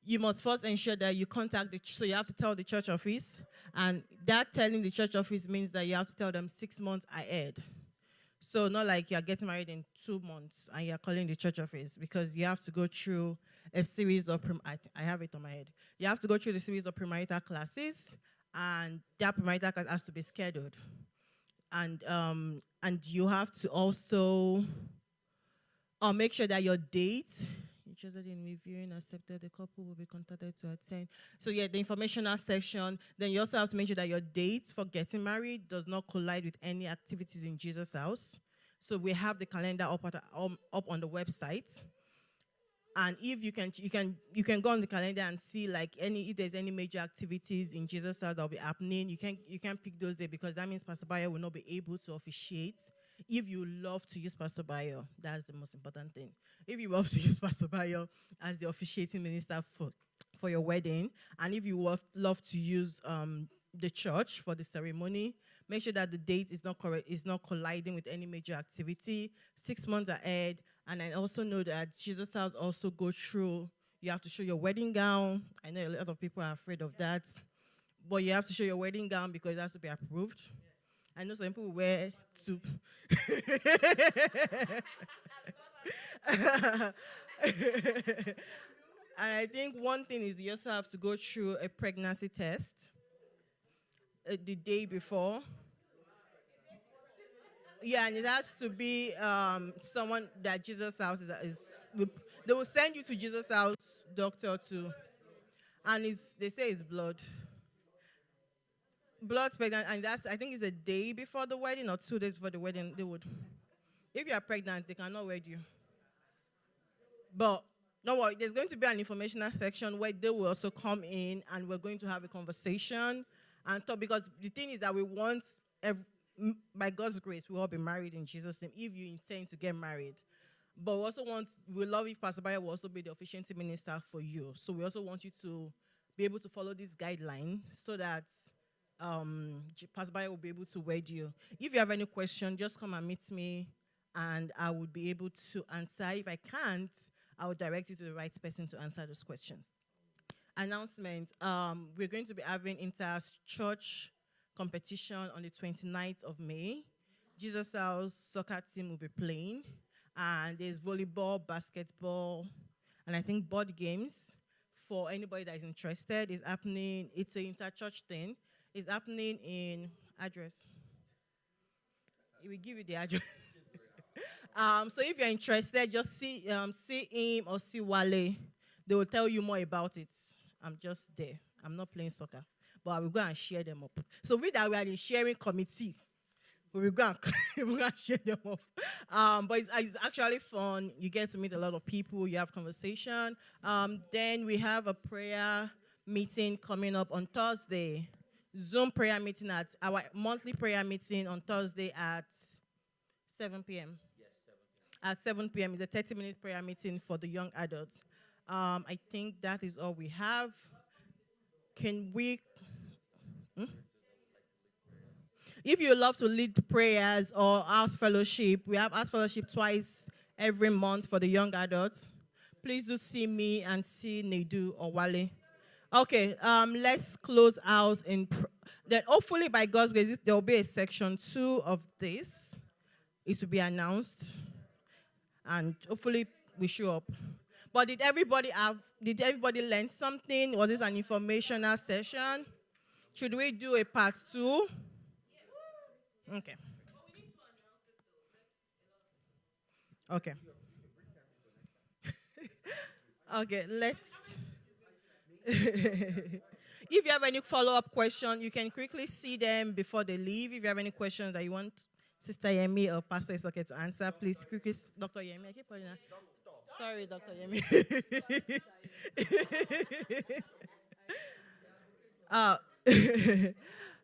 you must first ensure that you contact so you have to tell the church office, and that telling the church office means that you have to tell them 6 months ahead. So not like you're getting married in 2 months and you're calling the church office, because you have to go through a series of, I have it on my head. You have to go through the series of premarital classes, and that premarital class has to be scheduled. And you have to also make sure that your date, interested in reviewing, accepted, the couple will be contacted to attend. So yeah, the informational section. Then you also have to make sure that your date for getting married does not collide with any activities in Jesus' house. So we have the calendar up on the website. And if you can go on the calendar and see like if there's any major activities in Jesus' house that will be happening. You can pick those days, because that means Pastor Bayo will not be able to officiate. If you love to use Pastor Bayo, that's the most important thing. If you love to use Pastor Bayo as the officiating minister for your wedding, and if you love to use the church for the ceremony, make sure that the date is not colliding with any major activity 6 months ahead. And I also know that Jesus House also go through, you have to show your wedding gown. I know a lot of people are afraid of that, but you have to show your wedding gown because it has to be approved. I know some people wear soup. And I think one thing is you also have to go through a pregnancy test the day before. Yeah, and it has to be someone that Jesus House they will send you to Jesus House doctor too, and they say it's blood pregnant, and I think it's a day before the wedding or 2 days before the wedding. If you are pregnant, they cannot wed you. But don't worry, there's going to be an informational section where they will also come in, and we're going to have a conversation and talk, because the thing is that we want by God's grace, we'll all be married in Jesus' name if you intend to get married. But we love if Pastor Bayo will also be the officiating minister for you. So we also want you to be able to follow this guideline so that Pastor Bayo will be able to wed you. If you have any question, just come and meet me, and I would be able to answer. If I can't, I will direct you to the right person to answer those questions. Announcement. We're going to be having inter-church competition on the 29th of May. Jesus House soccer team will be playing, and there's volleyball, basketball, and I think board games for anybody that is interested. It's happening. It's an inter-church thing. It's happening in address. It will give you the address. So if you're interested, just see him or see Wale. They will tell you more about it. I'm just there. I'm not playing soccer, but I will go and share them up. So we are in sharing committee. We will go and share them up. But it's actually fun. You get to meet a lot of people. You have conversation. Then we have a prayer meeting coming up on Thursday. Zoom prayer meeting at our monthly prayer meeting on Thursday at 7 p.m. Yes, 7 p.m. At 7 p.m. It's a 30-minute prayer meeting for the young adults. I think that is all we have. Can we... If you love to lead prayers or house fellowship, we have house fellowship twice every month for the young adults. Please do see me and see Nedu or Wale. Okay, let's close out then hopefully by God's grace there will be a section 2 of this. It will be announced, and hopefully we show up. But did everybody learn something? Was this an informational session? Should we do a part 2? Okay. Okay. Okay, let's... If you have any follow-up question, you can quickly see them before they leave. If you have any questions that you want Sister Yemi or Pastor Isoke to answer, please quickly... Dr. Yemi, I keep calling her. Sorry, Dr. Yemi.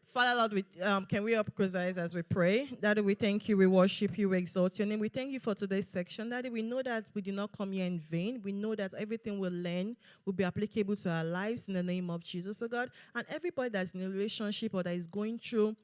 Father, Lord, can we up close our eyes as we pray? Daddy, we thank you, we worship you, we exalt your name. We thank you for today's section. Daddy, we know that we did not come here in vain. We know that everything we learn will be applicable to our lives in the name of Jesus, oh God. And everybody that's in a relationship or that is going through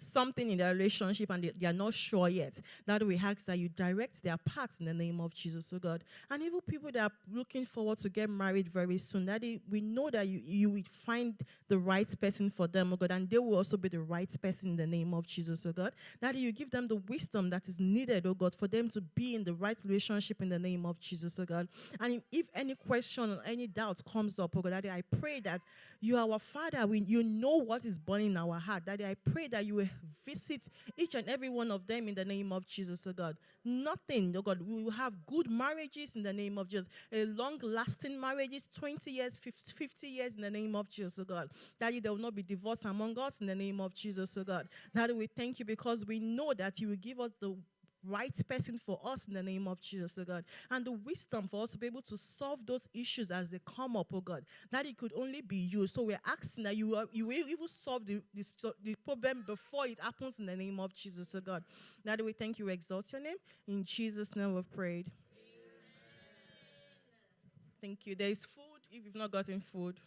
something in their relationship and they are not sure yet. That we ask that you direct their paths in the name of Jesus, oh God. And even people that are looking forward to get married very soon, that we know that you will find the right person for them, oh God, and they will also be the right person in the name of Jesus, oh God. That you give them the wisdom that is needed, oh God, for them to be in the right relationship in the name of Jesus, oh God. And if any question or any doubt comes up, oh God, Daddy, I pray that you are our Father. You know what is burning in our heart. Daddy, I pray that you will visit each and every one of them in the name of Jesus, oh God. Nothing, oh God. We will have good marriages in the name of Jesus. A long-lasting marriages, 20 years, 50 years in the name of Jesus, oh God. Daddy, there will not be divorce among us in the name of Jesus, oh God. Daddy, we thank you because we know that you will give us the right person for us in the name of Jesus, oh God. And the wisdom for us to be able to solve those issues as they come up, oh God. That it could only be you. So we're asking that you will even solve the problem before it happens in the name of Jesus, oh God. Daddy, we thank you, we exalt your name. In Jesus' name we've prayed. Amen. Thank you. There is food if you've not gotten food.